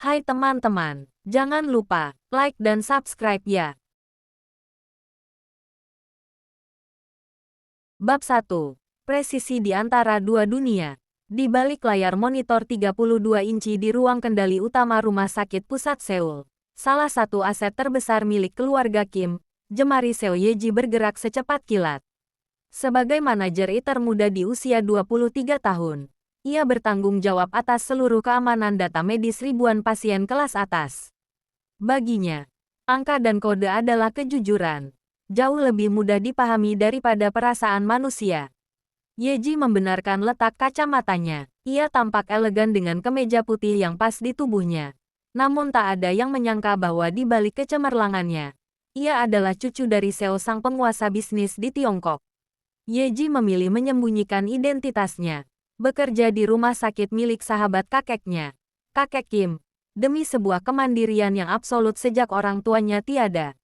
Hai teman-teman, jangan lupa like dan subscribe ya. Bab 1. Presisi di antara dua dunia. Di balik layar monitor 32 inci di ruang kendali utama Rumah Sakit Pusat Seoul, salah satu aset terbesar milik keluarga Kim, jemari Seo Ye-ji bergerak secepat kilat. Sebagai manajer IT termuda di usia 23 tahun, ia bertanggung jawab atas seluruh keamanan data medis ribuan pasien kelas atas. Baginya, angka dan kode adalah kejujuran. Jauh lebih mudah dipahami daripada perasaan manusia. Yeji membenarkan letak kacamatanya. Ia tampak elegan dengan kemeja putih yang pas di tubuhnya. Namun tak ada yang menyangka bahwa di balik kecemerlangannya, ia adalah cucu dari Seo sang penguasa bisnis di Tiongkok. Yeji memilih menyembunyikan identitasnya. Bekerja di rumah sakit milik sahabat kakeknya, kakek Kim, demi sebuah kemandirian yang absolut sejak orang tuanya tiada.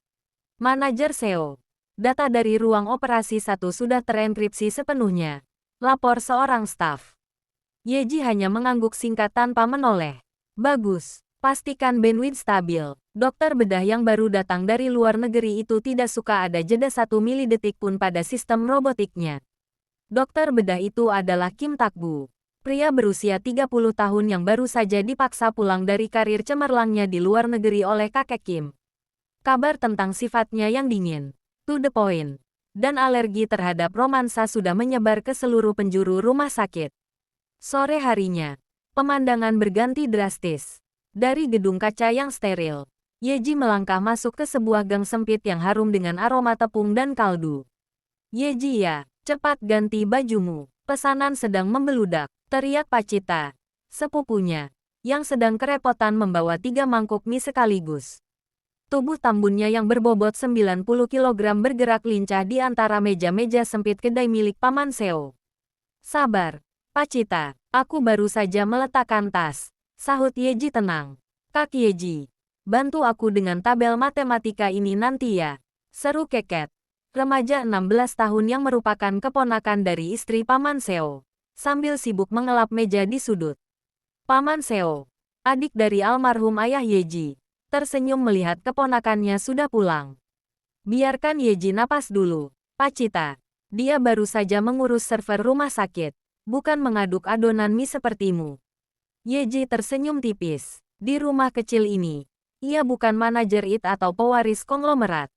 Manajer Seo. Data dari ruang operasi 1 sudah terenkripsi sepenuhnya. Lapor seorang staf. Yeji hanya mengangguk singkat tanpa menoleh. Bagus. Pastikan bandwidth stabil. Dokter bedah yang baru datang dari luar negeri itu tidak suka ada jeda 1 milidetik pun pada sistem robotiknya. Dokter bedah itu adalah Kim Tak-gu. Pria berusia 30 tahun yang baru saja dipaksa pulang dari karir cemerlangnya di luar negeri oleh kakek Kim. Kabar tentang sifatnya yang dingin, to the point, dan alergi terhadap romansa sudah menyebar ke seluruh penjuru rumah sakit. Sore harinya, pemandangan berganti drastis. Dari gedung kaca yang steril, Yeji melangkah masuk ke sebuah gang sempit yang harum dengan aroma tepung dan kaldu. Yeji ya, cepat ganti bajumu. Pesanan sedang membeludak, teriak Pacita, sepupunya, yang sedang kerepotan membawa 3 mangkuk mie sekaligus. Tubuh tambunnya yang berbobot 90 kg bergerak lincah di antara meja-meja sempit kedai milik Paman Seo. Sabar, Pacita, aku baru saja meletakkan tas, sahut Yeji tenang. Kak Yeji, bantu aku dengan tabel matematika ini nanti ya, seru Keket. Remaja 16 tahun yang merupakan keponakan dari istri Paman Seo, sambil sibuk mengelap meja di sudut. Paman Seo, adik dari almarhum ayah Yeji, tersenyum melihat keponakannya sudah pulang. Biarkan Yeji napas dulu, Pacita. Dia baru saja mengurus server rumah sakit, bukan mengaduk adonan mie sepertimu. Yeji tersenyum tipis. Di rumah kecil ini, ia bukan manajer IT atau pewaris konglomerat.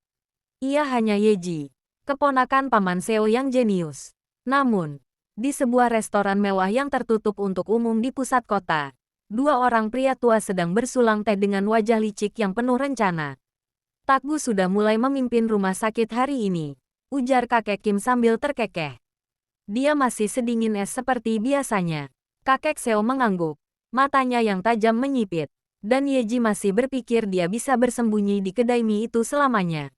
Ia hanya Yeji, keponakan Paman Seo yang jenius. Namun, di sebuah restoran mewah yang tertutup untuk umum di pusat kota, 2 orang pria tua sedang bersulang teh dengan wajah licik yang penuh rencana. Tak-gu sudah mulai memimpin rumah sakit hari ini, ujar kakek Kim sambil terkekeh. Dia masih sedingin es seperti biasanya. Kakek Seo mengangguk, matanya yang tajam menyipit, dan Yeji masih berpikir dia bisa bersembunyi di kedai mie itu selamanya.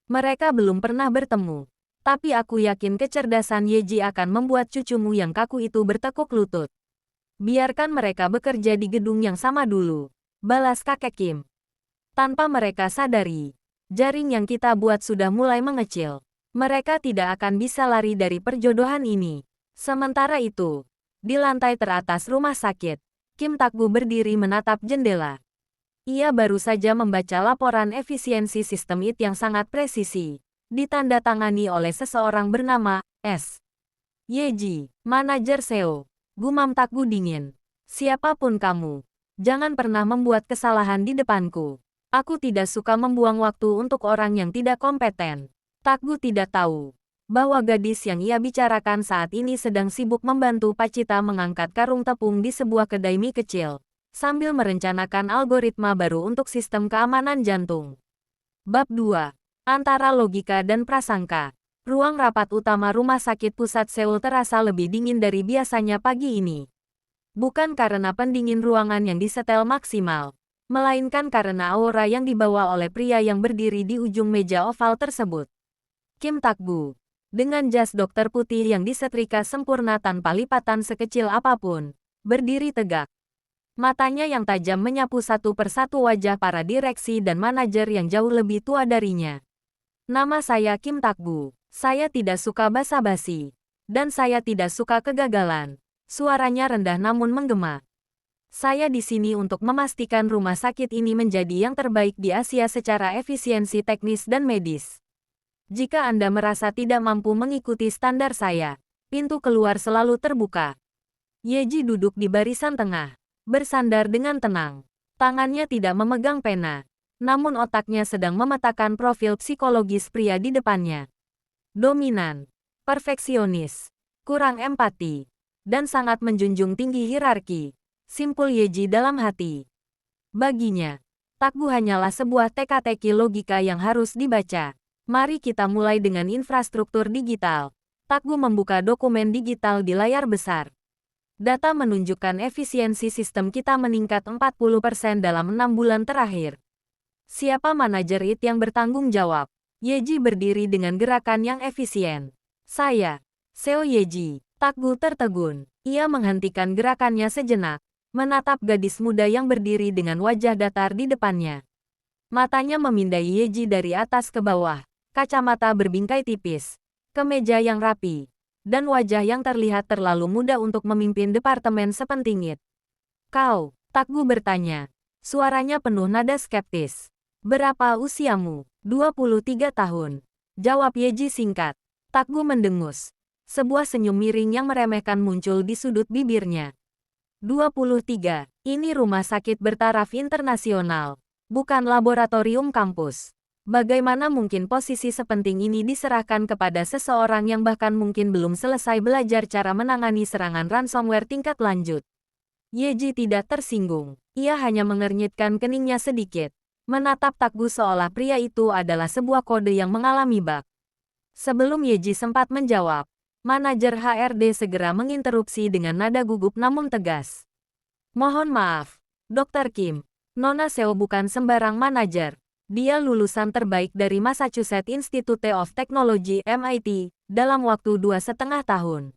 Mereka belum pernah bertemu, tapi aku yakin kecerdasan Yeji akan membuat cucumu yang kaku itu bertekuk lutut. Biarkan mereka bekerja di gedung yang sama dulu, balas kakek Kim. Tanpa mereka sadari, jaring yang kita buat sudah mulai mengecil. Mereka tidak akan bisa lari dari perjodohan ini. Sementara itu, di lantai teratas rumah sakit, Kim Tak-gu berdiri menatap jendela. Ia baru saja membaca laporan efisiensi sistem IT yang sangat presisi, ditandatangani oleh seseorang bernama S. Yeji, manajer Seo. Gumam Tak-gu dingin. Siapapun kamu, jangan pernah membuat kesalahan di depanku. Aku tidak suka membuang waktu untuk orang yang tidak kompeten. Tak-gu tidak tahu bahwa gadis yang ia bicarakan saat ini sedang sibuk membantu Pacita mengangkat karung tepung di sebuah kedai mie kecil, sambil merencanakan algoritma baru untuk sistem keamanan jantung. Bab 2. Antara logika dan prasangka. Ruang rapat utama Rumah Sakit Pusat Seoul terasa lebih dingin dari biasanya pagi ini. Bukan karena pendingin ruangan yang disetel maksimal, melainkan karena aura yang dibawa oleh pria yang berdiri di ujung meja oval tersebut. Kim Tak-gu, dengan jas dokter putih yang disetrika sempurna tanpa lipatan sekecil apapun, berdiri tegak. Matanya yang tajam menyapu satu persatu wajah para direksi dan manajer yang jauh lebih tua darinya. Nama saya Kim Tak-gu. Saya tidak suka basa-basi. Dan saya tidak suka kegagalan. Suaranya rendah namun menggema. Saya di sini untuk memastikan rumah sakit ini menjadi yang terbaik di Asia secara efisiensi teknis dan medis. Jika Anda merasa tidak mampu mengikuti standar saya, pintu keluar selalu terbuka. Yeji duduk di barisan tengah, bersandar dengan tenang. Tangannya tidak memegang pena, namun otaknya sedang memetakan profil psikologis pria di depannya. Dominan, perfeksionis, kurang empati, dan sangat menjunjung tinggi hierarki. Simpul Yeji dalam hati. Baginya, Takbu hanyalah sebuah teka-teki logika yang harus dibaca. Mari kita mulai dengan infrastruktur digital. Takbu membuka dokumen digital di layar besar. Data menunjukkan efisiensi sistem kita meningkat 40% dalam 6 bulan terakhir. Siapa manajer IT yang bertanggung jawab? Yeji berdiri dengan gerakan yang efisien. Saya, Seo Yeji. Takbu tertegun. Ia menghentikan gerakannya sejenak, menatap gadis muda yang berdiri dengan wajah datar di depannya. Matanya memindai Yeji dari atas ke bawah, kacamata berbingkai tipis, kemeja yang rapi, dan wajah yang terlihat terlalu muda untuk memimpin departemen sepenting IT. Kau, Takbu bertanya. Suaranya penuh nada skeptis. Berapa usiamu? 23 tahun. Jawab Yeji singkat. Takbu mendengus. Sebuah senyum miring yang meremehkan muncul di sudut bibirnya. 23. Ini rumah sakit bertaraf internasional, bukan laboratorium kampus. Bagaimana mungkin posisi sepenting ini diserahkan kepada seseorang yang bahkan mungkin belum selesai belajar cara menangani serangan ransomware tingkat lanjut? Yeji tidak tersinggung. Ia hanya mengernyitkan keningnya sedikit, menatap Takbu seolah pria itu adalah sebuah kode yang mengalami bug. Sebelum Yeji sempat menjawab, manajer HRD segera menginterupsi dengan nada gugup namun tegas. Mohon maaf, Dr. Kim. Nona Seo bukan sembarang manajer. Dia lulusan terbaik dari Massachusetts Institute of Technology (MIT) dalam waktu 2,5 tahun.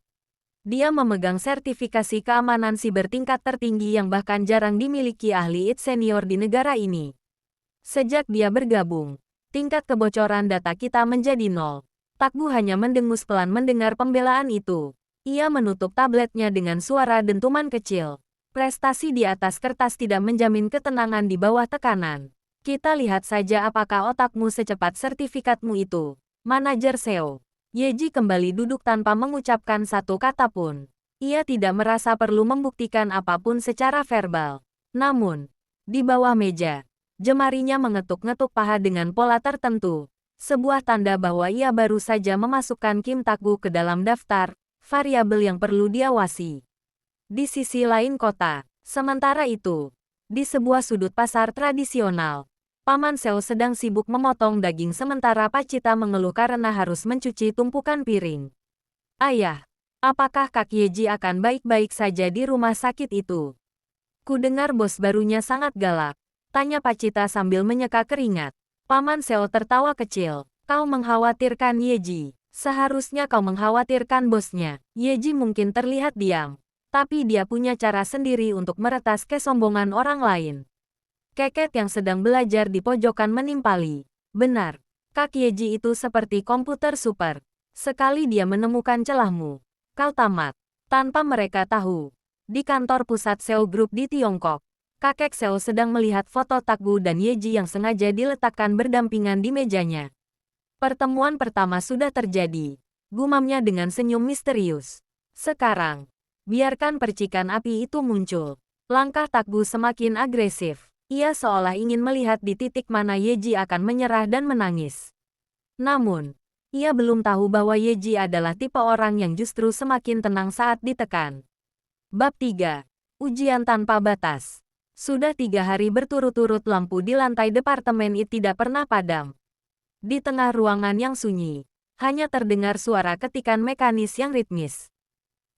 Dia memegang sertifikasi keamanan siber tingkat tertinggi yang bahkan jarang dimiliki ahli IT senior di negara ini. Sejak dia bergabung, tingkat kebocoran data kita menjadi nol. Takbu hanya mendengus pelan mendengar pembelaan itu. Ia menutup tabletnya dengan suara dentuman kecil. Prestasi di atas kertas tidak menjamin ketenangan di bawah tekanan. Kita lihat saja apakah otakmu secepat sertifikatmu itu. Manajer Seo. Yeji kembali duduk tanpa mengucapkan satu kata pun. Ia tidak merasa perlu membuktikan apapun secara verbal. Namun, di bawah meja, jemarinya mengetuk-ngetuk paha dengan pola tertentu. Sebuah tanda bahwa ia baru saja memasukkan Kim Takbu ke dalam daftar variabel yang perlu diawasi. Di sisi lain kota, sementara itu, di sebuah sudut pasar tradisional, Paman Seo sedang sibuk memotong daging sementara Pacita mengeluh karena harus mencuci tumpukan piring. Ayah, apakah Kak Yeji akan baik-baik saja di rumah sakit itu? Kudengar bos barunya sangat galak, tanya Pacita sambil menyeka keringat. Paman Seo tertawa kecil. Kau mengkhawatirkan Yeji. Seharusnya kau mengkhawatirkan bosnya. Yeji mungkin terlihat diam, tapi dia punya cara sendiri untuk meretas kesombongan orang lain. Keket yang sedang belajar di pojokan menimpali. Benar, Kak Yeji itu seperti komputer super. Sekali dia menemukan celahmu, kau tamat. Tanpa mereka tahu, di kantor pusat Seo Group di Tiongkok, kakek Seo sedang melihat foto Takbu dan Yeji yang sengaja diletakkan berdampingan di mejanya. Pertemuan pertama sudah terjadi, gumamnya dengan senyum misterius. Sekarang, biarkan percikan api itu muncul. Langkah Takbu semakin agresif. Ia seolah ingin melihat di titik mana Yeji akan menyerah dan menangis. Namun, ia belum tahu bahwa Yeji adalah tipe orang yang justru semakin tenang saat ditekan. Bab 3. Ujian tanpa batas. Sudah 3 hari berturut-turut lampu di lantai departemen IT tidak pernah padam. Di tengah ruangan yang sunyi, hanya terdengar suara ketikan mekanis yang ritmis.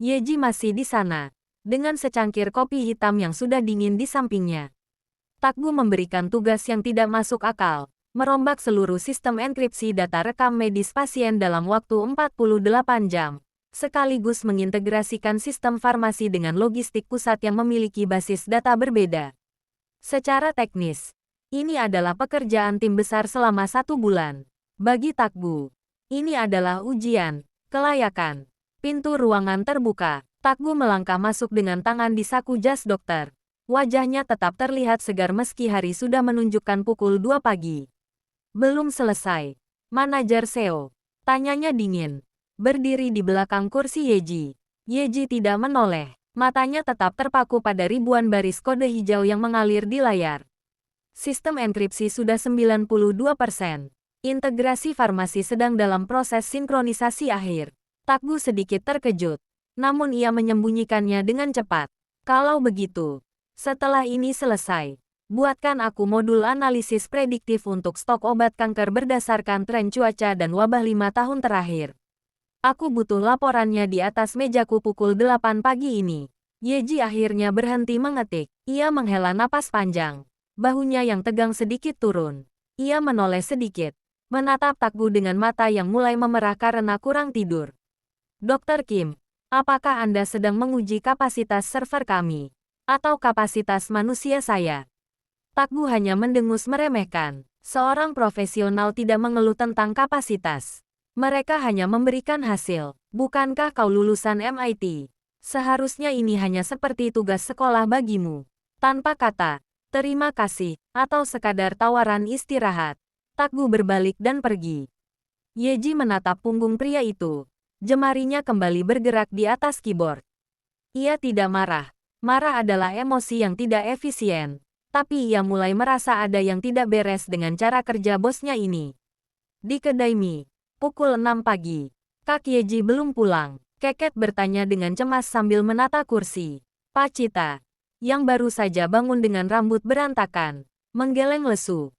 Yeji masih di sana, dengan secangkir kopi hitam yang sudah dingin di sampingnya. Takbu memberikan tugas yang tidak masuk akal, merombak seluruh sistem enkripsi data rekam medis pasien dalam waktu 48 jam, sekaligus mengintegrasikan sistem farmasi dengan logistik pusat yang memiliki basis data berbeda. Secara teknis, ini adalah pekerjaan tim besar selama 1 bulan. Bagi Takbu, ini adalah ujian kelayakan. Pintu ruangan terbuka. Takbu melangkah masuk dengan tangan di saku jas dokter. Wajahnya tetap terlihat segar meski hari sudah menunjukkan pukul 2 pagi. Belum selesai. Manajer Seo. Tanyanya dingin. Berdiri di belakang kursi Yeji. Yeji tidak menoleh. Matanya tetap terpaku pada ribuan baris kode hijau yang mengalir di layar. Sistem enkripsi sudah 92%. Integrasi farmasi sedang dalam proses sinkronisasi akhir. Takgu sedikit terkejut. Namun ia menyembunyikannya dengan cepat. Kalau begitu, setelah ini selesai, buatkan aku modul analisis prediktif untuk stok obat kanker berdasarkan tren cuaca dan wabah 5 tahun terakhir. Aku butuh laporannya di atas mejaku pukul 8 pagi ini. Yeji akhirnya berhenti mengetik. Ia menghela napas panjang. Bahunya yang tegang sedikit turun. Ia menoleh sedikit, menatap Takgu dengan mata yang mulai memerah karena kurang tidur. Dr. Kim, apakah Anda sedang menguji kapasitas server kami? Atau kapasitas manusia saya? Takgu hanya mendengus meremehkan. Seorang profesional tidak mengeluh tentang kapasitas. Mereka hanya memberikan hasil. Bukankah kau lulusan MIT? Seharusnya ini hanya seperti tugas sekolah bagimu. Tanpa kata, terima kasih, atau sekadar tawaran istirahat, Takgu berbalik dan pergi. Yeji menatap punggung pria itu. Jemarinya kembali bergerak di atas keyboard. Ia tidak marah. Marah adalah emosi yang tidak efisien. Tapi ia mulai merasa ada yang tidak beres dengan cara kerja bosnya ini. Di kedai mie, pukul 6 pagi. Kak Yeji belum pulang. Keket bertanya dengan cemas sambil menata kursi. Pak Cita, yang baru saja bangun dengan rambut berantakan, menggeleng lesu.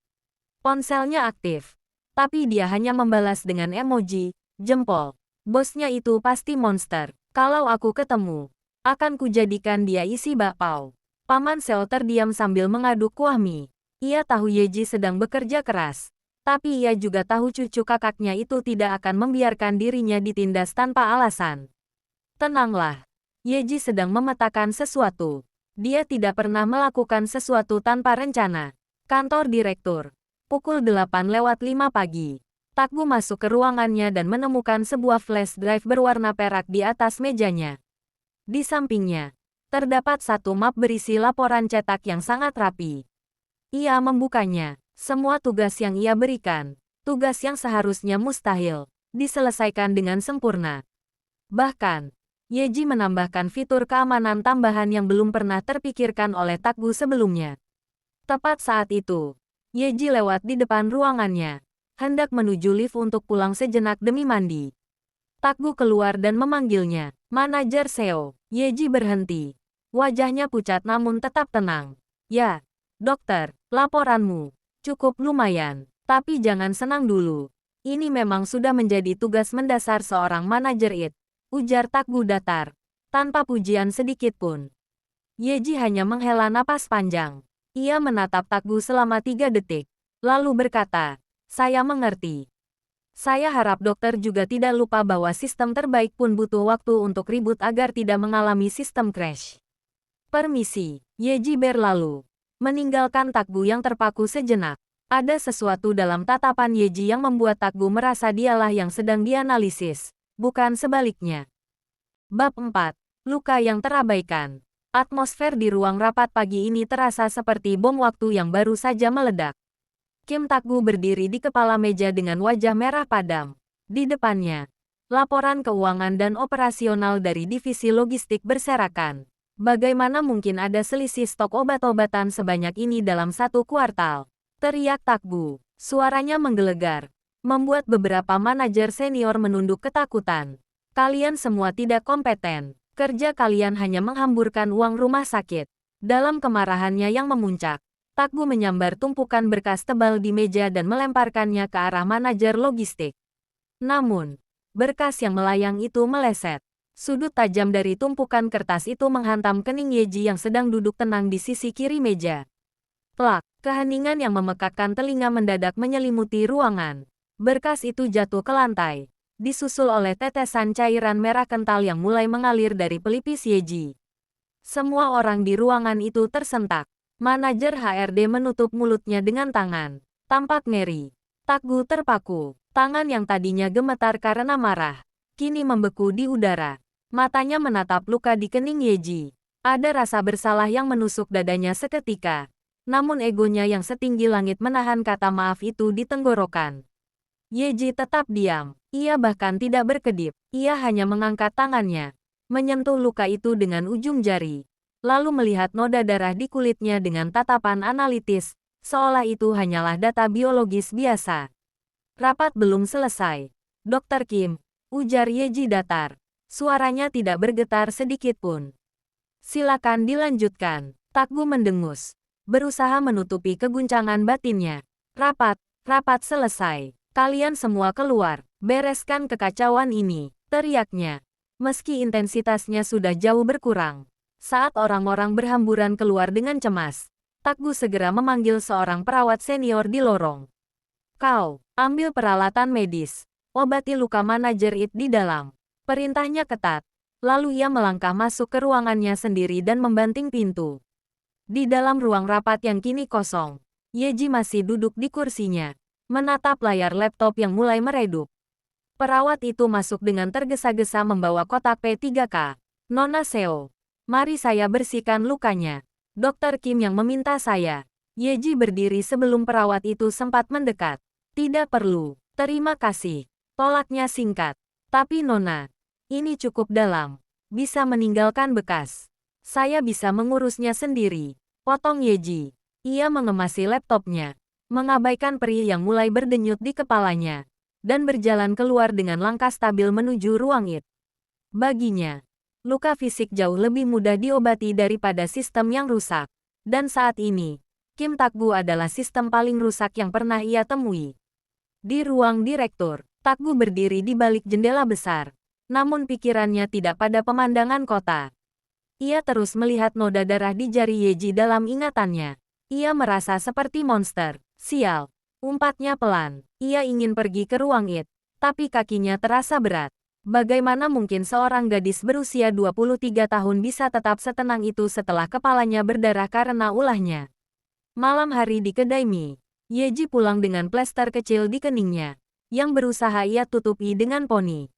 Ponselnya aktif. Tapi dia hanya membalas dengan emoji, jempol. Bosnya itu pasti monster. Kalau aku ketemu, akan kujadikan dia isi bakpao. Paman Seo terdiam sambil mengaduk kuah mie. Ia tahu Yeji sedang bekerja keras. Tapi ia juga tahu cucu kakaknya itu tidak akan membiarkan dirinya ditindas tanpa alasan. Tenanglah. Yeji sedang memetakan sesuatu. Dia tidak pernah melakukan sesuatu tanpa rencana. Kantor direktur. Pukul 8:05 pagi. Takgu masuk ke ruangannya dan menemukan sebuah flash drive berwarna perak di atas mejanya. Di sampingnya, terdapat satu map berisi laporan cetak yang sangat rapi. Ia membukanya. Semua tugas yang ia berikan, tugas yang seharusnya mustahil, diselesaikan dengan sempurna. Bahkan, Yeji menambahkan fitur keamanan tambahan yang belum pernah terpikirkan oleh Takgu sebelumnya. Tepat saat itu, Yeji lewat di depan ruangannya, hendak menuju lift untuk pulang sejenak demi mandi. Takgu keluar dan memanggilnya, "Manajer Seo." Yeji berhenti. Wajahnya pucat namun tetap tenang. "Ya, dokter, laporanmu cukup lumayan, tapi jangan senang dulu. Ini memang sudah menjadi tugas mendasar seorang manajer IT," ujar Takgu datar, tanpa pujian sedikit pun. Yeji hanya menghela napas panjang. Ia menatap Takgu selama 3 detik, lalu berkata, "Saya mengerti. Saya harap dokter juga tidak lupa bahwa sistem terbaik pun butuh waktu untuk ribut agar tidak mengalami sistem crash." "Permisi." Yeji berlalu, meninggalkan Takgu yang terpaku sejenak. Ada sesuatu dalam tatapan Yeji yang membuat Takgu merasa dialah yang sedang dianalisis, bukan sebaliknya. Bab 4. Luka yang terabaikan. Atmosfer di ruang rapat pagi ini terasa seperti bom waktu yang baru saja meledak. Kim Takgu berdiri di kepala meja dengan wajah merah padam. Di depannya, laporan keuangan dan operasional dari divisi logistik berserakan. "Bagaimana mungkin ada selisih stok obat-obatan sebanyak ini dalam satu kuartal?" teriak Takgu. Suaranya menggelegar, membuat beberapa manajer senior menunduk ketakutan. "Kalian semua tidak kompeten. Kerja kalian hanya menghamburkan uang rumah sakit." Dalam kemarahannya yang memuncak, Takgu menyambar tumpukan berkas tebal di meja dan melemparkannya ke arah manajer logistik. Namun, berkas yang melayang itu meleset. Sudut tajam dari tumpukan kertas itu menghantam kening Yeji yang sedang duduk tenang di sisi kiri meja. Plak, keheningan yang memekakkan telinga mendadak menyelimuti ruangan. Berkas itu jatuh ke lantai, disusul oleh tetesan cairan merah kental yang mulai mengalir dari pelipis Yeji. Semua orang di ruangan itu tersentak. Manajer HRD menutup mulutnya dengan tangan. Tampak ngeri. Takgu terpaku. Tangan yang tadinya gemetar karena marah, kini membeku di udara. Matanya menatap luka di kening Yeji. Ada rasa bersalah yang menusuk dadanya seketika. Namun egonya yang setinggi langit menahan kata maaf itu di tenggorokan. Yeji tetap diam. Ia bahkan tidak berkedip. Ia hanya mengangkat tangannya, menyentuh luka itu dengan ujung jari, lalu melihat noda darah di kulitnya dengan tatapan analitis, seolah itu hanyalah data biologis biasa. Rapat belum selesai. Dokter Kim, ujar Yeji datar. Suaranya tidak bergetar sedikit pun. Silakan dilanjutkan. Takgu mendengus, berusaha menutupi keguncangan batinnya. Rapat selesai. Kalian semua keluar. Bereskan kekacauan ini, teriaknya. Meski intensitasnya sudah jauh berkurang. Saat orang-orang berhamburan keluar dengan cemas, Takgu segera memanggil seorang perawat senior di lorong. Kau, ambil peralatan medis. Obati luka manajer It di dalam. Perintahnya ketat. Lalu ia melangkah masuk ke ruangannya sendiri dan membanting pintu. Di dalam ruang rapat yang kini kosong, Yeji masih duduk di kursinya, menatap layar laptop yang mulai meredup. Perawat itu masuk dengan tergesa-gesa membawa kotak P3K. Nona Seo, mari saya bersihkan lukanya. Dokter Kim yang meminta saya. Yeji berdiri sebelum perawat itu sempat mendekat. Tidak perlu, terima kasih. Tolaknya singkat. Tapi Nona, ini cukup dalam. Bisa meninggalkan bekas. Saya bisa mengurusnya sendiri. Potong Yeji. Ia mengemasi laptopnya, mengabaikan perih yang mulai berdenyut di kepalanya, dan berjalan keluar dengan langkah stabil menuju ruang It. Baginya, luka fisik jauh lebih mudah diobati daripada sistem yang rusak. Dan saat ini, Kim Takgu adalah sistem paling rusak yang pernah ia temui. Di ruang direktur, Takgu berdiri di balik jendela besar. Namun pikirannya tidak pada pemandangan kota. Ia terus melihat noda darah di jari Yeji dalam ingatannya. Ia merasa seperti monster. Sial. Umpatnya pelan. Ia ingin pergi ke ruang It, tapi kakinya terasa berat. Bagaimana mungkin seorang gadis berusia 23 tahun bisa tetap setenang itu setelah kepalanya berdarah karena ulahnya? Malam hari di kedai mie, Yeji pulang dengan plester kecil di keningnya, yang berusaha ia tutupi dengan poni.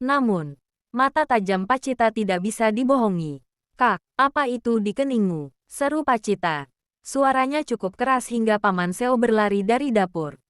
Namun, mata tajam Pacita tidak bisa dibohongi. Kak, apa itu di keningmu? Seru Pacita. Suaranya cukup keras hingga Paman Seo berlari dari dapur.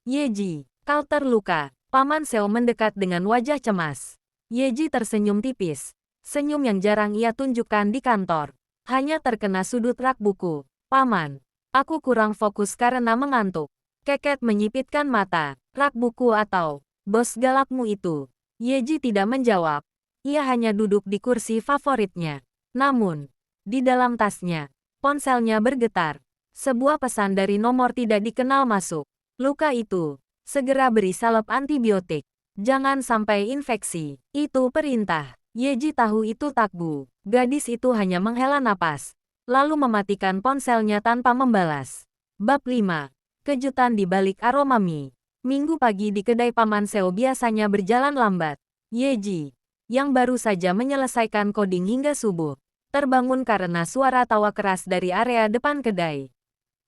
Yeji, kau terluka. Paman Seo mendekat dengan wajah cemas. Yeji tersenyum tipis. Senyum yang jarang ia tunjukkan di kantor. Hanya terkena sudut rak buku. Paman, aku kurang fokus karena mengantuk. Keket menyipitkan mata. Rak buku atau bos galakmu itu? Yeji tidak menjawab. Ia hanya duduk di kursi favoritnya. Namun, di dalam tasnya, ponselnya bergetar. Sebuah pesan dari nomor tidak dikenal masuk. Luka itu. Segera beri salep antibiotik. Jangan sampai infeksi. Itu perintah. Yeji tahu itu Takgu. Gadis itu hanya menghela napas, lalu mematikan ponselnya tanpa membalas. Bab 5. Kejutan di balik aroma mie. Minggu pagi di kedai Paman Seo biasanya berjalan lambat. Yeji, yang baru saja menyelesaikan coding hingga subuh, terbangun karena suara tawa keras dari area depan kedai.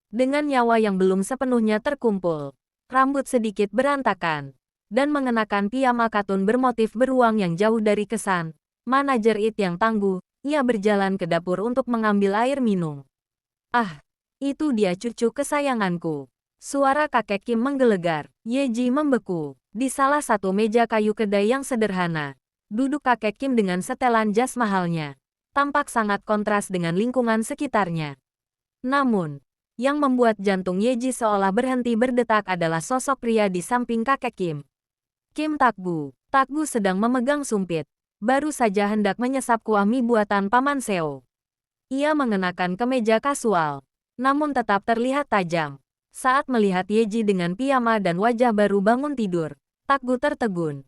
Dengan nyawa yang belum sepenuhnya terkumpul, rambut sedikit berantakan, dan mengenakan piyama katun bermotif beruang yang jauh dari kesan manajer It yang tangguh, ia berjalan ke dapur untuk mengambil air minum. Ah, itu dia cucu kesayanganku. Suara kakek Kim menggelegar. Yeji membeku. Di salah satu meja kayu kedai yang sederhana, duduk kakek Kim dengan setelan jas mahalnya. Tampak sangat kontras dengan lingkungan sekitarnya. Namun, yang membuat jantung Yeji seolah berhenti berdetak adalah sosok pria di samping kakek Kim. Kim Takgu. Takgu sedang memegang sumpit. Baru saja hendak menyesap kuah mie buatan Paman Seo. Ia mengenakan kemeja kasual, namun tetap terlihat tajam. Saat melihat Yeji dengan piyama dan wajah baru bangun tidur, Takgu tertegun.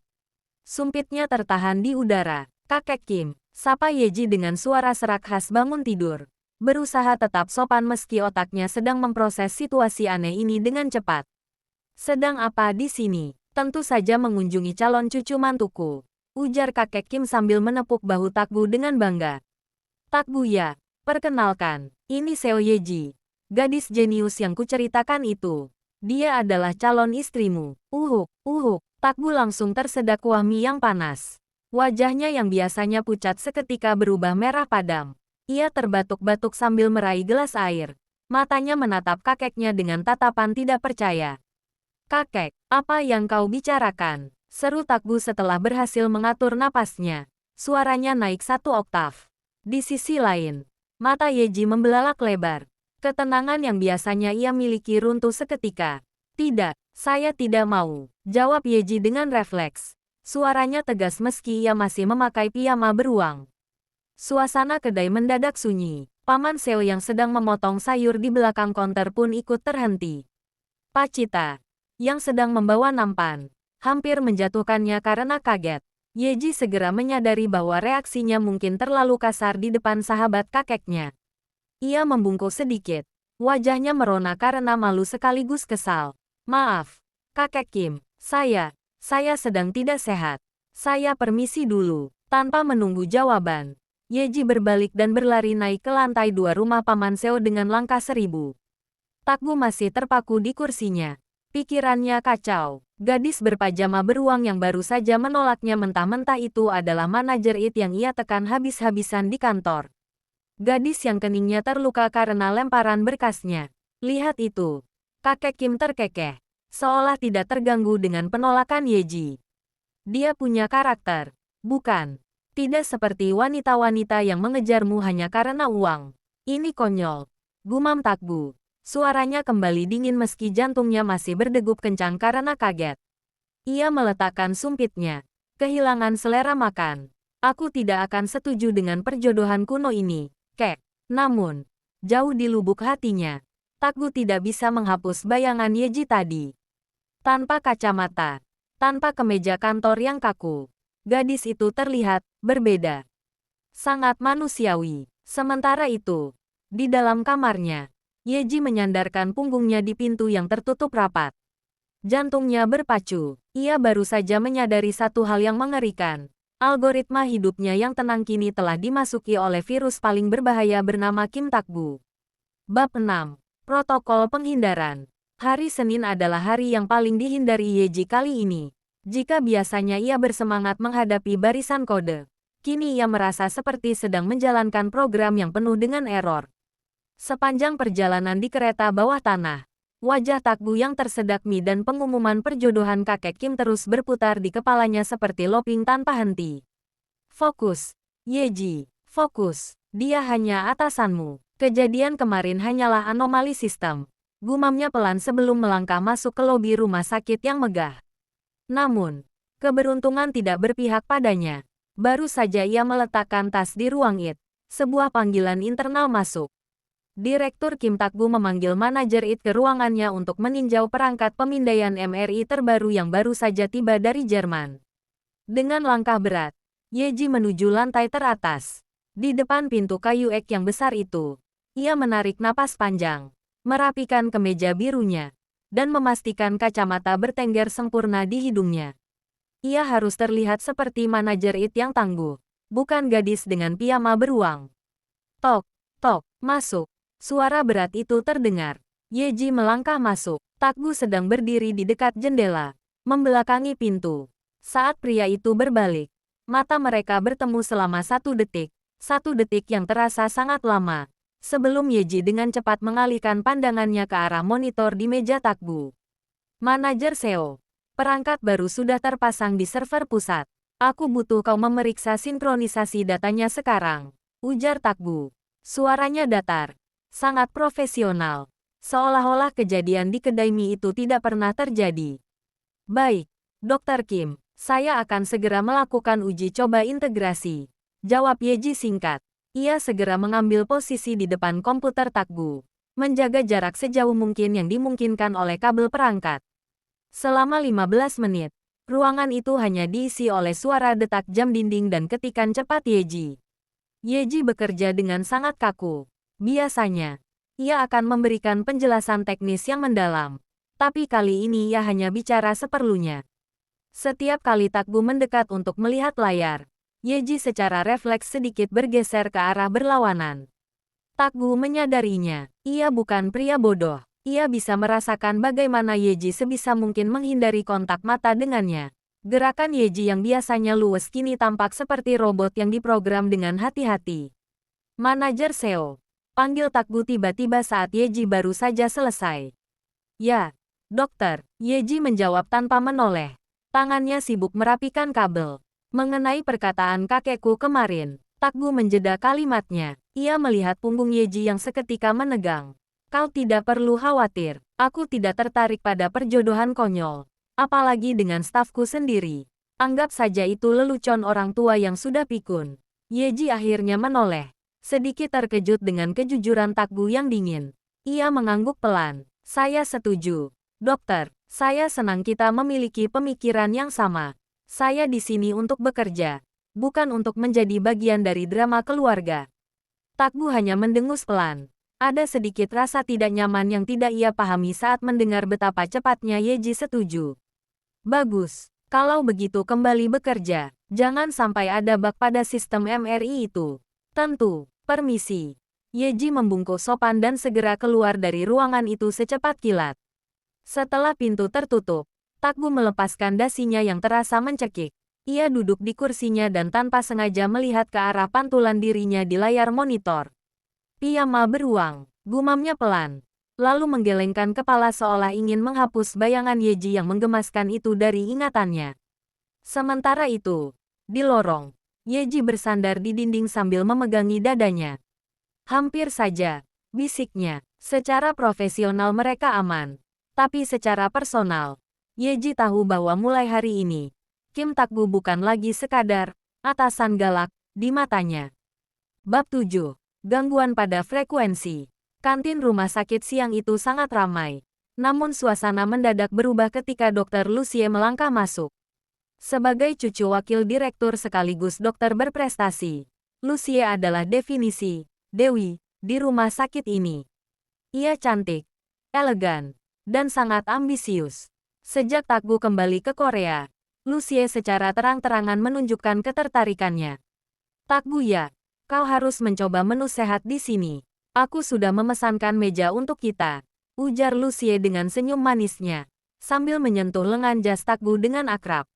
Sumpitnya tertahan di udara. Kakek Kim, sapa Yeji dengan suara serak khas bangun tidur. Berusaha tetap sopan meski otaknya sedang memproses situasi aneh ini dengan cepat. Sedang apa di sini? Tentu saja mengunjungi calon cucu mantuku, ujar kakek Kim sambil menepuk bahu Takgu dengan bangga. Takgu ya, perkenalkan, ini Seo Yeji. Gadis jenius yang kuceritakan itu. Dia adalah calon istrimu. Uhuk. Takgu langsung tersedak kuah mie yang panas. Wajahnya yang biasanya pucat seketika berubah merah padam. Ia terbatuk-batuk sambil meraih gelas air. Matanya menatap kakeknya dengan tatapan tidak percaya. "Kakek, apa yang kau bicarakan?" seru Takgu setelah berhasil mengatur napasnya. Suaranya naik 1 oktav. Di sisi lain, mata Yeji membelalak lebar. Ketenangan yang biasanya ia miliki runtuh seketika. "Tidak, saya tidak mau," jawab Yeji dengan refleks. Suaranya tegas meski ia masih memakai piyama beruang. Suasana kedai mendadak sunyi. Paman Seo yang sedang memotong sayur di belakang konter pun ikut terhenti. Pacita, yang sedang membawa nampan, hampir menjatuhkannya karena kaget. Yeji segera menyadari bahwa reaksinya mungkin terlalu kasar di depan sahabat kakeknya. Ia membungkuk sedikit. Wajahnya merona karena malu sekaligus kesal. "Maaf, Kakek Kim, saya sedang tidak sehat. Saya permisi dulu." Tanpa menunggu jawaban, Yeji berbalik dan berlari naik ke lantai 2 rumah Paman Seo dengan langkah 1000. Takgu masih terpaku di kursinya. Pikirannya kacau. Gadis berpajama beruang yang baru saja menolaknya mentah-mentah itu adalah manajer IT yang ia tekan habis-habisan di kantor. Gadis yang keningnya terluka karena lemparan berkasnya. Lihat itu. Kakek Kim terkekeh. Seolah tidak terganggu dengan penolakan Yeji. Dia punya karakter. Bukan. Tidak seperti wanita-wanita yang mengejarmu hanya karena uang. Ini konyol. Gumam Takgu. Suaranya kembali dingin meski jantungnya masih berdegup kencang karena kaget. Ia meletakkan sumpitnya. Kehilangan selera makan. "Aku tidak akan setuju dengan perjodohan kuno ini, Kek." Namun, jauh di lubuk hatinya, Takgu tidak bisa menghapus bayangan Yeji tadi. Tanpa kacamata, tanpa kemeja kantor yang kaku, gadis itu terlihat berbeda. Sangat manusiawi. Sementara itu, di dalam kamarnya, Yeji menyandarkan punggungnya di pintu yang tertutup rapat. Jantungnya berpacu. Ia baru saja menyadari satu hal yang mengerikan. Algoritma hidupnya yang tenang kini telah dimasuki oleh virus paling berbahaya bernama Kim Takgu. Bab 6. Protokol Penghindaran. Hari Senin adalah hari yang paling dihindari Yeji kali ini. Jika biasanya ia bersemangat menghadapi barisan kode, kini ia merasa seperti sedang menjalankan program yang penuh dengan error. Sepanjang perjalanan di kereta bawah tanah, wajah Takgu yang tersedak mie dan pengumuman perjodohan kakek Kim terus berputar di kepalanya seperti looping tanpa henti. "Fokus, Yeji, fokus. Dia hanya atasanmu. Kejadian kemarin hanyalah anomali sistem," gumamnya pelan sebelum melangkah masuk ke lobi rumah sakit yang megah. Namun, keberuntungan tidak berpihak padanya. Baru saja ia meletakkan tas di ruang IT, sebuah panggilan internal masuk. Direktur Kim Takgu memanggil manajer IT ke ruangannya untuk meninjau perangkat pemindaian MRI terbaru yang baru saja tiba dari Jerman. Dengan langkah berat, Yeji menuju lantai teratas. Di depan pintu kayu ek yang besar itu, ia menarik napas panjang, merapikan kemeja birunya, dan memastikan kacamata bertengger sempurna di hidungnya. Ia harus terlihat seperti manajer IT yang tangguh, bukan gadis dengan piyama beruang. Tok, tok, masuk. Suara berat itu terdengar. Yeji melangkah masuk. Takgu sedang berdiri di dekat jendela, membelakangi pintu. Saat pria itu berbalik, mata mereka bertemu selama 1 detik. 1 detik yang terasa sangat lama. Sebelum Yeji dengan cepat mengalihkan pandangannya ke arah monitor di meja Takgu. "Manajer Seo, perangkat baru sudah terpasang di server pusat. Aku butuh kau memeriksa sinkronisasi datanya sekarang," ujar Takgu. Suaranya datar, sangat profesional, seolah-olah kejadian di kedai mie itu tidak pernah terjadi. "Baik, Dr. Kim, saya akan segera melakukan uji coba integrasi," jawab Yeji singkat. Ia segera mengambil posisi di depan komputer Takgu, menjaga jarak sejauh mungkin yang dimungkinkan oleh kabel perangkat. Selama 15 menit, ruangan itu hanya diisi oleh suara detak jam dinding dan ketikan cepat Yeji. Yeji bekerja dengan sangat kaku. Biasanya, ia akan memberikan penjelasan teknis yang mendalam. Tapi kali ini ia hanya bicara seperlunya. Setiap kali Takgu mendekat untuk melihat layar, Yeji secara refleks sedikit bergeser ke arah berlawanan. Takgu menyadarinya. Ia bukan pria bodoh. Ia bisa merasakan bagaimana Yeji sebisa mungkin menghindari kontak mata dengannya. Gerakan Yeji yang biasanya luwes kini tampak seperti robot yang diprogram dengan hati-hati. Manajer Seo. Panggil Takgu tiba-tiba saat Yeji baru saja selesai. Ya, dokter. Yeji menjawab tanpa menoleh. Tangannya sibuk merapikan kabel. Mengenai perkataan kakekku kemarin, Takgu menjeda kalimatnya. Ia melihat punggung Yeji yang seketika menegang. Kau tidak perlu khawatir. Aku tidak tertarik pada perjodohan konyol. Apalagi dengan stafku sendiri. Anggap saja itu lelucon orang tua yang sudah pikun. Yeji akhirnya menoleh. Sedikit terkejut dengan kejujuran Takgu yang dingin. Ia mengangguk pelan. Saya setuju. Dokter, saya senang kita memiliki pemikiran yang sama. Saya di sini untuk bekerja, bukan untuk menjadi bagian dari drama keluarga. Takgu hanya mendengus pelan. Ada sedikit rasa tidak nyaman yang tidak ia pahami saat mendengar betapa cepatnya Yeji setuju. Bagus, kalau begitu kembali bekerja. Jangan sampai ada bug pada sistem MRI itu. Tentu. Permisi. Yeji membungkuk sopan dan segera keluar dari ruangan itu secepat kilat. Setelah pintu tertutup, Takgu melepaskan dasinya yang terasa mencekik. Ia duduk di kursinya dan tanpa sengaja melihat ke arah pantulan dirinya di layar monitor. Piyama beruang, gumamnya pelan. Lalu menggelengkan kepala seolah ingin menghapus bayangan Yeji yang menggemaskan itu dari ingatannya. Sementara itu, di lorong, Yeji bersandar di dinding sambil memegangi dadanya. Hampir saja, bisiknya. Secara profesional mereka aman. Tapi secara personal, Yeji tahu bahwa mulai hari ini, Kim Takgu bukan lagi sekadar atasan galak di matanya. Bab 7. Gangguan pada frekuensi. Kantin rumah sakit siang itu sangat ramai. Namun suasana mendadak berubah ketika Dr. Lucie melangkah masuk. Sebagai cucu wakil direktur sekaligus dokter berprestasi, Lucie adalah definisi Dewi di rumah sakit ini. Ia cantik, elegan, dan sangat ambisius. Sejak Takgu kembali ke Korea, Lucie secara terang-terangan menunjukkan ketertarikannya. Takgu ya, kau harus mencoba menu sehat di sini. Aku sudah memesankan meja untuk kita, ujar Lucie dengan senyum manisnya, sambil menyentuh lengan jas Takgu dengan akrab.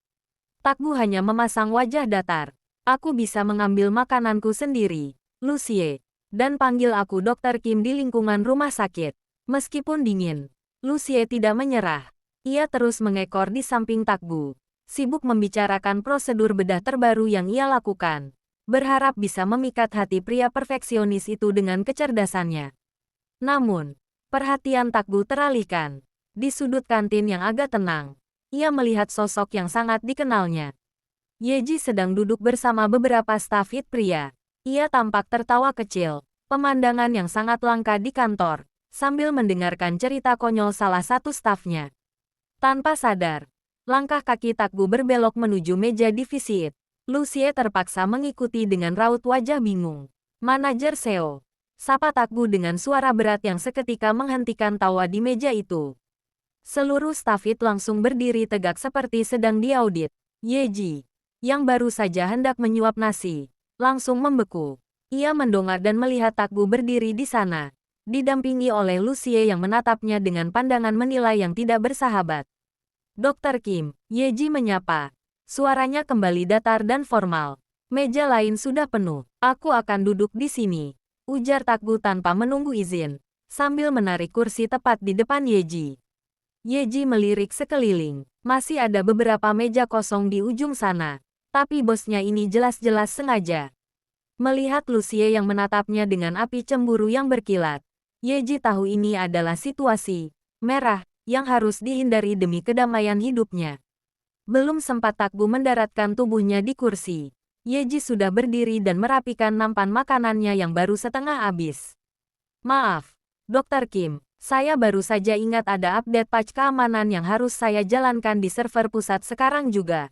Takgu hanya memasang wajah datar. Aku bisa mengambil makananku sendiri, Lucie. Dan panggil aku Dr. Kim di lingkungan rumah sakit. Meskipun dingin, Lucie tidak menyerah. Ia terus mengekor di samping Takgu, sibuk membicarakan prosedur bedah terbaru yang ia lakukan. Berharap bisa memikat hati pria perfeksionis itu dengan kecerdasannya. Namun, perhatian Takgu teralihkan. Di sudut kantin yang agak tenang, ia melihat sosok yang sangat dikenalnya. Yeji sedang duduk bersama beberapa staf IT pria. Ia tampak tertawa kecil, pemandangan yang sangat langka di kantor, sambil mendengarkan cerita konyol salah satu stafnya. Tanpa sadar, langkah kaki Takgu berbelok menuju meja divisi IT. Lucie terpaksa mengikuti dengan raut wajah bingung. Manajer Seo, sapa Takgu dengan suara berat yang seketika menghentikan tawa di meja itu. Seluruh staf IT langsung berdiri tegak seperti sedang diaudit. Yeji, yang baru saja hendak menyuap nasi, langsung membeku. Ia mendongak dan melihat Takgu berdiri di sana, didampingi oleh Lucie yang menatapnya dengan pandangan menilai yang tidak bersahabat. Dr. Kim, Yeji menyapa. Suaranya kembali datar dan formal. Meja lain sudah penuh. Aku akan duduk di sini, ujar Takgu tanpa menunggu izin, sambil menarik kursi tepat di depan Yeji. Yeji melirik sekeliling. Masih ada beberapa meja kosong di ujung sana. Tapi bosnya ini jelas-jelas sengaja. Melihat Lucie yang menatapnya dengan api cemburu yang berkilat, Yeji tahu ini adalah situasi merah yang harus dihindari demi kedamaian hidupnya. Belum sempat Takgu mendaratkan tubuhnya di kursi, Yeji sudah berdiri dan merapikan nampan makanannya yang baru setengah habis. Maaf, Dr. Kim. Saya baru saja ingat ada update patch keamanan yang harus saya jalankan di server pusat sekarang juga.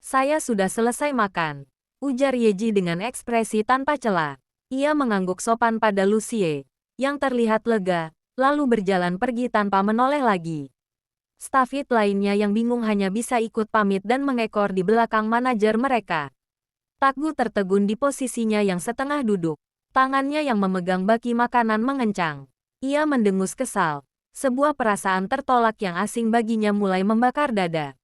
Saya sudah selesai makan, ujar Yeji dengan ekspresi tanpa celah. Ia mengangguk sopan pada Lucie, yang terlihat lega, lalu berjalan pergi tanpa menoleh lagi. Staf IT lainnya yang bingung hanya bisa ikut pamit dan mengekor di belakang manajer mereka. Takgu tertegun di posisinya yang setengah duduk, tangannya yang memegang baki makanan mengencang. Ia mendengus kesal. Sebuah perasaan tertolak yang asing baginya mulai membakar dada.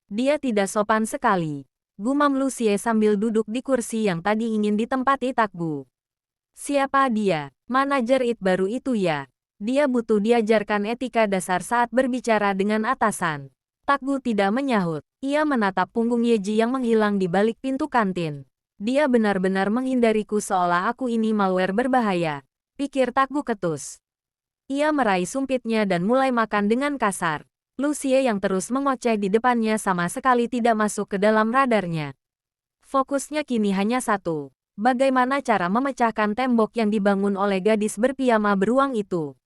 Dia tidak sopan sekali, gumam Lucie sambil duduk di kursi yang tadi ingin ditempati Takgu. Siapa dia? Manajer IT baru itu ya? Dia butuh diajarkan etika dasar saat berbicara dengan atasan. Takgu tidak menyahut. Ia menatap punggung Yeji yang menghilang di balik pintu kantin. Dia benar-benar menghindariku seolah aku ini malware berbahaya, pikir Takgu ketus. Ia meraih sumpitnya dan mulai makan dengan kasar. Lucie yang terus mengoceh di depannya sama sekali tidak masuk ke dalam radarnya. Fokusnya kini hanya satu. Bagaimana cara memecahkan tembok yang dibangun oleh gadis berpiyama beruang itu?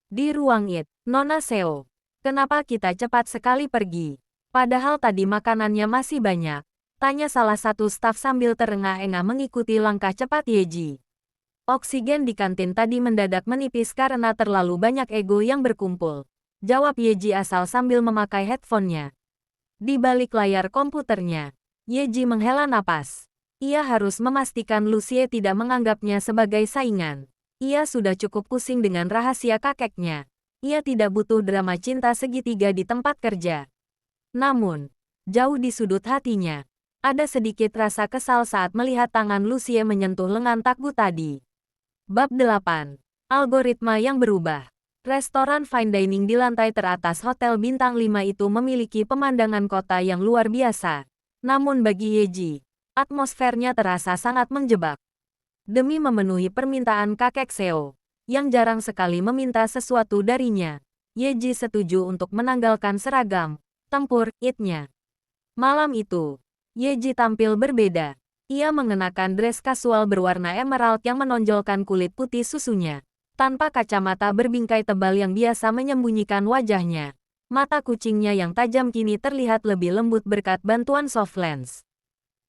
Di ruang IT, Nona Seo. Kenapa kita cepat sekali pergi? Padahal tadi makanannya masih banyak. Tanya salah satu staf sambil terengah-engah mengikuti langkah cepat Yeji. Oksigen di kantin tadi mendadak menipis karena terlalu banyak ego yang berkumpul. Jawab Yeji asal sambil memakai headphone-nya. Di balik layar komputernya, Yeji menghela napas. Ia harus memastikan Lucie tidak menganggapnya sebagai saingan. Ia sudah cukup pusing dengan rahasia kakeknya. Ia tidak butuh drama cinta segitiga di tempat kerja. Namun, jauh di sudut hatinya, ada sedikit rasa kesal saat melihat tangan Lucie menyentuh lengan Takgu tadi. Bab 8. Algoritma yang berubah. Restoran fine dining di lantai teratas Hotel Bintang 5 itu memiliki pemandangan kota yang luar biasa. Namun bagi Yeji, atmosfernya terasa sangat menjebak. Demi memenuhi permintaan kakek Seo, yang jarang sekali meminta sesuatu darinya, Yeji setuju untuk menanggalkan seragam tempur IT-nya. Malam itu, Yeji tampil berbeda. Ia mengenakan dress kasual berwarna emerald yang menonjolkan kulit putih susunya. Tanpa kacamata berbingkai tebal yang biasa menyembunyikan wajahnya. Mata kucingnya yang tajam kini terlihat lebih lembut berkat bantuan soft lens.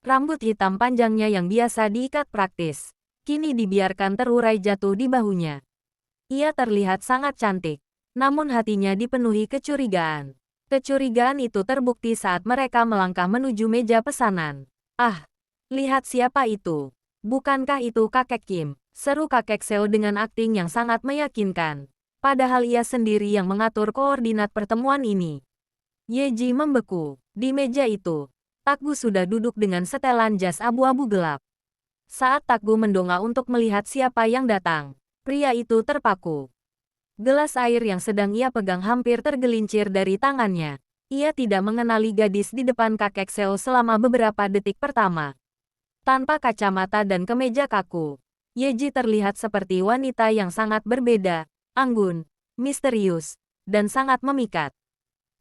Rambut hitam panjangnya yang biasa diikat praktis, kini dibiarkan terurai jatuh di bahunya. Ia terlihat sangat cantik, namun hatinya dipenuhi kecurigaan. Kecurigaan itu terbukti saat mereka melangkah menuju meja pesanan. Ah, lihat siapa itu. Bukankah itu kakek Kim? Seru kakek Seo dengan akting yang sangat meyakinkan. Padahal ia sendiri yang mengatur koordinat pertemuan ini. Yeji membeku. Di meja itu, Takgu sudah duduk dengan setelan jas abu-abu gelap. Saat Takgu mendongak untuk melihat siapa yang datang, pria itu terpaku. Gelas air yang sedang ia pegang hampir tergelincir dari tangannya. Ia tidak mengenali gadis di depan kakek Seo selama beberapa detik pertama. Tanpa kacamata dan kemeja kaku, Yeji terlihat seperti wanita yang sangat berbeda, anggun, misterius, dan sangat memikat.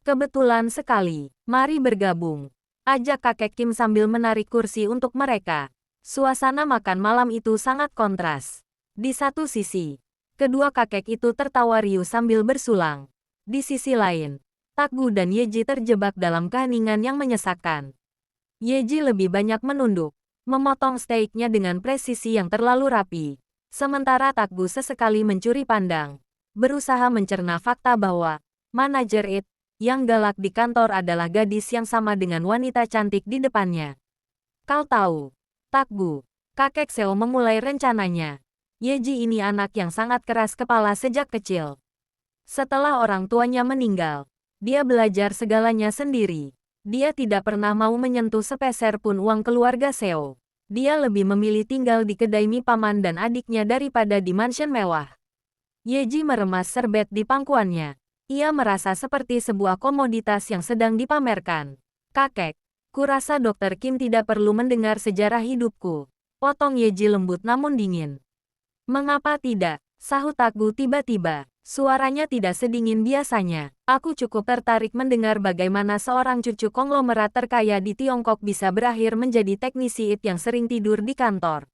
Kebetulan sekali, mari bergabung. Ajak kakek Kim sambil menarik kursi untuk mereka. Suasana makan malam itu sangat kontras. Di satu sisi, kedua kakek itu tertawa riuh sambil bersulang. Di sisi lain, Takgu dan Yeji terjebak dalam keheningan yang menyesakkan. Yeji lebih banyak menunduk, memotong steaknya dengan presisi yang terlalu rapi. Sementara Takgu sesekali mencuri pandang, berusaha mencerna fakta bahwa manajer IT yang galak di kantor adalah gadis yang sama dengan wanita cantik di depannya. Kau tahu, Takgu, kakek Seo memulai rencananya. Yeji ini anak yang sangat keras kepala sejak kecil. Setelah orang tuanya meninggal, dia belajar segalanya sendiri. Dia tidak pernah mau menyentuh sepeser pun uang keluarga Seo. Dia lebih memilih tinggal di kedai mie paman dan adiknya daripada di mansion mewah. Yeji meremas serbet di pangkuannya. Ia merasa seperti sebuah komoditas yang sedang dipamerkan. Kakek, kurasa Dr. Kim tidak perlu mendengar sejarah hidupku. Potong Yeji lembut namun dingin. Mengapa tidak? Sahut Takgu tiba-tiba. Suaranya tidak sedingin biasanya. Aku cukup tertarik mendengar bagaimana seorang cucu konglomerat terkaya di Tiongkok bisa berakhir menjadi teknisi IT yang sering tidur di kantor.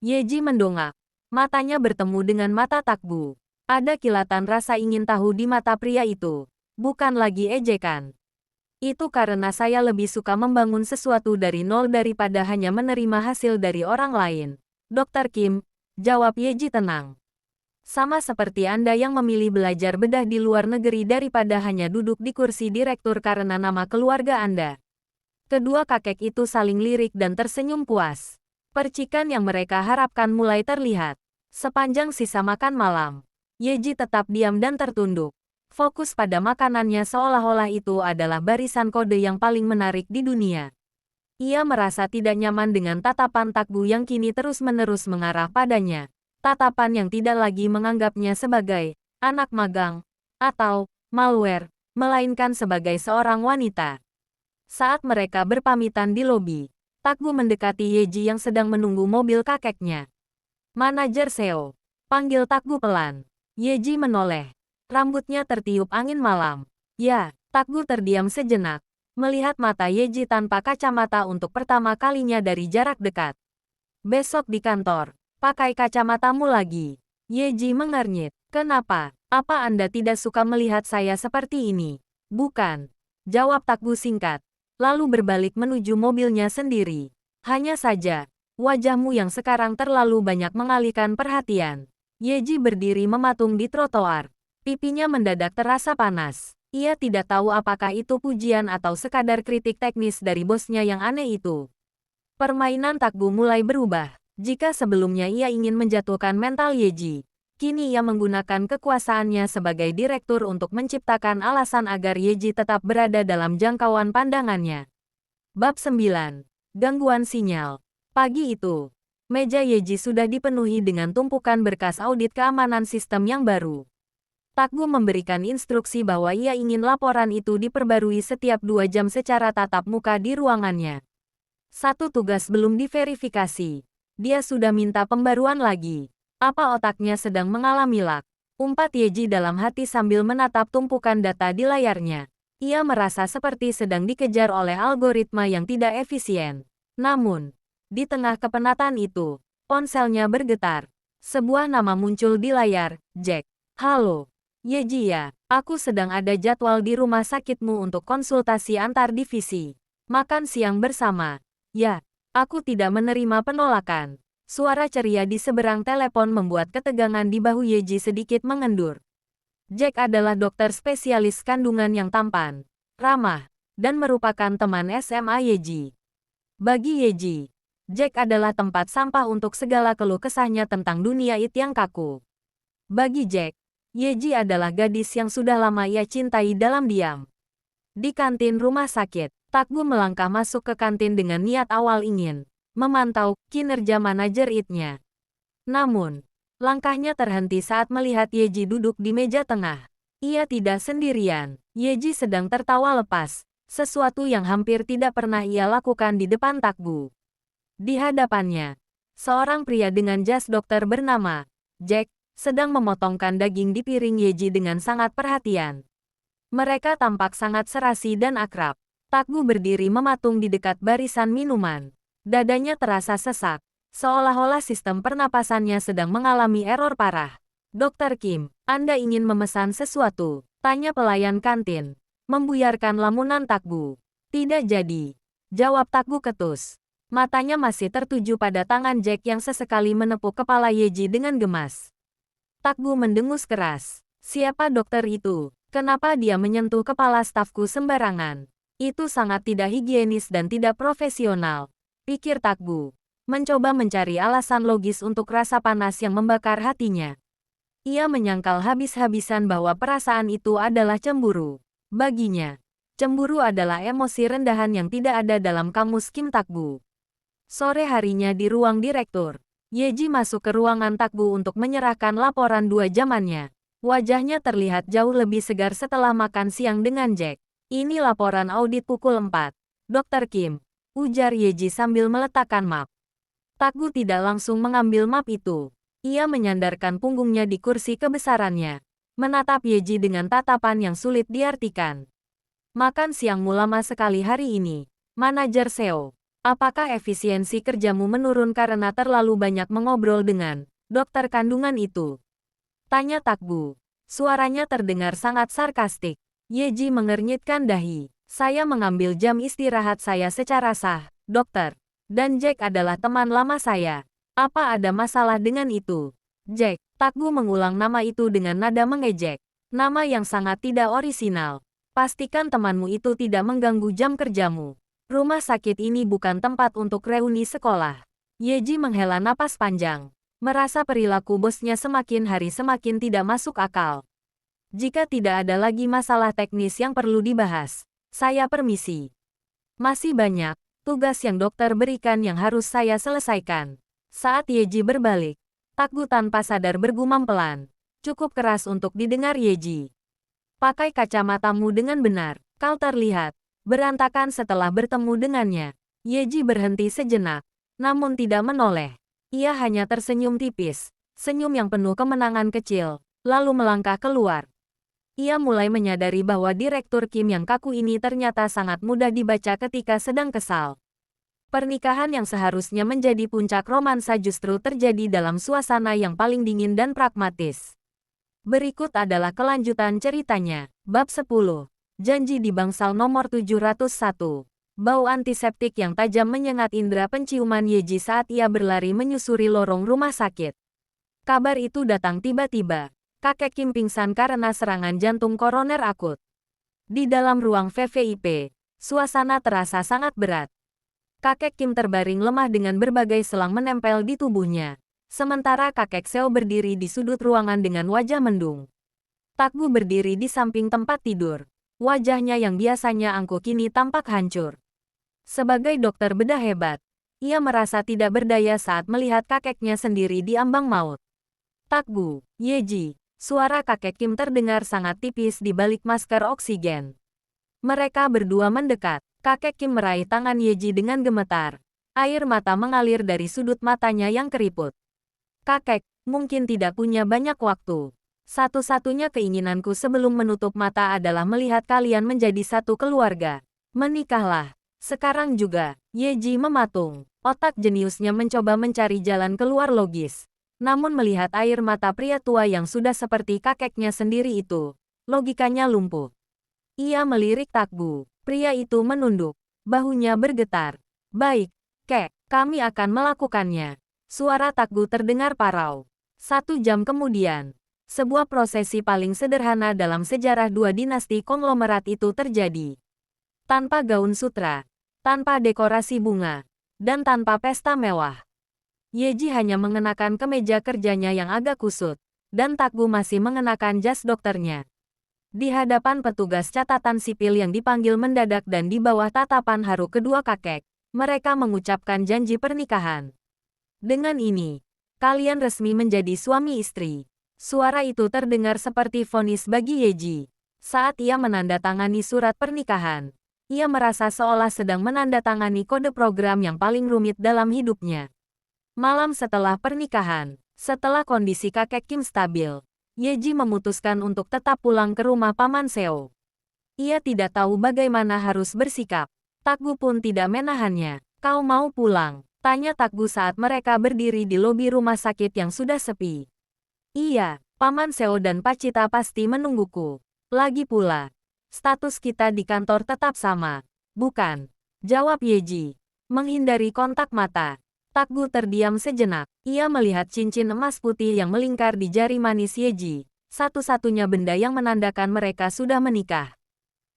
Yeji mendongak. Matanya bertemu dengan mata Takgu. Ada kilatan rasa ingin tahu di mata pria itu. Bukan lagi ejekan. Itu karena saya lebih suka membangun sesuatu dari nol daripada hanya menerima hasil dari orang lain. Dr. Kim, jawab Yeji tenang. Sama seperti Anda yang memilih belajar bedah di luar negeri daripada hanya duduk di kursi direktur karena nama keluarga Anda. Kedua kakek itu saling lirik dan tersenyum puas. Percikan yang mereka harapkan mulai terlihat. Sepanjang sisa makan malam, Yeji tetap diam dan tertunduk. Fokus pada makanannya seolah-olah itu adalah barisan kode yang paling menarik di dunia. Ia merasa tidak nyaman dengan tatapan Takgu yang kini terus-menerus mengarah padanya. Tatapan yang tidak lagi menganggapnya sebagai anak magang atau malware, melainkan sebagai seorang wanita. Saat mereka berpamitan di lobi, Takgu mendekati Yeji yang sedang menunggu mobil kakeknya. Manajer Seo, panggil Takgu pelan. Yeji menoleh. Rambutnya tertiup angin malam. Ya, Takgu terdiam sejenak, melihat mata Yeji tanpa kacamata untuk pertama kalinya dari jarak dekat. Besok di kantor, pakai kacamatamu lagi. Yeji mengernyit. Kenapa? Apa Anda tidak suka melihat saya seperti ini? Bukan. Jawab Takgu singkat, lalu berbalik menuju mobilnya sendiri. Hanya saja, wajahmu yang sekarang terlalu banyak mengalihkan perhatian. Yeji berdiri mematung di trotoar. Pipinya mendadak terasa panas. Ia tidak tahu apakah itu pujian atau sekadar kritik teknis dari bosnya yang aneh itu. Permainan Takgu mulai berubah. Jika sebelumnya ia ingin menjatuhkan mental Yeji, kini ia menggunakan kekuasaannya sebagai direktur untuk menciptakan alasan agar Yeji tetap berada dalam jangkauan pandangannya. Bab 9. Gangguan sinyal. Pagi itu, meja Yeji sudah dipenuhi dengan tumpukan berkas audit keamanan sistem yang baru. Takgu memberikan instruksi bahwa ia ingin laporan itu diperbarui setiap 2 jam secara tatap muka di ruangannya. Satu tugas belum diverifikasi. Dia sudah minta pembaruan lagi. Apa otaknya sedang mengalami lag? Umpat Yeji dalam hati sambil menatap tumpukan data di layarnya. Ia merasa seperti sedang dikejar oleh algoritma yang tidak efisien. Namun, di tengah kepenatan itu, ponselnya bergetar. Sebuah nama muncul di layar, Jack. Halo, Yeji ya, aku sedang ada jadwal di rumah sakitmu untuk konsultasi antar divisi. Makan siang bersama. Ya, aku tidak menerima penolakan. Suara ceria di seberang telepon membuat ketegangan di bahu Yeji sedikit mengendur. Jack adalah dokter spesialis kandungan yang tampan, ramah, dan merupakan teman SMA Yeji. Bagi Yeji, Jack adalah tempat sampah untuk segala keluh kesahnya tentang dunia IT yang kaku. Bagi Jack, Yeji adalah gadis yang sudah lama ia cintai dalam diam. Di kantin rumah sakit, Takgu melangkah masuk ke kantin dengan niat awal ingin memantau kinerja manajer IT-nya. Namun, langkahnya terhenti saat melihat Yeji duduk di meja tengah. Ia tidak sendirian. Yeji sedang tertawa lepas, sesuatu yang hampir tidak pernah ia lakukan di depan Takgu. Di hadapannya, seorang pria dengan jas dokter bernama Jack sedang memotongkan daging di piring Yeji dengan sangat perhatian. Mereka tampak sangat serasi dan akrab. Takgu berdiri mematung di dekat barisan minuman. Dadanya terasa sesak, seolah-olah sistem pernapasannya sedang mengalami error parah. Dokter Kim, Anda ingin memesan sesuatu? Tanya pelayan kantin, membuyarkan lamunan Takgu. Tidak jadi. Jawab Takgu ketus. Matanya masih tertuju pada tangan Jack yang sesekali menepuk kepala Yeji dengan gemas. Takgu mendengus keras. Siapa dokter itu? Kenapa dia menyentuh kepala stafku sembarangan? Itu sangat tidak higienis dan tidak profesional, pikir Takgu. Mencoba mencari alasan logis untuk rasa panas yang membakar hatinya. Ia menyangkal habis-habisan bahwa perasaan itu adalah cemburu. Baginya, cemburu adalah emosi rendahan yang tidak ada dalam kamus Kim Takgu. Sore harinya di ruang direktur, Yeji masuk ke ruangan Takgu untuk menyerahkan laporan 2 jamannya. Wajahnya terlihat jauh lebih segar setelah makan siang dengan Jack. Ini laporan audit pukul 4. Dokter Kim, ujar Yeji sambil meletakkan map. Takgu tidak langsung mengambil map itu. Ia menyandarkan punggungnya di kursi kebesarannya, menatap Yeji dengan tatapan yang sulit diartikan. Makan siangmu lama sekali hari ini, manajer Seo. Apakah efisiensi kerjamu menurun karena terlalu banyak mengobrol dengan dokter kandungan itu? Tanya Takgu. Suaranya terdengar sangat sarkastik. Yeji mengernyitkan dahi. Saya mengambil jam istirahat saya secara sah, dokter. Dan Jack adalah teman lama saya. Apa ada masalah dengan itu? Jack. Takgu mengulang nama itu dengan nada mengejek. Nama yang sangat tidak orisinal. Pastikan temanmu itu tidak mengganggu jam kerjamu. Rumah sakit ini bukan tempat untuk reuni sekolah. Yeji menghela napas panjang. Merasa perilaku bosnya semakin hari semakin tidak masuk akal. Jika tidak ada lagi masalah teknis yang perlu dibahas, saya permisi. Masih banyak tugas yang dokter berikan yang harus saya selesaikan. Saat Yeji berbalik, Takgu tanpa sadar bergumam pelan. Cukup keras untuk didengar Yeji. Pakai kacamatamu dengan benar. Kau terlihat berantakan setelah bertemu dengannya. Yeji berhenti sejenak, namun tidak menoleh. Ia hanya tersenyum tipis. Senyum yang penuh kemenangan kecil, lalu melangkah keluar. Ia mulai menyadari bahwa Direktur Kim yang kaku ini ternyata sangat mudah dibaca ketika sedang kesal. Pernikahan yang seharusnya menjadi puncak romansa justru terjadi dalam suasana yang paling dingin dan pragmatis. Berikut adalah kelanjutan ceritanya. Bab 10. Janji di bangsal nomor 701. Bau antiseptik yang tajam menyengat indera penciuman Yeji saat ia berlari menyusuri lorong rumah sakit. Kabar itu datang tiba-tiba. Kakek Kim pingsan karena serangan jantung koroner akut. Di dalam ruang VVIP, suasana terasa sangat berat. Kakek Kim terbaring lemah dengan berbagai selang menempel di tubuhnya. Sementara kakek Seo berdiri di sudut ruangan dengan wajah mendung. Takgu berdiri di samping tempat tidur. Wajahnya yang biasanya angkuh kini tampak hancur. Sebagai dokter bedah hebat, ia merasa tidak berdaya saat melihat kakeknya sendiri di ambang maut. Takgu, Yeji, suara kakek Kim terdengar sangat tipis di balik masker oksigen. Mereka berdua mendekat. Kakek Kim meraih tangan Yeji dengan gemetar. Air mata mengalir dari sudut matanya yang keriput. Kakek, mungkin tidak punya banyak waktu. Satu-satunya keinginanku sebelum menutup mata adalah melihat kalian menjadi satu keluarga. Menikahlah. Sekarang juga. Yeji mematung. Otak jeniusnya mencoba mencari jalan keluar logis. Namun melihat air mata pria tua yang sudah seperti kakeknya sendiri itu, logikanya lumpuh. Ia melirik Takgu. Pria itu menunduk. Bahunya bergetar. Baik, Kek, kami akan melakukannya. Suara Takgu terdengar parau. 1 jam kemudian, sebuah prosesi paling sederhana dalam sejarah dua dinasti konglomerat itu terjadi. Tanpa gaun sutra, tanpa dekorasi bunga, dan tanpa pesta mewah. Yeji hanya mengenakan kemeja kerjanya yang agak kusut, dan Takgu masih mengenakan jas dokternya. Di hadapan petugas catatan sipil yang dipanggil mendadak dan di bawah tatapan haru kedua kakek, mereka mengucapkan janji pernikahan. Dengan ini, kalian resmi menjadi suami istri. Suara itu terdengar seperti vonis bagi Yeji. Saat ia menandatangani surat pernikahan, ia merasa seolah sedang menandatangani kode program yang paling rumit dalam hidupnya. Malam setelah pernikahan, setelah kondisi kakek Kim stabil, Yeji memutuskan untuk tetap pulang ke rumah Paman Seo. Ia tidak tahu bagaimana harus bersikap. Takgu pun tidak menahannya. Kau mau pulang? Tanya Takgu saat mereka berdiri di lobi rumah sakit yang sudah sepi. Iya, Paman Seo dan Pacita pasti menungguku. Lagi pula, status kita di kantor tetap sama. Bukan? Jawab Yeji. Menghindari kontak mata, Takgu terdiam sejenak. Ia melihat cincin emas putih yang melingkar di jari manis Yeji. Satu-satunya benda yang menandakan mereka sudah menikah.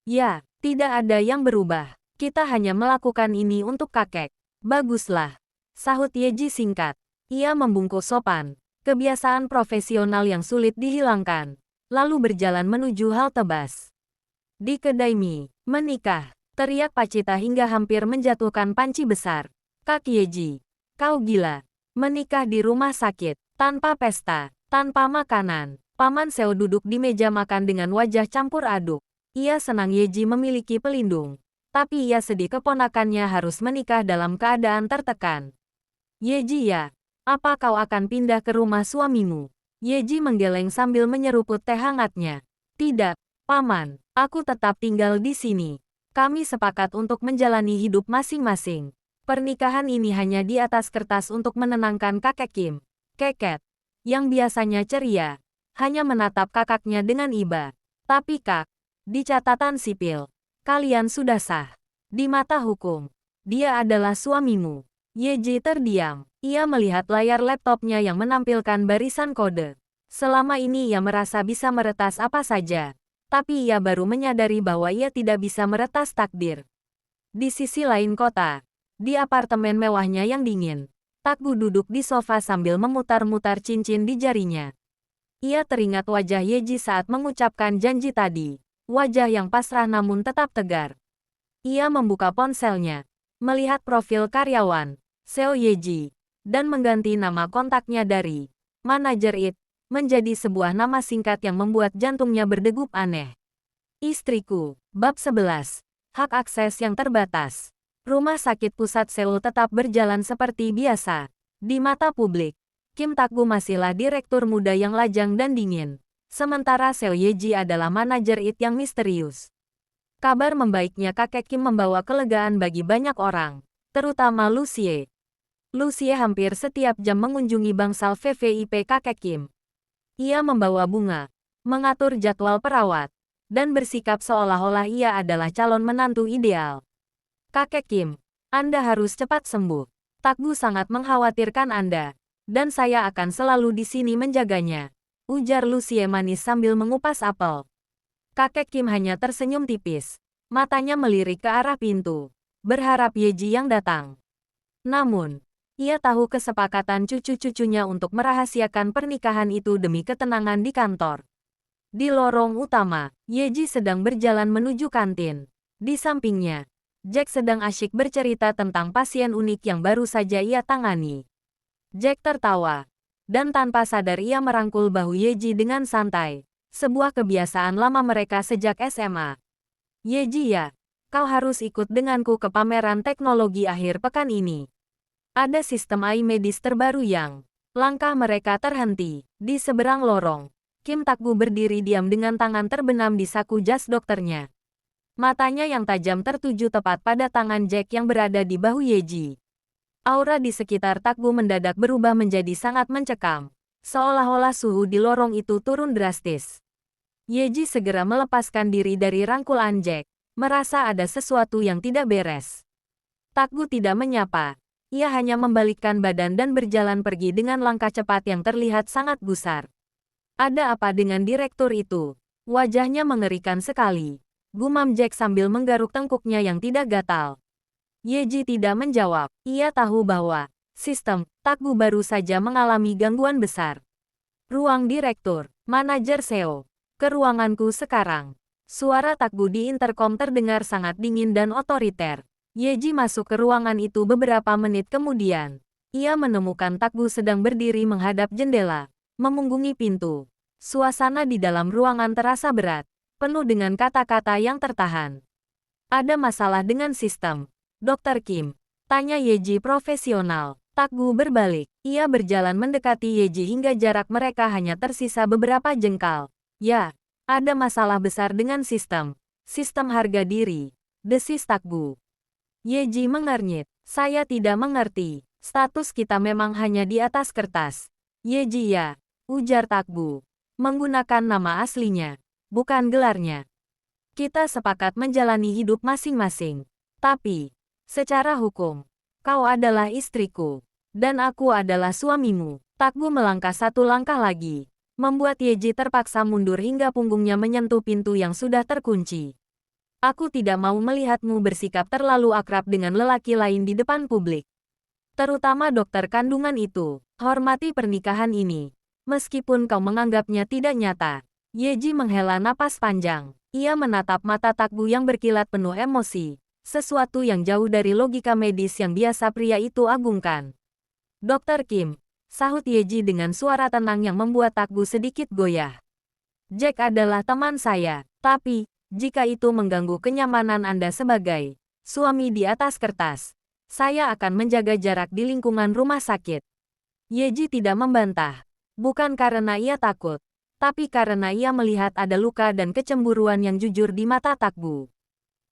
Ya, tidak ada yang berubah. Kita hanya melakukan ini untuk kakek. Baguslah. Sahut Yeji singkat. Ia membungkuk sopan. Kebiasaan profesional yang sulit dihilangkan. Lalu berjalan menuju halte bus. Di kedai mie, menikah. Teriak Pacita hingga hampir menjatuhkan panci besar. Kak Yeji. Kau gila. Menikah di rumah sakit, tanpa pesta, tanpa makanan. Paman Seo duduk di meja makan dengan wajah campur aduk. Ia senang Yeji memiliki pelindung. Tapi ia sedih keponakannya harus menikah dalam keadaan tertekan. Yeji ya, apa kau akan pindah ke rumah suamimu? Yeji menggeleng sambil menyeruput teh hangatnya. Tidak, Paman, aku tetap tinggal di sini. Kami sepakat untuk menjalani hidup masing-masing. Pernikahan ini hanya di atas kertas untuk menenangkan kakek Kim. Keket, yang biasanya ceria, hanya menatap kakaknya dengan iba. Tapi kak, di catatan sipil, kalian sudah sah. Di mata hukum, dia adalah suamimu. Yeji terdiam. Ia melihat layar laptopnya yang menampilkan barisan kode. Selama ini ia merasa bisa meretas apa saja. Tapi ia baru menyadari bahwa ia tidak bisa meretas takdir. Di sisi lain kota, di apartemen mewahnya yang dingin, Takgu duduk di sofa sambil memutar-mutar cincin di jarinya. Ia teringat wajah Yeji saat mengucapkan janji tadi. Wajah yang pasrah namun tetap tegar. Ia membuka ponselnya, melihat profil karyawan, Seo Yeji, dan mengganti nama kontaknya dari Manajer It, menjadi sebuah nama singkat yang membuat jantungnya berdegup aneh. Istriku, Bab 11. Hak akses yang terbatas. Rumah sakit pusat Seoul tetap berjalan seperti biasa. Di mata publik, Kim Tak-gu masihlah direktur muda yang lajang dan dingin. Sementara Seo Ye-ji adalah manajer It yang misterius. Kabar membaiknya kakek Kim membawa kelegaan bagi banyak orang, terutama Lucie. Lucie hampir setiap jam mengunjungi bangsal VVIP kakek Kim. Ia membawa bunga, mengatur jadwal perawat, dan bersikap seolah-olah ia adalah calon menantu ideal. Kakek Kim, Anda harus cepat sembuh. Tak-gu sangat mengkhawatirkan Anda, dan saya akan selalu di sini menjaganya, ujar Lucie manis sambil mengupas apel. Kakek Kim hanya tersenyum tipis, matanya melirik ke arah pintu, berharap Ye-ji yang datang. Namun, ia tahu kesepakatan cucu-cucunya untuk merahasiakan pernikahan itu demi ketenangan di kantor. Di lorong utama, Ye-ji sedang berjalan menuju kantin. Di sampingnya, Jack sedang asyik bercerita tentang pasien unik yang baru saja ia tangani. Jack tertawa, dan tanpa sadar ia merangkul bahu Ye-ji dengan santai. Sebuah kebiasaan lama mereka sejak SMA. Ye-ji ya, kau harus ikut denganku ke pameran teknologi akhir pekan ini. Ada sistem AI medis terbaru yang... Langkah mereka terhenti. Di seberang lorong, Kim Tak-gu berdiri diam dengan tangan terbenam di saku jas dokternya. Matanya yang tajam tertuju tepat pada tangan Jack yang berada di bahu Ye-ji. Aura di sekitar Tak-gu mendadak berubah menjadi sangat mencekam. Seolah-olah suhu di lorong itu turun drastis. Ye-ji segera melepaskan diri dari rangkulan Jack, merasa ada sesuatu yang tidak beres. Tak-gu tidak menyapa. Ia hanya membalikkan badan dan berjalan pergi dengan langkah cepat yang terlihat sangat gusar. Ada apa dengan direktur itu? Wajahnya mengerikan sekali. Gumam Jack sambil menggaruk tengkuknya yang tidak gatal. Ye-ji tidak menjawab. Ia tahu bahwa sistem Tak-gu baru saja mengalami gangguan besar. Ruang direktur, manajer Seo. Ke ruanganku sekarang. Suara Tak-gu di interkom terdengar sangat dingin dan otoriter. Ye-ji masuk ke ruangan itu beberapa menit kemudian. Ia menemukan Tak-gu sedang berdiri menghadap jendela, memunggungi pintu. Suasana di dalam ruangan terasa berat, penuh dengan kata-kata yang tertahan. Ada masalah dengan sistem, Dr. Kim? Tanya Ye-ji profesional. Tak-gu berbalik. Ia berjalan mendekati Ye-ji hingga jarak mereka hanya tersisa beberapa jengkal. Ya, ada masalah besar dengan sistem. Sistem harga diri. Desis Tak-gu. Ye-ji mengernyit. Saya tidak mengerti. Status kita memang hanya di atas kertas. Ye-ji ya, ujar Tak-gu. Menggunakan nama aslinya, bukan gelarnya. Kita sepakat menjalani hidup masing-masing. Tapi, secara hukum, kau adalah istriku, dan aku adalah suamimu. Tak-gu melangkah satu langkah lagi, membuat Ye-ji terpaksa mundur hingga punggungnya menyentuh pintu yang sudah terkunci. Aku tidak mau melihatmu bersikap terlalu akrab dengan lelaki lain di depan publik. Terutama dokter kandungan itu. Hormati pernikahan ini. Meskipun kau menganggapnya tidak nyata. Ye-ji menghela napas panjang. Ia menatap mata Tak-gu yang berkilat penuh emosi. Sesuatu yang jauh dari logika medis yang biasa pria itu agungkan. Dr. Kim, sahut Ye-ji dengan suara tenang yang membuat Tak-gu sedikit goyah. Jack adalah teman saya, tapi jika itu mengganggu kenyamanan Anda sebagai suami di atas kertas, saya akan menjaga jarak di lingkungan rumah sakit. Ye-ji tidak membantah, bukan karena ia takut, tapi karena ia melihat ada luka dan kecemburuan yang jujur di mata Tak-gu.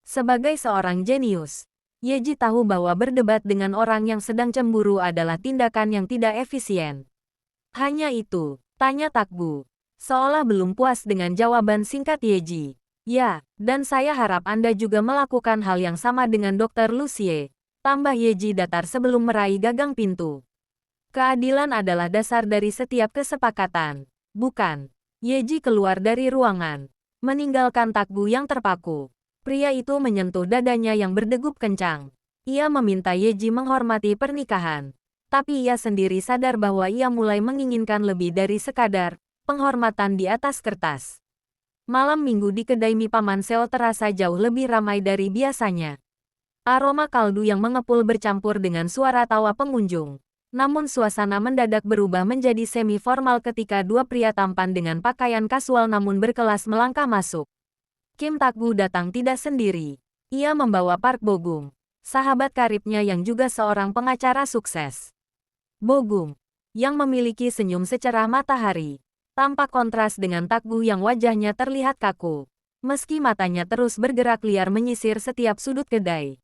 Sebagai seorang jenius, Ye-ji tahu bahwa berdebat dengan orang yang sedang cemburu adalah tindakan yang tidak efisien. Hanya itu, tanya Tak-gu, seolah belum puas dengan jawaban singkat Ye-ji. Ya, dan saya harap Anda juga melakukan hal yang sama dengan Dr. Lucie. Tambah Ye-ji datar sebelum meraih gagang pintu. Keadilan adalah dasar dari setiap kesepakatan, bukan? Ye-ji keluar dari ruangan, meninggalkan Tak-gu yang terpaku. Pria itu menyentuh dadanya yang berdegup kencang. Ia meminta Ye-ji menghormati pernikahan. Tapi ia sendiri sadar bahwa ia mulai menginginkan lebih dari sekadar penghormatan di atas kertas. Malam minggu di kedai mie Paman Seo terasa jauh lebih ramai dari biasanya. Aroma kaldu yang mengepul bercampur dengan suara tawa pengunjung Namun suasana mendadak berubah menjadi semi-formal ketika dua pria tampan dengan pakaian kasual namun berkelas melangkah masuk. Kim Tak-gu datang tidak sendiri. Ia membawa Park Bo-gung, sahabat karibnya yang juga seorang pengacara sukses. Bo-gung, yang memiliki senyum secerah matahari, tampak kontras dengan Tak-gu yang wajahnya terlihat kaku. Meski matanya terus bergerak liar menyisir setiap sudut kedai.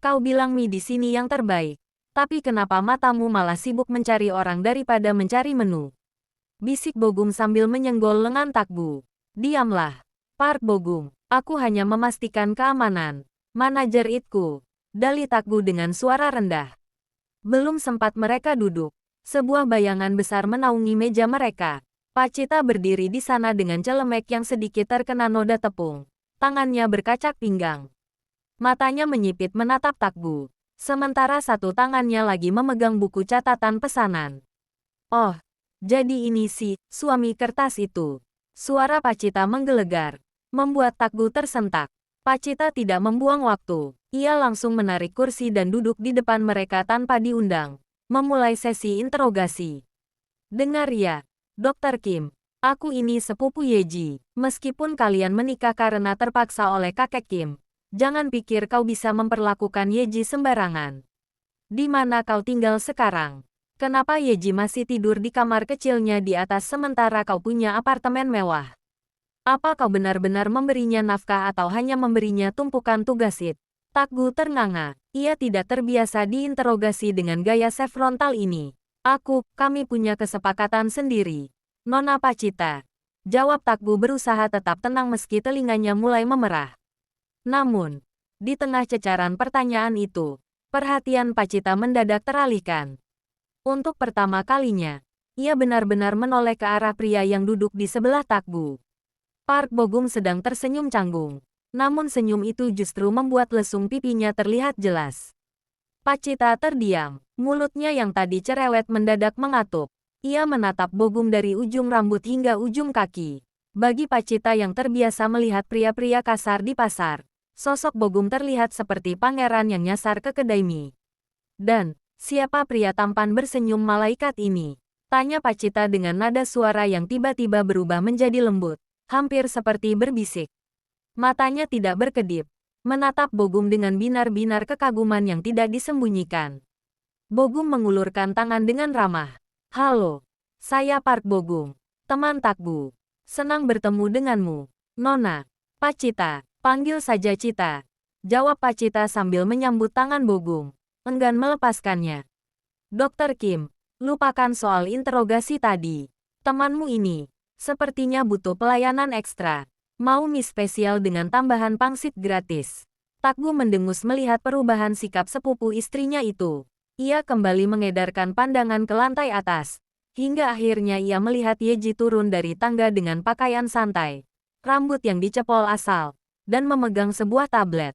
Kau bilang mie di sini yang terbaik. Tapi kenapa matamu malah sibuk mencari orang daripada mencari menu? Bisik Bo-gung sambil menyenggol lengan Tak-gu. Diamlah, Park Bo-gung. Aku hanya memastikan keamanan. Manajer Itku. Dali Tak-gu dengan suara rendah. Belum sempat mereka duduk. Sebuah bayangan besar menaungi meja mereka. Pacita berdiri di sana dengan celemek yang sedikit terkena noda tepung. Tangannya berkacak pinggang. Matanya menyipit menatap Tak-gu. Sementara satu tangannya lagi memegang buku catatan pesanan. Oh, jadi ini si suami kertas itu. Suara Pacita menggelegar, membuat Tak-gu tersentak. Pacita tidak membuang waktu. Ia langsung menarik kursi dan duduk di depan mereka tanpa diundang. Memulai sesi interogasi. Dengar ya, Dr. Kim. Aku ini sepupu Yeji. Meskipun kalian menikah karena terpaksa oleh kakek Kim, jangan pikir kau bisa memperlakukan Yeji sembarangan. Di mana kau tinggal sekarang? Kenapa Yeji masih tidur di kamar kecilnya di atas sementara kau punya apartemen mewah? Apa kau benar-benar memberinya nafkah atau hanya memberinya tumpukan tugasit? Tak-gu ternganga. Ia tidak terbiasa diinterogasi dengan gaya chef frontal ini. Kami punya kesepakatan sendiri. Nona Pacita. Jawab Tak-gu berusaha tetap tenang meski telinganya mulai memerah. Namun, di tengah cecaran pertanyaan itu, perhatian Pacita mendadak teralihkan. Untuk pertama kalinya, ia benar-benar menoleh ke arah pria yang duduk di sebelah Tak-gu. Park Bo-gung sedang tersenyum canggung. Namun senyum itu justru membuat lesung pipinya terlihat jelas. Pacita terdiam. Mulutnya yang tadi cerewet mendadak mengatup. Ia menatap Bo-gung dari ujung rambut hingga ujung kaki. Bagi Pacita yang terbiasa melihat pria-pria kasar di pasar, sosok Bo-gung terlihat seperti pangeran yang nyasar ke kedai mie. Dan, siapa pria tampan bersenyum malaikat ini? Tanya Pacita dengan nada suara yang tiba-tiba berubah menjadi lembut, hampir seperti berbisik. Matanya tidak berkedip, menatap Bo-gung dengan binar-binar kekaguman yang tidak disembunyikan. Bo-gung mengulurkan tangan dengan ramah. Halo, saya Park Bo-gung, teman Tak-gu. Senang bertemu denganmu, Nona. Pacita, panggil saja Cita. Jawab Pacita sambil menyambut tangan Bo-gung, enggan melepaskannya. Dr. Kim, lupakan soal interogasi tadi. Temanmu ini, sepertinya butuh pelayanan ekstra. Mau mie spesial dengan tambahan pangsit gratis. Tak-gu mendengus melihat perubahan sikap sepupu istrinya itu. Ia kembali mengedarkan pandangan ke lantai atas. Hingga akhirnya ia melihat Yeji turun dari tangga dengan pakaian santai, rambut yang dicepol asal, dan memegang sebuah tablet.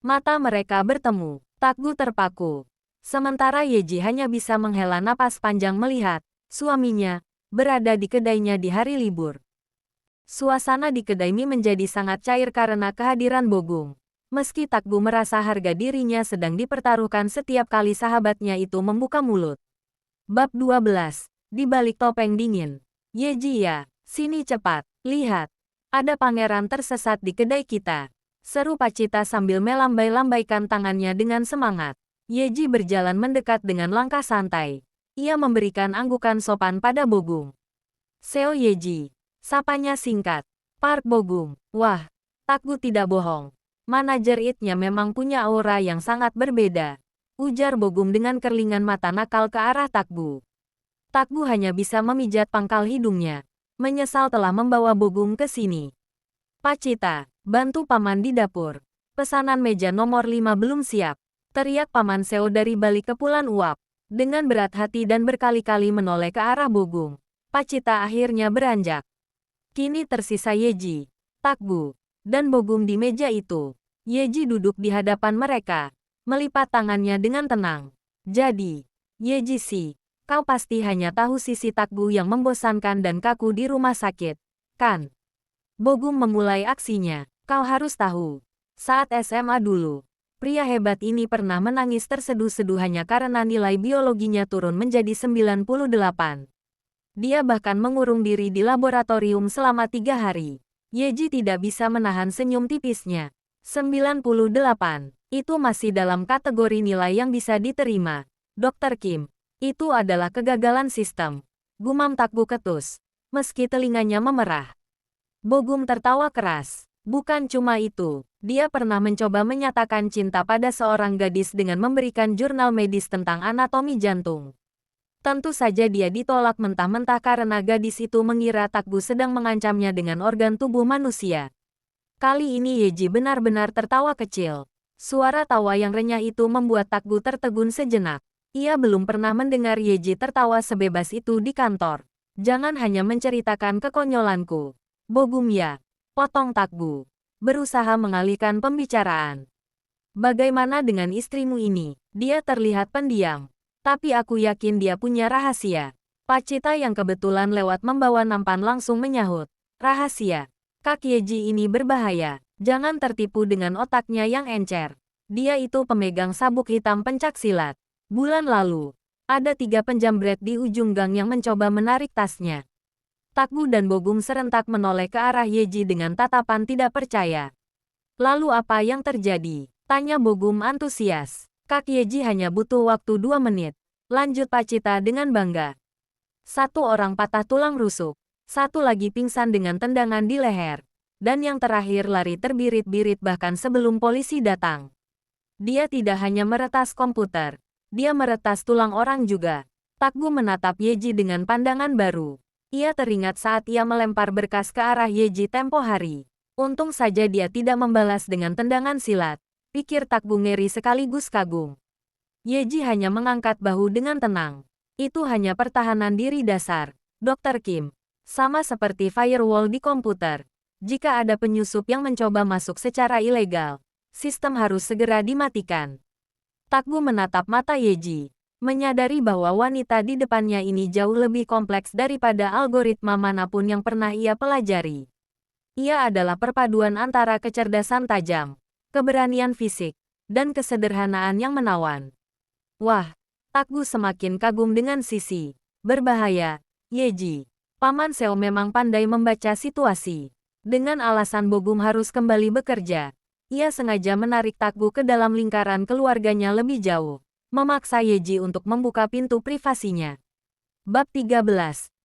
Mata mereka bertemu, Tak-gu terpaku. Sementara Yeji hanya bisa menghela napas panjang melihat suaminya berada di kedainya di hari libur. Suasana di kedai mie menjadi sangat cair karena kehadiran Bo-gung. Meski Tak-gu merasa harga dirinya sedang dipertaruhkan setiap kali sahabatnya itu membuka mulut. Bab 12. Di balik topeng dingin. Yeji ya, sini cepat, lihat. Ada pangeran tersesat di kedai kita. Seru Pacita sambil melambai-lambaikan tangannya dengan semangat. Yeji berjalan mendekat dengan langkah santai. Ia memberikan anggukan sopan pada Bo-gung. Seo Yeji. Sapanya singkat. Park Bo-gung. Wah, Tak-gu tidak bohong. Manajer It-nya memang punya aura yang sangat berbeda. Ujar Bo-gung dengan kerlingan mata nakal ke arah Tak-gu. Tak-gu hanya bisa memijat pangkal hidungnya. Menyesal telah membawa Bo-gung ke sini. Pacita, bantu paman di dapur. Pesanan meja nomor 5 belum siap. Teriak paman Seo dari balik kepulan uap. Dengan berat hati dan berkali-kali menoleh ke arah Bo-gung, Pacita akhirnya beranjak. Kini tersisa Yeji, Tak-gu, dan Bo-gung di meja itu. Yeji duduk di hadapan mereka, melipat tangannya dengan tenang. Jadi, Yeji sih, kau pasti hanya tahu sisi Tak-gu yang membosankan dan kaku di rumah sakit, kan? Bo-gung memulai aksinya. Kau harus tahu. Saat SMA dulu, Pria hebat ini pernah menangis terseduh-seduh hanya karena nilai biologinya turun menjadi 98. Dia bahkan mengurung diri di laboratorium selama 3 hari. Yeji tidak bisa menahan senyum tipisnya. 98. Itu masih dalam kategori nilai yang bisa diterima. Dr. Kim, itu adalah kegagalan sistem. Gumam Takbu ketus. Meski telinganya memerah. Bogum tertawa keras. Bukan cuma itu, dia pernah mencoba menyatakan cinta pada seorang gadis dengan memberikan jurnal medis tentang anatomi jantung. Tentu saja dia ditolak mentah-mentah karena gadis itu mengira Takbu sedang mengancamnya dengan organ tubuh manusia. Kali ini Yeji benar-benar tertawa kecil. Suara tawa yang renyah itu membuat Takbu tertegun sejenak. Ia belum pernah mendengar Yeji tertawa sebebas itu di kantor. Jangan hanya menceritakan kekonyolanku. Bogum ya. Potong Takbu. Berusaha mengalihkan pembicaraan. Bagaimana dengan istrimu ini? Dia terlihat pendiam. Tapi aku yakin dia punya rahasia. Pacita yang kebetulan lewat membawa nampan langsung menyahut. Rahasia. Kak Yeji ini berbahaya. Jangan tertipu dengan otaknya yang encer. Dia itu pemegang sabuk hitam pencak silat. Bulan lalu, ada 3 penjambret di ujung gang yang mencoba menarik tasnya. Takbu dan Bogum serentak menoleh ke arah Yeji dengan tatapan tidak percaya. Lalu apa yang terjadi? Tanya Bogum antusias. Kak Yeji hanya butuh waktu 2 menit. Lanjut Pacita dengan bangga. 1 orang patah tulang rusuk. 1 lagi pingsan dengan tendangan di leher. Dan yang terakhir lari terbirit-birit bahkan sebelum polisi datang. Dia tidak hanya meretas komputer. Dia meretas tulang orang juga. Takbu menatap Yeji dengan pandangan baru. Ia teringat saat ia melempar berkas ke arah Yeji tempo hari. Untung saja dia tidak membalas dengan tendangan silat. Pikir Takbu ngeri sekaligus kagum. Yeji hanya mengangkat bahu dengan tenang. Itu hanya pertahanan diri dasar, Dr. Kim. Sama seperti firewall di komputer. Jika ada penyusup yang mencoba masuk secara ilegal, sistem harus segera dimatikan. Takbu menatap mata Yeji. Menyadari bahwa wanita di depannya ini jauh lebih kompleks daripada algoritma manapun yang pernah ia pelajari. Ia adalah perpaduan antara kecerdasan tajam, keberanian fisik, dan kesederhanaan yang menawan. Wah, Takbu semakin kagum dengan sisi berbahaya Yeji. Paman Seo memang pandai membaca situasi. Dengan alasan Bogum harus kembali bekerja, ia sengaja menarik Takbu ke dalam lingkaran keluarganya lebih jauh. Memaksa Yeji untuk membuka pintu privasinya. Bab 13.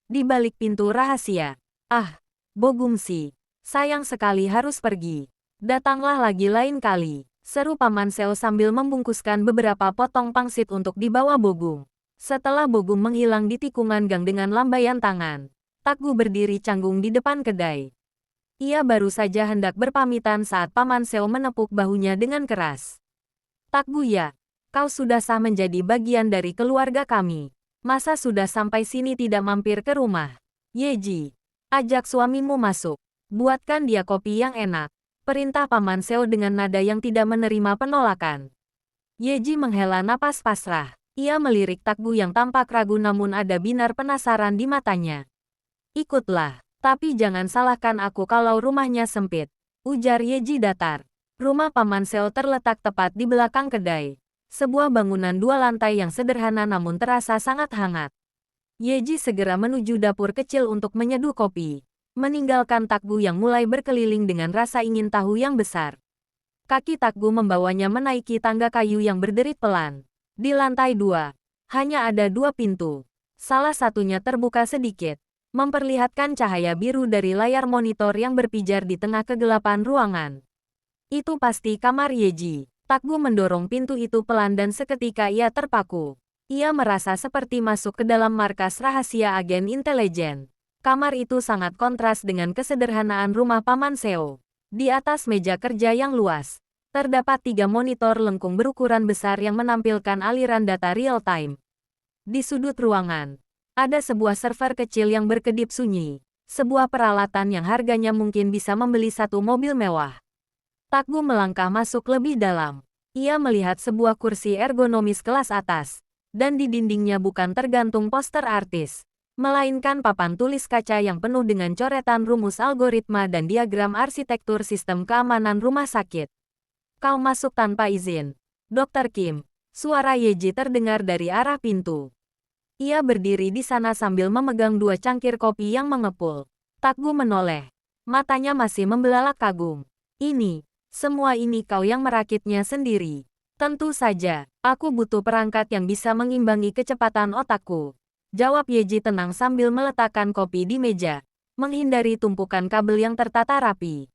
Di balik pintu rahasia. Ah, Bogumsi. Sayang sekali harus pergi. Datanglah lagi lain kali. Seru Paman Seo sambil membungkuskan beberapa potong pangsit untuk dibawa Bogum. Setelah Bogum menghilang di tikungan gang dengan lambaian tangan, Takbu berdiri canggung di depan kedai. Ia baru saja hendak berpamitan saat Paman Seo menepuk bahunya dengan keras. Takbu ya. Kau sudah sah menjadi bagian dari keluarga kami. Masa sudah sampai sini tidak mampir ke rumah? Yeji, ajak suamimu masuk. Buatkan dia kopi yang enak. Perintah Paman Seo dengan nada yang tidak menerima penolakan. Yeji menghela napas pasrah. Ia melirik Takbu yang tampak ragu namun ada binar penasaran di matanya. Ikutlah, tapi jangan salahkan aku kalau rumahnya sempit. Ujar Yeji datar. Rumah Paman Seo terletak tepat di belakang kedai. Sebuah bangunan 2 lantai yang sederhana namun terasa sangat hangat. Yeji segera menuju dapur kecil untuk menyeduh kopi. Meninggalkan Takbu yang mulai berkeliling dengan rasa ingin tahu yang besar. Kaki Takbu membawanya menaiki tangga kayu yang berderit pelan. Di lantai 2, hanya ada 2 pintu. Salah satunya terbuka sedikit, memperlihatkan cahaya biru dari layar monitor yang berpijar di tengah kegelapan ruangan. Itu pasti kamar Yeji. Takbu mendorong pintu itu pelan dan seketika ia terpaku. Ia merasa seperti masuk ke dalam markas rahasia agen intelijen. Kamar itu sangat kontras dengan kesederhanaan rumah Paman Seo. Di atas meja kerja yang luas, terdapat 3 monitor lengkung berukuran besar yang menampilkan aliran data real-time. Di sudut ruangan, ada sebuah server kecil yang berkedip sunyi. Sebuah peralatan yang harganya mungkin bisa membeli 1 mobil mewah. Takbu melangkah masuk lebih dalam. Ia melihat sebuah kursi ergonomis kelas atas, dan di dindingnya bukan tergantung poster artis, melainkan papan tulis kaca yang penuh dengan coretan rumus algoritma dan diagram arsitektur sistem keamanan rumah sakit. Kau masuk tanpa izin. Dokter Kim, suara Yeji terdengar dari arah pintu. Ia berdiri di sana sambil memegang dua cangkir kopi yang mengepul. Takgu menoleh. Matanya masih membelalak kagum. Semua ini kau yang merakitnya sendiri. Tentu saja, aku butuh perangkat yang bisa mengimbangi kecepatan otakku. Jawab Yeji tenang sambil meletakkan kopi di meja, menghindari tumpukan kabel yang tertata rapi.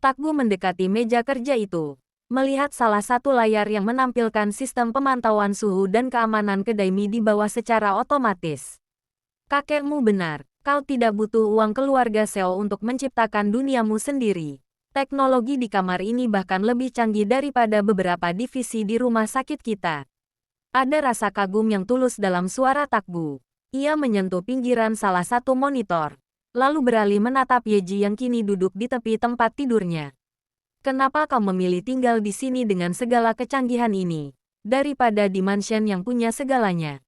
Takgu mendekati meja kerja itu, melihat salah satu layar yang menampilkan sistem pemantauan suhu dan keamanan kedai mie di bawah secara otomatis. Kakekmu benar, kau tidak butuh uang keluarga Seo untuk menciptakan duniamu sendiri. Teknologi di kamar ini bahkan lebih canggih daripada beberapa divisi di rumah sakit kita. Ada rasa kagum yang tulus dalam suara Takgu. Ia menyentuh pinggiran salah satu monitor, lalu beralih menatap Yeji yang kini duduk di tepi tempat tidurnya. Kenapa kau memilih tinggal di sini dengan segala kecanggihan ini, daripada di mansion yang punya segalanya?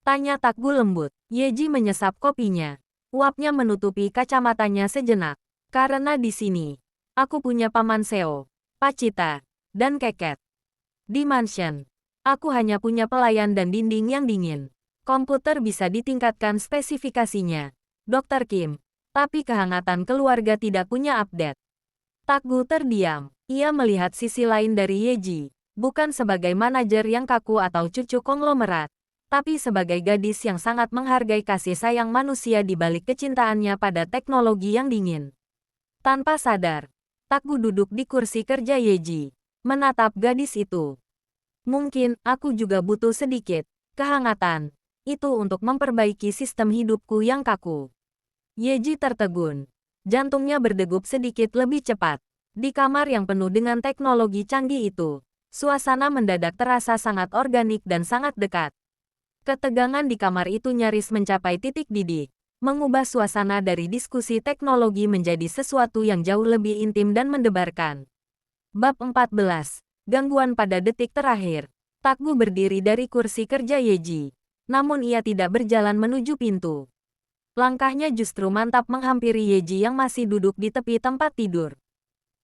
Tanya Takgu lembut. Yeji menyesap kopinya. Uapnya menutupi kacamatanya sejenak. Karena di sini, aku punya paman Seo, Pacita, dan Keket. Di mansion, aku hanya punya pelayan dan dinding yang dingin. Komputer bisa ditingkatkan spesifikasinya, Dr. Kim, tapi kehangatan keluarga tidak punya update. Takgu terdiam. Ia melihat sisi lain dari Yeji, bukan sebagai manajer yang kaku atau cucu konglomerat, tapi sebagai gadis yang sangat menghargai kasih sayang manusia di balik kecintaannya pada teknologi yang dingin. Tanpa sadar, Takgu duduk di kursi kerja Yeji, menatap gadis itu. Mungkin aku juga butuh sedikit kehangatan itu untuk memperbaiki sistem hidupku yang kaku. Yeji tertegun. Jantungnya berdegup sedikit lebih cepat. Di kamar yang penuh dengan teknologi canggih itu, suasana mendadak terasa sangat organik dan sangat dekat. Ketegangan di kamar itu nyaris mencapai titik didih, mengubah suasana dari diskusi teknologi menjadi sesuatu yang jauh lebih intim dan mendebarkan. Bab 14. Gangguan pada detik terakhir. Takgu berdiri dari kursi kerja Yeji. Namun ia tidak berjalan menuju pintu. Langkahnya justru mantap menghampiri Yeji yang masih duduk di tepi tempat tidur.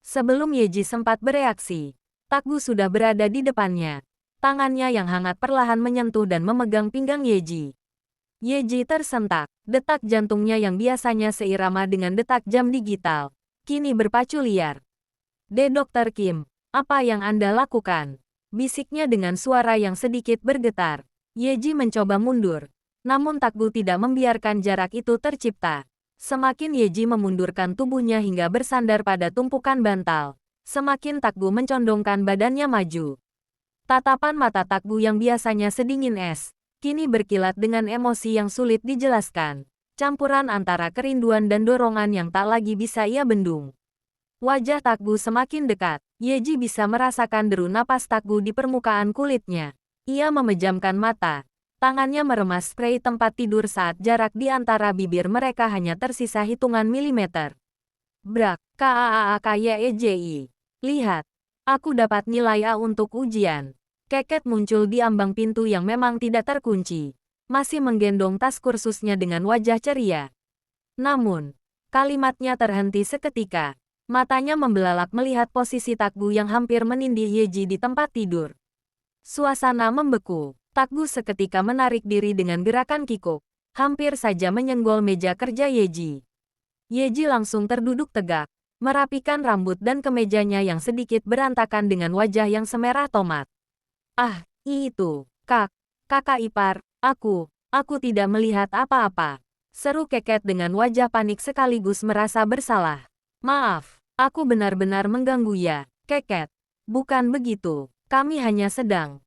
Sebelum Yeji sempat bereaksi, Takgu sudah berada di depannya. Tangannya yang hangat perlahan menyentuh dan memegang pinggang Yeji. Yeji tersentak. Detak jantungnya yang biasanya seirama dengan detak jam digital, kini berpacu liar. Dr. Kim, apa yang Anda lakukan? Bisiknya dengan suara yang sedikit bergetar. Yeji mencoba mundur, namun Takgu tidak membiarkan jarak itu tercipta. Semakin Yeji memundurkan tubuhnya hingga bersandar pada tumpukan bantal, semakin Takgu mencondongkan badannya maju. Tatapan mata Takgu yang biasanya sedingin es, kini berkilat dengan emosi yang sulit dijelaskan. Campuran antara kerinduan dan dorongan yang tak lagi bisa ia bendung. Wajah Takgu semakin dekat. Yeji bisa merasakan deru napas Takgu di permukaan kulitnya. Ia memejamkan mata. Tangannya meremas sprei tempat tidur saat jarak di antara bibir mereka hanya tersisa hitungan milimeter. Brak, KAAAKYEJI. Lihat, aku dapat nilai A untuk ujian. Keket muncul di ambang pintu yang memang tidak terkunci, masih menggendong tas kursusnya dengan wajah ceria. Namun, kalimatnya terhenti seketika. Matanya membelalak melihat posisi Takgu yang hampir menindih Yeji di tempat tidur. Suasana membeku. Takgu seketika menarik diri dengan gerakan kikuk, hampir saja menyenggol meja kerja Yeji. Yeji langsung terduduk tegak, merapikan rambut dan kemejanya yang sedikit berantakan dengan wajah yang semerah tomat. Ah, itu, kakak ipar, aku tidak melihat apa-apa. Seru Keket dengan wajah panik sekaligus merasa bersalah. Maaf, aku benar-benar mengganggu ya, Keket. Bukan begitu, kami hanya sedang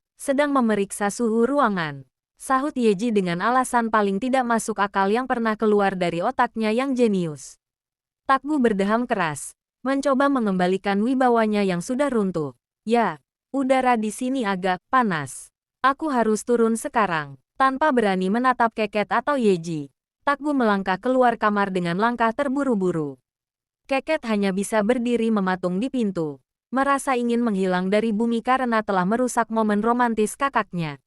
memeriksa suhu ruangan. Sahut Yeji dengan alasan paling tidak masuk akal yang pernah keluar dari otaknya yang jenius. Takgu berdeham keras, mencoba mengembalikan wibawanya yang sudah runtuh. Ya, udara di sini agak panas. Aku harus turun sekarang. Tanpa berani menatap Keket atau Yeji, Takgu melangkah keluar kamar dengan langkah terburu-buru. Keket hanya bisa berdiri mematung di pintu, merasa ingin menghilang dari bumi karena telah merusak momen romantis kakaknya.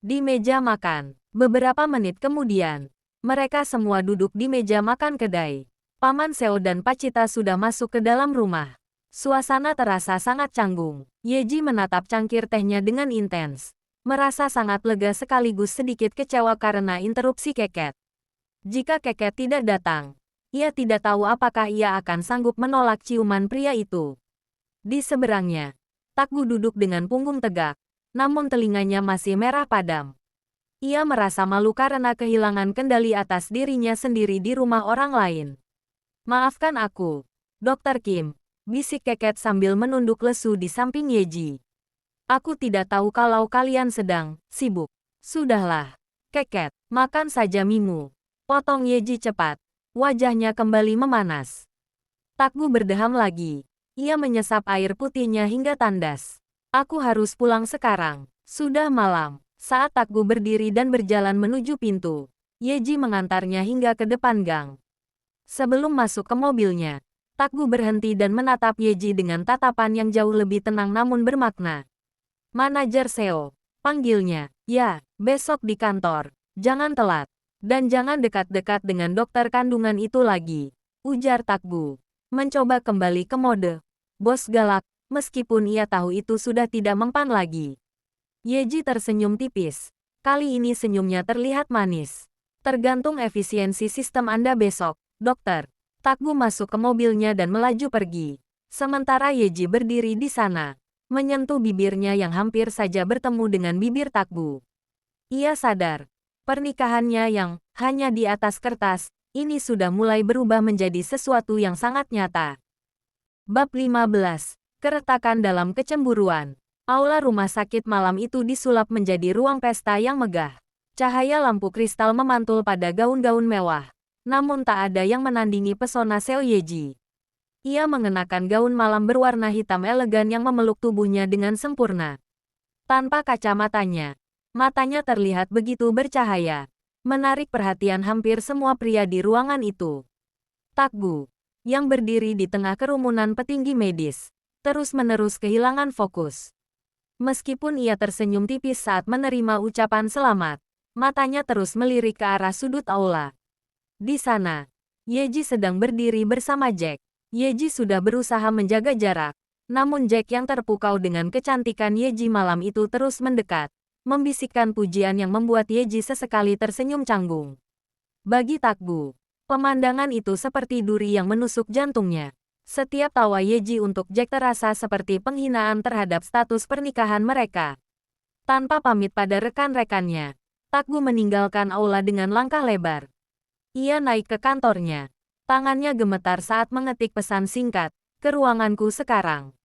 Di meja makan, beberapa menit kemudian, mereka semua duduk di meja makan kedai. Paman Seo dan Pacita sudah masuk ke dalam rumah. Suasana terasa sangat canggung. Yeji menatap cangkir tehnya dengan intens. Merasa sangat lega sekaligus sedikit kecewa karena interupsi Keket. Jika Keket tidak datang, ia tidak tahu apakah ia akan sanggup menolak ciuman pria itu. Di seberangnya, Takgu duduk dengan punggung tegak, namun telinganya masih merah padam. Ia merasa malu karena kehilangan kendali atas dirinya sendiri di rumah orang lain. Maafkan aku, Dr. Kim, bisik Keket sambil menunduk lesu di samping Yeji. Aku tidak tahu kalau kalian sedang sibuk. Sudahlah, Keket, makan saja mimu. Potong Yeji cepat. Wajahnya kembali memanas. Takgu berdeham lagi. Ia menyesap air putihnya hingga tandas. Aku harus pulang sekarang. Sudah malam. Saat Takgu berdiri dan berjalan menuju pintu, Yeji mengantarnya hingga ke depan gang. Sebelum masuk ke mobilnya, Takgu berhenti dan menatap Yeji dengan tatapan yang jauh lebih tenang namun bermakna. Manajer Seo, panggilnya. Ya, besok di kantor. Jangan telat. Dan jangan dekat-dekat dengan dokter kandungan itu lagi, ujar Takgu. Mencoba kembali ke mode bos galak, meskipun ia tahu itu sudah tidak mempan lagi. Yeji tersenyum tipis. Kali ini senyumnya terlihat manis. Tergantung efisiensi sistem Anda besok, dokter. Takgu masuk ke mobilnya dan melaju pergi. Sementara Yeji berdiri di sana, menyentuh bibirnya yang hampir saja bertemu dengan bibir Takgu. Ia sadar, pernikahannya yang hanya di atas kertas, ini sudah mulai berubah menjadi sesuatu yang sangat nyata. Bab 15. Keretakan dalam kecemburuan. Aula rumah sakit malam itu disulap menjadi ruang pesta yang megah. Cahaya lampu kristal memantul pada gaun-gaun mewah. Namun tak ada yang menandingi pesona Seo Yeji. Ia mengenakan gaun malam berwarna hitam elegan yang memeluk tubuhnya dengan sempurna. Tanpa kacamatanya, matanya terlihat begitu bercahaya, menarik perhatian hampir semua pria di ruangan itu. Takgu, yang berdiri di tengah kerumunan petinggi medis, terus-menerus kehilangan fokus. Meskipun ia tersenyum tipis saat menerima ucapan selamat, matanya terus melirik ke arah sudut aula. Di sana, Yeji sedang berdiri bersama Jack. Yeji sudah berusaha menjaga jarak, namun Jack yang terpukau dengan kecantikan Yeji malam itu terus mendekat, membisikkan pujian yang membuat Yeji sesekali tersenyum canggung. Bagi Takgu, pemandangan itu seperti duri yang menusuk jantungnya. Setiap tawa Yeji untuk Jack terasa seperti penghinaan terhadap status pernikahan mereka. Tanpa pamit pada rekan-rekannya, Takgu meninggalkan aula dengan langkah lebar. Ia naik ke kantornya. Tangannya gemetar saat mengetik pesan singkat, "Ke ruanganku sekarang."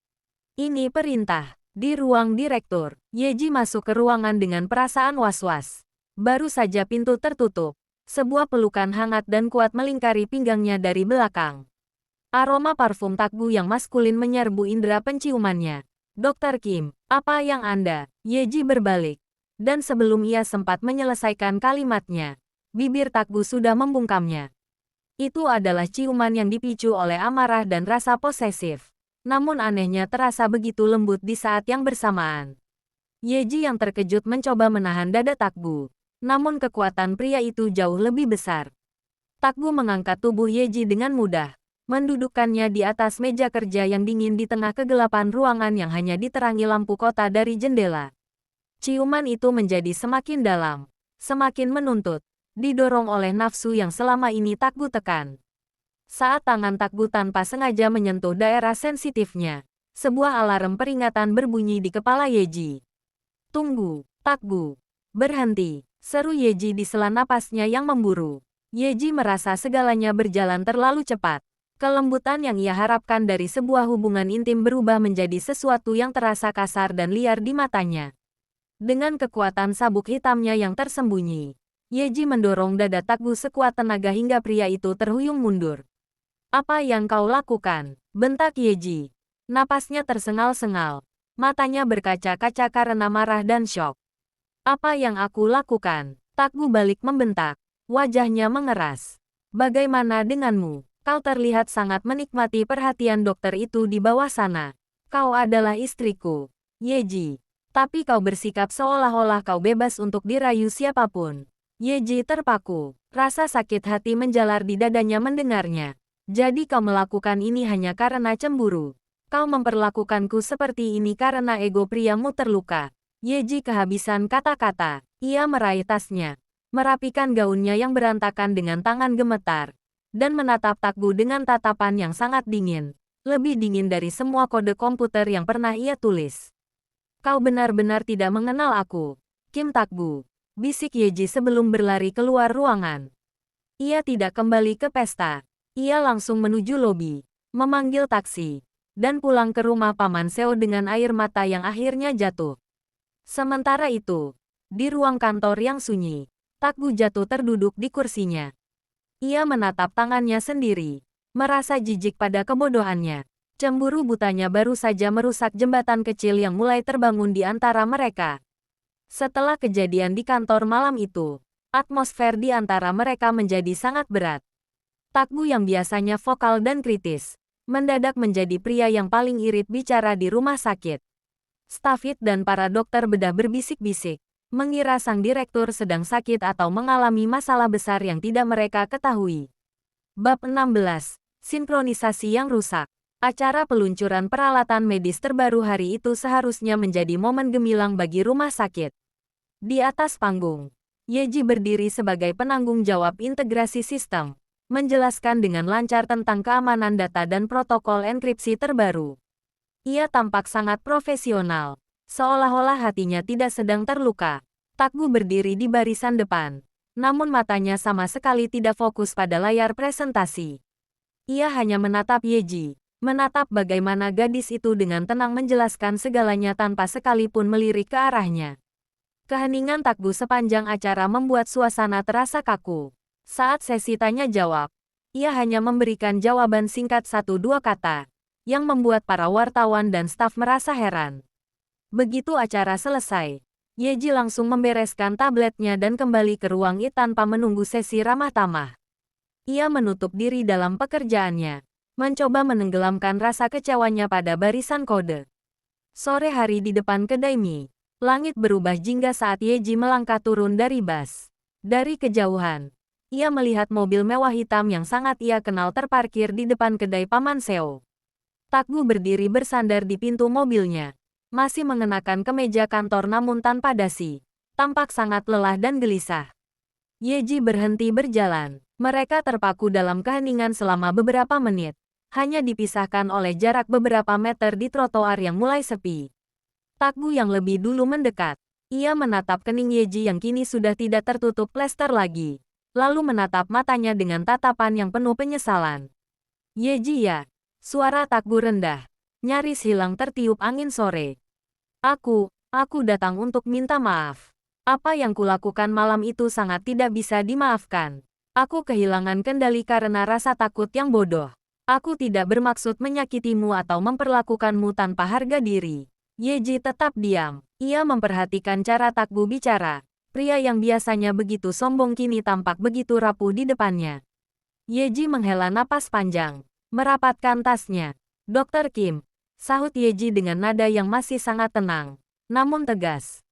Ini perintah. Di ruang direktur, Yeji masuk ke ruangan dengan perasaan was-was. Baru saja pintu tertutup. Sebuah pelukan hangat dan kuat melingkari pinggangnya dari belakang. Aroma parfum Takgu yang maskulin menyerbu indera penciumannya. "Dr. Kim, apa yang Anda?" Yeji berbalik. Dan sebelum ia sempat menyelesaikan kalimatnya, bibir Takgu sudah membungkamnya. Itu adalah ciuman yang dipicu oleh amarah dan rasa posesif. Namun anehnya terasa begitu lembut di saat yang bersamaan. Yeji yang terkejut mencoba menahan dada Takgu. Namun kekuatan pria itu jauh lebih besar. Takgu mengangkat tubuh Yeji dengan mudah, mendudukkannya di atas meja kerja yang dingin di tengah kegelapan ruangan yang hanya diterangi lampu kota dari jendela. Ciuman itu menjadi semakin dalam, semakin menuntut, didorong oleh nafsu yang selama ini Takgu tekan. Saat tangan Takgu tanpa sengaja menyentuh daerah sensitifnya, sebuah alarm peringatan berbunyi di kepala Yeji. "Tunggu, Takgu. Berhenti," seru Yeji di sela napasnya yang memburu. Yeji merasa segalanya berjalan terlalu cepat. Kelembutan yang ia harapkan dari sebuah hubungan intim berubah menjadi sesuatu yang terasa kasar dan liar di matanya. Dengan kekuatan sabuk hitamnya yang tersembunyi, Yeji mendorong dada Takgu sekuat tenaga hingga pria itu terhuyung mundur. "Apa yang kau lakukan?" bentak Yeji. Napasnya tersengal-sengal. Matanya berkaca-kaca karena marah dan syok. "Apa yang aku lakukan?" Takgu balik membentak. Wajahnya mengeras. "Bagaimana denganmu? Kau terlihat sangat menikmati perhatian dokter itu di bawah sana. Kau adalah istriku, Yeji. Tapi kau bersikap seolah-olah kau bebas untuk dirayu siapapun." Yeji terpaku. Rasa sakit hati menjalar di dadanya mendengarnya. "Jadi kau melakukan ini hanya karena cemburu?" Kau memperlakukanku seperti ini karena ego priamu terluka. Yeji kehabisan kata-kata. Ia meraih tasnya, merapikan gaunnya yang berantakan dengan tangan gemetar, dan menatap Takgu dengan tatapan yang sangat dingin. Lebih dingin dari semua kode komputer yang pernah ia tulis. Kau benar-benar tidak mengenal aku, Kim Takgu, bisik Yeji sebelum berlari keluar ruangan. Ia tidak kembali ke pesta. Ia langsung menuju lobi, memanggil taksi, dan pulang ke rumah Paman Seo dengan air mata yang akhirnya jatuh. Sementara itu, di ruang kantor yang sunyi, Takgu jatuh terduduk di kursinya. Ia menatap tangannya sendiri, merasa jijik pada kebodohannya. Cemburu butanya baru saja merusak jembatan kecil yang mulai terbangun di antara mereka. Setelah kejadian di kantor malam itu, atmosfer di antara mereka menjadi sangat berat. Takgu yang biasanya vokal dan kritis, mendadak menjadi pria yang paling irit bicara di rumah sakit. Stafit dan para dokter bedah berbisik-bisik, mengira sang direktur sedang sakit atau mengalami masalah besar yang tidak mereka ketahui. Bab 16. Sinkronisasi yang rusak. Acara peluncuran peralatan medis terbaru hari itu seharusnya menjadi momen gemilang bagi rumah sakit. Di atas panggung, Yeji berdiri sebagai penanggung jawab integrasi sistem, menjelaskan dengan lancar tentang keamanan data dan protokol enkripsi terbaru. Ia tampak sangat profesional, seolah-olah hatinya tidak sedang terluka. Takgu berdiri di barisan depan, namun matanya sama sekali tidak fokus pada layar presentasi. Ia hanya menatap Yeji, menatap bagaimana gadis itu dengan tenang menjelaskan segalanya tanpa sekalipun melirik ke arahnya. Keheningan Takgu sepanjang acara membuat suasana terasa kaku. Saat sesi tanya-jawab, ia hanya memberikan jawaban singkat 1-2 kata, yang membuat para wartawan dan staf merasa heran. Begitu acara selesai, Yeji langsung membereskan tabletnya dan kembali ke ruang IT tanpa menunggu sesi ramah tamah. Ia menutup diri dalam pekerjaannya, mencoba menenggelamkan rasa kecewanya pada barisan kode. Sore hari di depan kedai mie, langit berubah jingga saat Yeji melangkah turun dari bus. Dari kejauhan, ia melihat mobil mewah hitam yang sangat ia kenal terparkir di depan kedai Paman Seo. Takgu berdiri bersandar di pintu mobilnya, masih mengenakan kemeja kantor namun tanpa dasi, tampak sangat lelah dan gelisah. Yeji berhenti berjalan. Mereka terpaku dalam keheningan selama beberapa menit, hanya dipisahkan oleh jarak beberapa meter di trotoar yang mulai sepi. Takgu yang lebih dulu mendekat. Ia menatap kening Yeji yang kini sudah tidak tertutup plester lagi, lalu menatap matanya dengan tatapan yang penuh penyesalan. Yeji ya, suara Takgu rendah, nyaris hilang tertiup angin sore. Aku datang untuk minta maaf. Apa yang kulakukan malam itu sangat tidak bisa dimaafkan. Aku kehilangan kendali karena rasa takut yang bodoh. Aku tidak bermaksud menyakitimu atau memperlakukanmu tanpa harga diri. Yeji tetap diam. Ia memperhatikan cara Takgu bicara. Pria yang biasanya begitu sombong kini tampak begitu rapuh di depannya. Yeji menghela napas panjang, merapatkan tasnya. Dokter Kim, sahut Yeji dengan nada yang masih sangat tenang, namun tegas.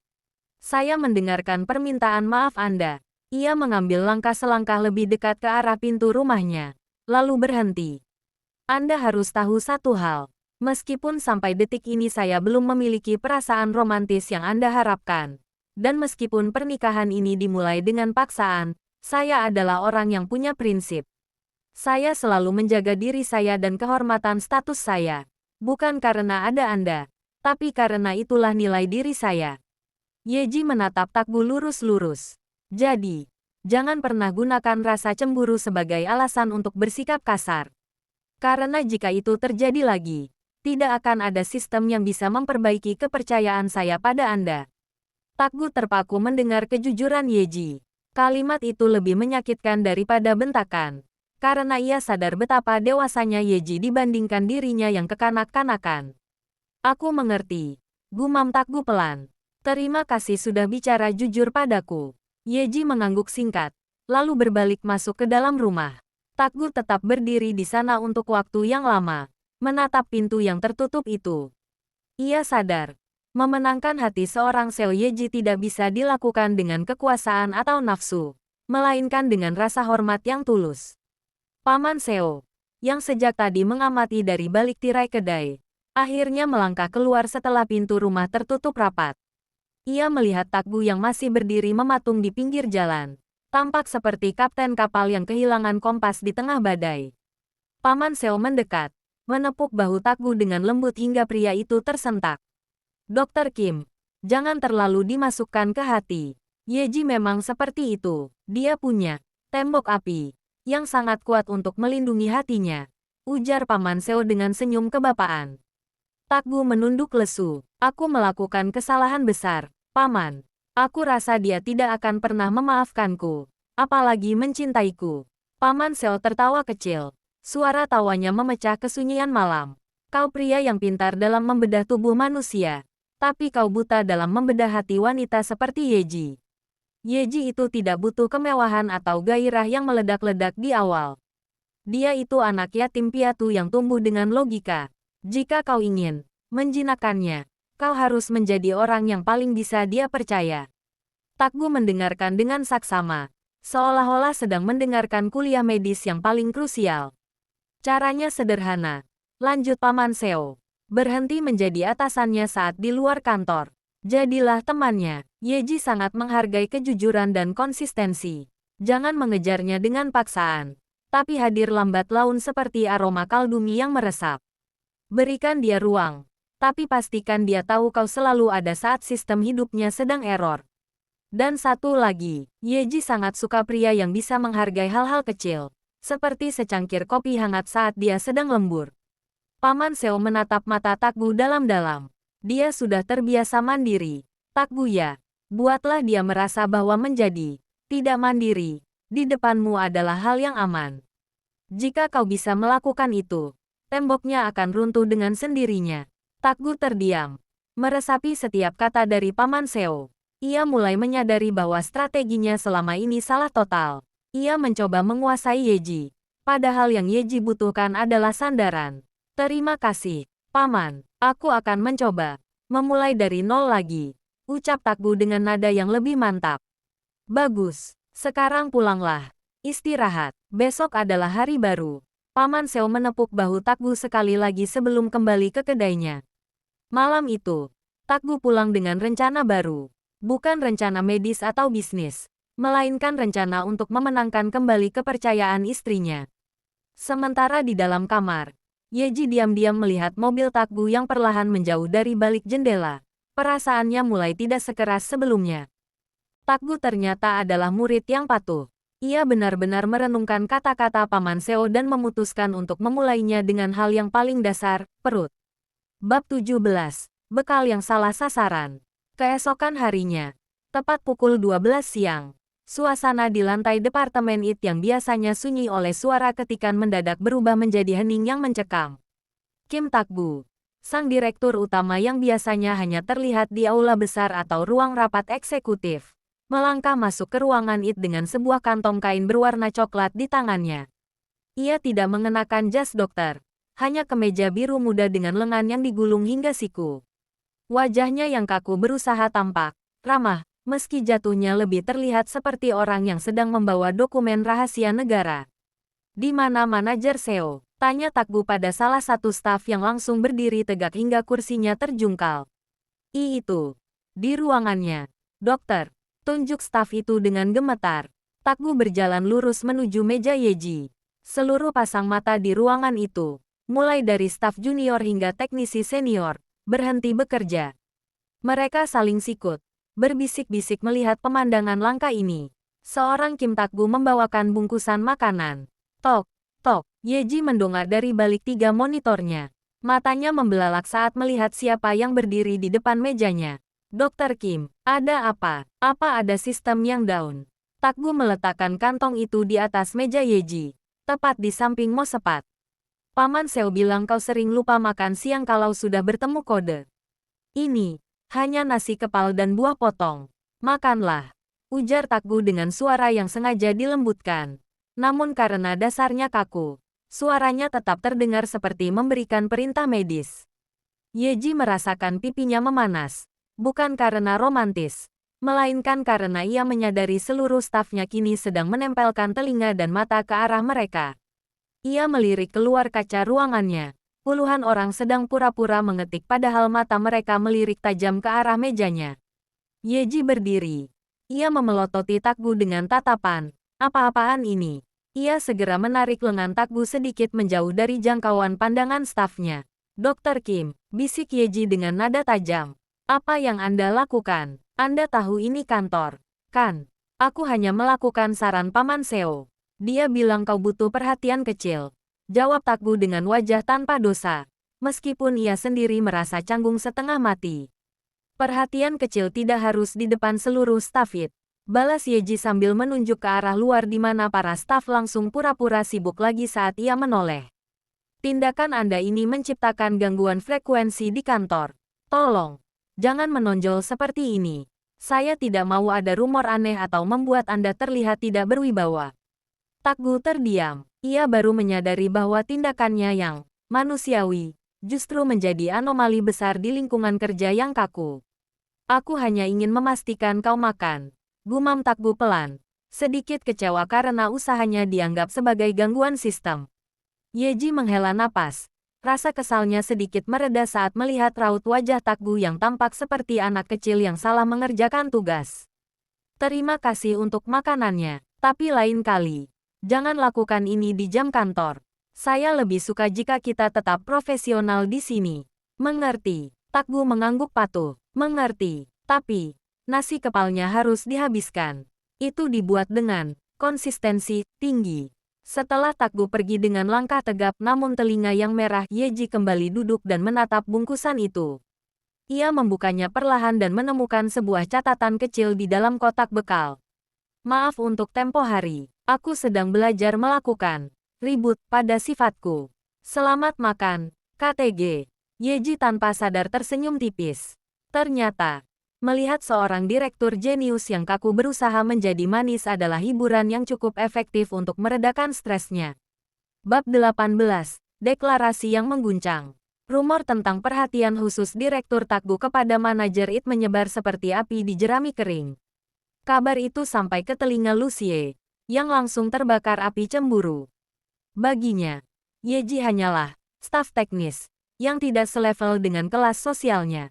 Saya mendengarkan permintaan maaf Anda. Ia mengambil langkah selangkah lebih dekat ke arah pintu rumahnya, lalu berhenti. Anda harus tahu satu hal. Meskipun sampai detik ini saya belum memiliki perasaan romantis yang Anda harapkan, dan meskipun pernikahan ini dimulai dengan paksaan, saya adalah orang yang punya prinsip. Saya selalu menjaga diri saya dan kehormatan status saya, bukan karena ada Anda, tapi karena itulah nilai diri saya. Yeji menatap Takgu lurus-lurus. Jadi, jangan pernah gunakan rasa cemburu sebagai alasan untuk bersikap kasar. Karena jika itu terjadi lagi, tidak akan ada sistem yang bisa memperbaiki kepercayaan saya pada Anda. Takgu terpaku mendengar kejujuran Yeji. Kalimat itu lebih menyakitkan daripada bentakan, karena ia sadar betapa dewasanya Yeji dibandingkan dirinya yang kekanak-kanakan. Aku mengerti, gumam Takgu pelan. Terima kasih sudah bicara jujur padaku. Yeji mengangguk singkat, lalu berbalik masuk ke dalam rumah. Takgu tetap berdiri di sana untuk waktu yang lama, menatap pintu yang tertutup itu. Ia sadar, memenangkan hati seorang Seo Yeji tidak bisa dilakukan dengan kekuasaan atau nafsu, melainkan dengan rasa hormat yang tulus. Paman Seo, yang sejak tadi mengamati dari balik tirai kedai, Akhirnya melangkah keluar setelah pintu rumah tertutup rapat. Ia melihat Takgu yang masih berdiri mematung di pinggir jalan. Tampak seperti kapten kapal yang kehilangan kompas di tengah badai. Paman Seo mendekat, menepuk bahu Takgu dengan lembut hingga pria itu tersentak. Dokter Kim, jangan terlalu dimasukkan ke hati. Yeji memang seperti itu. Dia punya tembok api yang sangat kuat untuk melindungi hatinya, ujar Paman Seo dengan senyum kebapaan. Takgu menunduk lesu. Aku melakukan kesalahan besar, Paman. Aku rasa dia tidak akan pernah memaafkanku, apalagi mencintaiku. Paman Seo tertawa kecil. Suara tawanya memecah kesunyian malam. Kau pria yang pintar dalam membedah tubuh manusia, tapi kau buta dalam membedah hati wanita seperti Yeji. Yeji itu tidak butuh kemewahan atau gairah yang meledak-ledak di awal. Dia itu anak yatim piatu yang tumbuh dengan logika. Jika kau ingin menjinakkannya, kau harus menjadi orang yang paling bisa dia percaya. Takgu mendengarkan dengan saksama, seolah-olah sedang mendengarkan kuliah medis yang paling krusial. Caranya sederhana, lanjut Paman Seo. Berhenti menjadi atasannya saat di luar kantor. Jadilah temannya. Yeji sangat menghargai kejujuran dan konsistensi. Jangan mengejarnya dengan paksaan, tapi hadir lambat laun seperti aroma kaldu mie yang meresap. Berikan dia ruang, tapi pastikan dia tahu kau selalu ada saat sistem hidupnya sedang error. Dan satu lagi, Yeji sangat suka pria yang bisa menghargai hal-hal kecil, seperti secangkir kopi hangat saat dia sedang lembur. Paman Seo menatap mata Takgu dalam-dalam. Dia sudah terbiasa mandiri. Takgu ya, buatlah dia merasa bahwa menjadi tidak mandiri di depanmu adalah hal yang aman. Jika kau bisa melakukan itu, temboknya akan runtuh dengan sendirinya. Takgu terdiam, meresapi setiap kata dari Paman Seo. Ia mulai menyadari bahwa strateginya selama ini salah total. Ia mencoba menguasai Yeji, padahal yang Yeji butuhkan adalah sandaran. Terima kasih, Paman. Aku akan mencoba memulai dari nol lagi, ucap Takgu dengan nada yang lebih mantap. Bagus, sekarang pulanglah. Istirahat, besok adalah hari baru. Paman Seo menepuk bahu Takgu sekali lagi sebelum kembali ke kedainya. Malam itu, Takgu pulang dengan rencana baru. Bukan rencana medis atau bisnis, melainkan rencana untuk memenangkan kembali kepercayaan istrinya. Sementara di dalam kamar, Yeji diam-diam melihat mobil Takgu yang perlahan menjauh dari balik jendela. Perasaannya mulai tidak sekeras sebelumnya. Takgu ternyata adalah murid yang patuh. Ia benar-benar merenungkan kata-kata Paman Seo dan memutuskan untuk memulainya dengan hal yang paling dasar, perut. Bab 17. Bekal yang salah sasaran. Keesokan harinya, tepat pukul 12 siang, suasana di lantai departemen IT yang biasanya sunyi oleh suara ketikan mendadak berubah menjadi hening yang mencekam. Kim Takgu, sang direktur utama yang biasanya hanya terlihat di aula besar atau ruang rapat eksekutif, melangkah masuk ke ruangan IT dengan sebuah kantong kain berwarna coklat di tangannya. Ia tidak mengenakan jas dokter, hanya kemeja biru muda dengan lengan yang digulung hingga siku. Wajahnya yang kaku berusaha tampak ramah, meski jatuhnya lebih terlihat seperti orang yang sedang membawa dokumen rahasia negara. Di mana manajer Seo? Tanya Takgu pada salah satu staf yang langsung berdiri tegak hingga kursinya terjungkal. Itu. Di ruangannya. Dokter. Tunjuk staf itu dengan gemetar. Takgu berjalan lurus menuju meja Yeji. Seluruh pasang mata di ruangan itu, mulai dari staf junior hingga teknisi senior, berhenti bekerja. Mereka saling sikut, berbisik-bisik melihat pemandangan langka ini. Seorang Kim Takgu membawakan bungkusan makanan. Tok, tok, Yeji mendongak dari balik 3 monitornya. Matanya membelalak saat melihat siapa yang berdiri di depan mejanya. Dokter Kim, ada apa? Apa ada sistem yang down? Takgu meletakkan kantong itu di atas meja Yeji, tepat di samping Mosepat. Paman Seo bilang kau sering lupa makan siang kalau sudah bertemu kode. Ini, hanya nasi kepal dan buah potong. Makanlah, ujar Takgu dengan suara yang sengaja dilembutkan. Namun karena dasarnya kaku, suaranya tetap terdengar seperti memberikan perintah medis. Yeji merasakan pipinya memanas. Bukan karena romantis, melainkan karena ia menyadari seluruh stafnya kini sedang menempelkan telinga dan mata ke arah mereka. Ia melirik keluar kaca ruangannya. Puluhan orang sedang pura-pura mengetik padahal mata mereka melirik tajam ke arah mejanya. Yeji berdiri. Ia memelototi Takgu dengan tatapan. Apa-apaan ini? Ia segera menarik lengan Takgu sedikit menjauh dari jangkauan pandangan stafnya. Dr. Kim, bisik Yeji dengan nada tajam. Apa yang Anda lakukan? Anda tahu ini kantor, kan? Aku hanya melakukan saran Paman Seo. Dia bilang kau butuh perhatian kecil. Jawab Takgu dengan wajah tanpa dosa. Meskipun ia sendiri merasa canggung setengah mati. Perhatian kecil tidak harus di depan seluruh staf IT. Balas Yeji sambil menunjuk ke arah luar di mana para staf langsung pura-pura sibuk lagi saat ia menoleh. Tindakan Anda ini menciptakan gangguan frekuensi di kantor. Tolong, jangan menonjol seperti ini. Saya tidak mau ada rumor aneh atau membuat Anda terlihat tidak berwibawa. Takgu terdiam. Ia baru menyadari bahwa tindakannya yang manusiawi justru menjadi anomali besar di lingkungan kerja yang kaku. Aku hanya ingin memastikan kau makan. Gumam Takgu pelan. Sedikit kecewa karena usahanya dianggap sebagai gangguan sistem. Yeji menghela napas. Rasa kesalnya sedikit mereda saat melihat raut wajah Takgu yang tampak seperti anak kecil yang salah mengerjakan tugas. Terima kasih untuk makanannya, tapi lain kali. Jangan lakukan ini di jam kantor. Saya lebih suka jika kita tetap profesional di sini. Mengerti? Takgu mengangguk patuh. Mengerti. Tapi, nasi kepalnya harus dihabiskan. Itu dibuat dengan konsistensi tinggi. Setelah Takgu pergi dengan langkah tegap namun telinga yang merah, Yeji kembali duduk dan menatap bungkusan itu. Ia membukanya perlahan dan menemukan sebuah catatan kecil di dalam kotak bekal. Maaf untuk tempo hari. Aku sedang belajar melakukan ribut pada sifatku. Selamat makan, KTG. Yeji tanpa sadar tersenyum tipis. Ternyata, melihat seorang direktur jenius yang kaku berusaha menjadi manis adalah hiburan yang cukup efektif untuk meredakan stresnya. Bab 18. Deklarasi yang mengguncang. Rumor tentang perhatian khusus Direktur Takgu kepada manajer IT menyebar seperti api di jerami kering. Kabar itu sampai ke telinga Lucie, yang langsung terbakar api cemburu. Baginya, Yeji hanyalah staf teknis, yang tidak selevel dengan kelas sosialnya.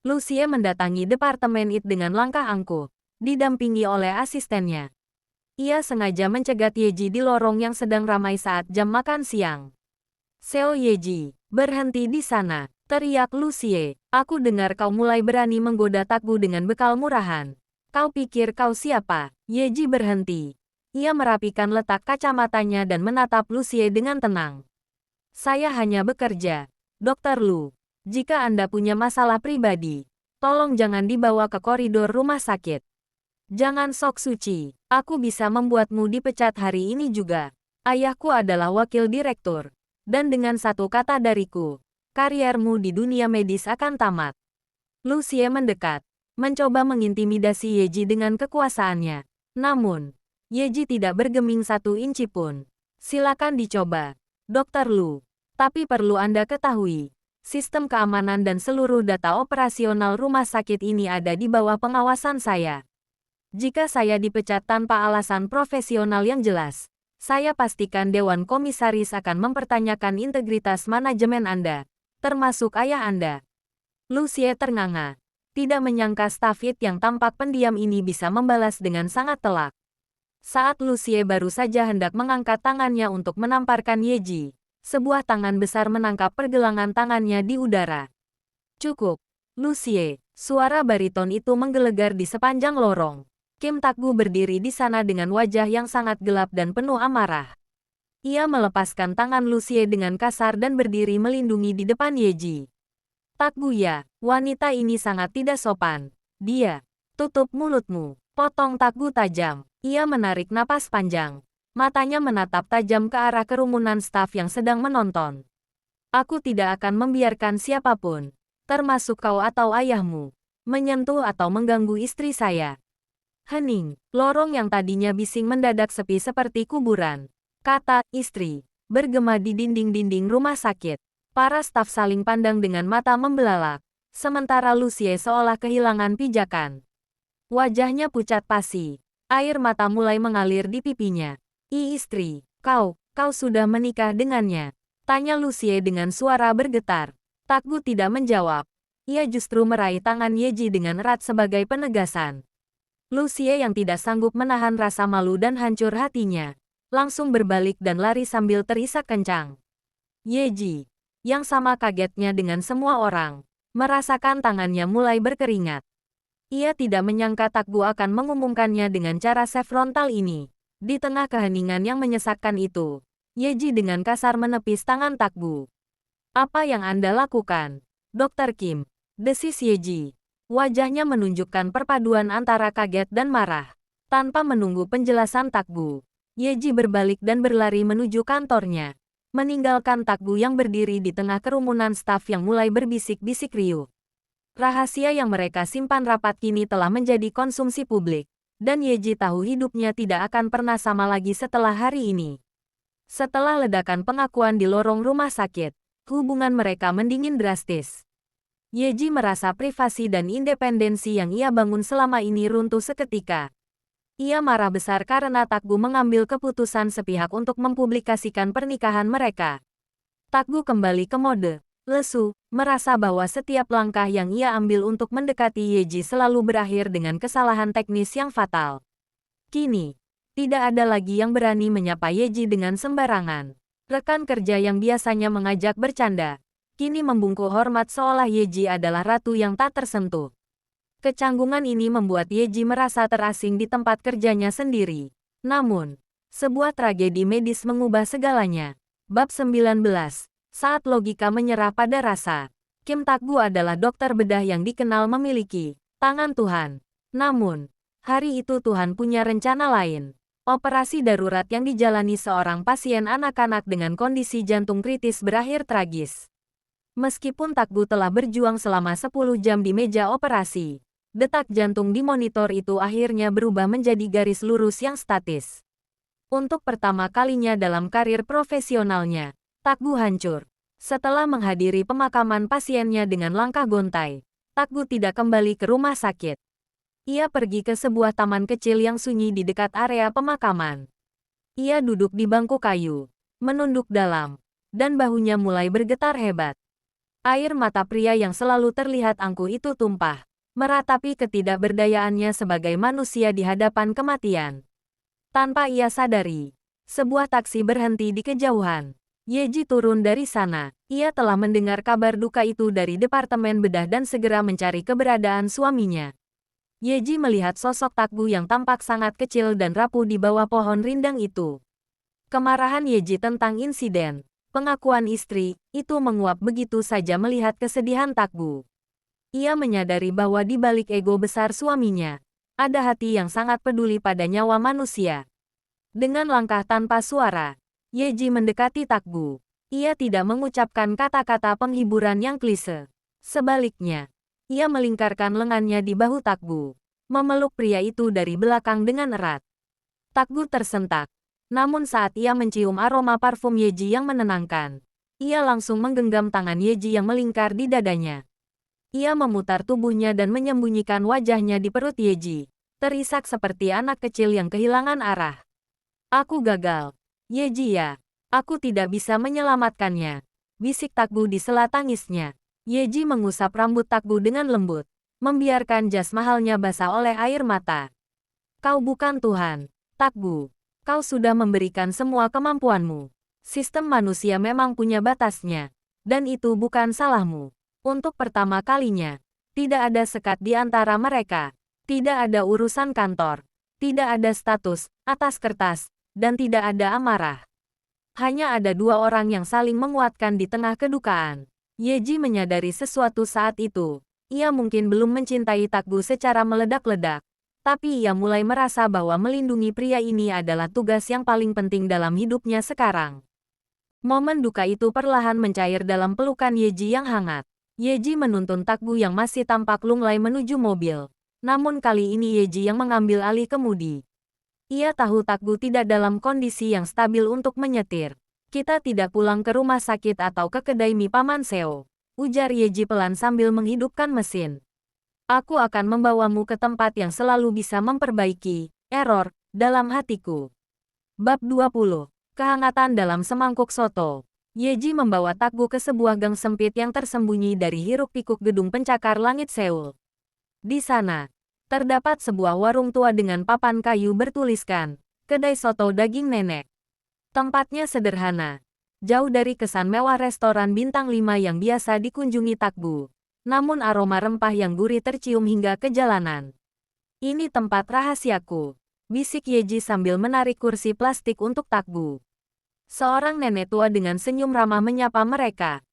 Lucie mendatangi departemen IT dengan langkah angkuh, didampingi oleh asistennya. Ia sengaja mencegat Yeji di lorong yang sedang ramai saat jam makan siang. Seo Yeji, berhenti di sana, teriak Lucie. Aku dengar kau mulai berani menggoda Takgu dengan bekal murahan. Kau pikir kau siapa? Yeji berhenti. Ia merapikan letak kacamatanya dan menatap Lucie dengan tenang. Saya hanya bekerja. Dr. Lu, jika Anda punya masalah pribadi, tolong jangan dibawa ke koridor rumah sakit. Jangan sok suci. Aku bisa membuatmu dipecat hari ini juga. Ayahku adalah wakil direktur. Dan dengan satu kata dariku, kariermu di dunia medis akan tamat. Lucie mendekat, mencoba mengintimidasi Yeji dengan kekuasaannya. Namun, Yeji tidak bergeming satu inci pun. Silakan dicoba, Dr. Lu. Tapi perlu Anda ketahui, sistem keamanan dan seluruh data operasional rumah sakit ini ada di bawah pengawasan saya. Jika saya dipecat tanpa alasan profesional yang jelas, saya pastikan Dewan Komisaris akan mempertanyakan integritas manajemen Anda, termasuk ayah Anda. Lucie ternganga. Tidak menyangka staf IT yang tampak pendiam ini bisa membalas dengan sangat telak. Saat Lucie baru saja hendak mengangkat tangannya untuk menamparkan Yeji, sebuah tangan besar menangkap pergelangan tangannya di udara. Cukup, Lucie, suara bariton itu menggelegar di sepanjang lorong. Kim Takgu berdiri di sana dengan wajah yang sangat gelap dan penuh amarah. Ia melepaskan tangan Lucie dengan kasar dan berdiri melindungi di depan Yeji. Takgu ya, wanita ini sangat tidak sopan. Dia, tutup mulutmu, potong Takgu tajam. Ia menarik napas panjang. Matanya menatap tajam ke arah kerumunan staf yang sedang menonton. Aku tidak akan membiarkan siapapun, termasuk kau atau ayahmu, menyentuh atau mengganggu istri saya. Hening, lorong yang tadinya bising mendadak sepi seperti kuburan. Kata istri, bergema di dinding-dinding rumah sakit. Para staf saling pandang dengan mata membelalak, sementara Lucie seolah kehilangan pijakan. Wajahnya pucat pasi, air mata mulai mengalir di pipinya. Istri, kau sudah menikah dengannya. Tanya Lucie dengan suara bergetar. Takgu tidak menjawab. Ia justru meraih tangan Yeji dengan erat sebagai penegasan. Lucie yang tidak sanggup menahan rasa malu dan hancur hatinya, langsung berbalik dan lari sambil terisak kencang. Yeji, yang sama kagetnya dengan semua orang, merasakan tangannya mulai berkeringat. Ia tidak menyangka Takgu akan mengumumkannya dengan cara frontal ini. Di tengah keheningan yang menyesakkan itu, Yeji dengan kasar menepis tangan Takgu. Apa yang Anda lakukan, Dr. Kim? Desis Yeji. Wajahnya menunjukkan perpaduan antara kaget dan marah. Tanpa menunggu penjelasan Takgu, Yeji berbalik dan berlari menuju kantornya, meninggalkan Takgu yang berdiri di tengah kerumunan staf yang mulai berbisik-bisik riuh. Rahasia yang mereka simpan rapat kini telah menjadi konsumsi publik, dan Yeji tahu hidupnya tidak akan pernah sama lagi setelah hari ini. Setelah ledakan pengakuan di lorong rumah sakit, hubungan mereka mendingin drastis. Yeji merasa privasi dan independensi yang ia bangun selama ini runtuh seketika. Ia marah besar karena Takgu mengambil keputusan sepihak untuk mempublikasikan pernikahan mereka. Takgu kembali ke mode lesu, merasa bahwa setiap langkah yang ia ambil untuk mendekati Yeji selalu berakhir dengan kesalahan teknis yang fatal. Kini, tidak ada lagi yang berani menyapa Yeji dengan sembarangan. Rekan kerja yang biasanya mengajak bercanda, kini membungkuk hormat seolah Yeji adalah ratu yang tak tersentuh. Kecanggungan ini membuat Yeji merasa terasing di tempat kerjanya sendiri. Namun, sebuah tragedi medis mengubah segalanya. Bab 19. Saat logika menyerah pada rasa. Kim Takgu adalah dokter bedah yang dikenal memiliki tangan Tuhan. Namun, hari itu Tuhan punya rencana lain. Operasi darurat yang dijalani seorang pasien anak-anak dengan kondisi jantung kritis berakhir tragis. Meskipun Takgu telah berjuang selama 10 jam di meja operasi, detak jantung di monitor itu akhirnya berubah menjadi garis lurus yang statis. Untuk pertama kalinya dalam karir profesionalnya, Takgu hancur. Setelah menghadiri pemakaman pasiennya dengan langkah gontai, Takgu tidak kembali ke rumah sakit. Ia pergi ke sebuah taman kecil yang sunyi di dekat area pemakaman. Ia duduk di bangku kayu, menunduk dalam, dan bahunya mulai bergetar hebat. Air mata pria yang selalu terlihat angkuh itu tumpah, meratapi ketidakberdayaannya sebagai manusia di hadapan kematian. Tanpa ia sadari, sebuah taksi berhenti di kejauhan. Yeji turun dari sana. Ia telah mendengar kabar duka itu dari departemen bedah dan segera mencari keberadaan suaminya. Yeji melihat sosok Takgu yang tampak sangat kecil dan rapuh di bawah pohon rindang itu. Kemarahan Yeji tentang insiden pengakuan istri itu menguap begitu saja melihat kesedihan Takgu. Ia menyadari bahwa di balik ego besar suaminya, ada hati yang sangat peduli pada nyawa manusia. Dengan langkah tanpa suara, Yeji mendekati Takgu. Ia tidak mengucapkan kata-kata penghiburan yang klise. Sebaliknya, ia melingkarkan lengannya di bahu Takgu, memeluk pria itu dari belakang dengan erat. Takgu tersentak. Namun saat ia mencium aroma parfum Yeji yang menenangkan, ia langsung menggenggam tangan Yeji yang melingkar di dadanya. Ia memutar tubuhnya dan menyembunyikan wajahnya di perut Yeji, terisak seperti anak kecil yang kehilangan arah. Aku gagal. Yeji ya, aku tidak bisa menyelamatkannya, bisik Takgu di sela tangisnya. Yeji mengusap rambut Takgu dengan lembut, membiarkan jas mahalnya basah oleh air mata. Kau bukan Tuhan, Takgu. Kau sudah memberikan semua kemampuanmu. Sistem manusia memang punya batasnya, dan itu bukan salahmu. Untuk pertama kalinya, tidak ada sekat di antara mereka. Tidak ada urusan kantor. Tidak ada status atas kertas, dan tidak ada amarah. Hanya ada dua orang yang saling menguatkan di tengah kedukaan. Yeji menyadari sesuatu saat itu. Ia mungkin belum mencintai Takgu secara meledak-ledak, tapi ia mulai merasa bahwa melindungi pria ini adalah tugas yang paling penting dalam hidupnya sekarang. Momen duka itu perlahan mencair dalam pelukan Yeji yang hangat. Yeji menuntun Takgu yang masih tampak lunglai menuju mobil. Namun kali ini Yeji yang mengambil alih kemudi. Ia tahu Takgu tidak dalam kondisi yang stabil untuk menyetir. Kita tidak pulang ke rumah sakit atau ke kedai mie Paman Seo, ujar Yeji pelan sambil menghidupkan mesin. Aku akan membawamu ke tempat yang selalu bisa memperbaiki error dalam hatiku. Bab 20. Kehangatan dalam semangkuk soto. Yeji membawa Takgu ke sebuah gang sempit yang tersembunyi dari hiruk-pikuk gedung pencakar langit Seoul. Di sana, terdapat sebuah warung tua dengan papan kayu bertuliskan, "Kedai Soto Daging Nenek". Tempatnya sederhana, jauh dari kesan mewah restoran bintang 5 yang biasa dikunjungi Takgu. Namun aroma rempah yang gurih tercium hingga ke jalanan. "Ini tempat rahasiaku," bisik Yeji sambil menarik kursi plastik untuk Takgu. Seorang nenek tua dengan senyum ramah menyapa mereka.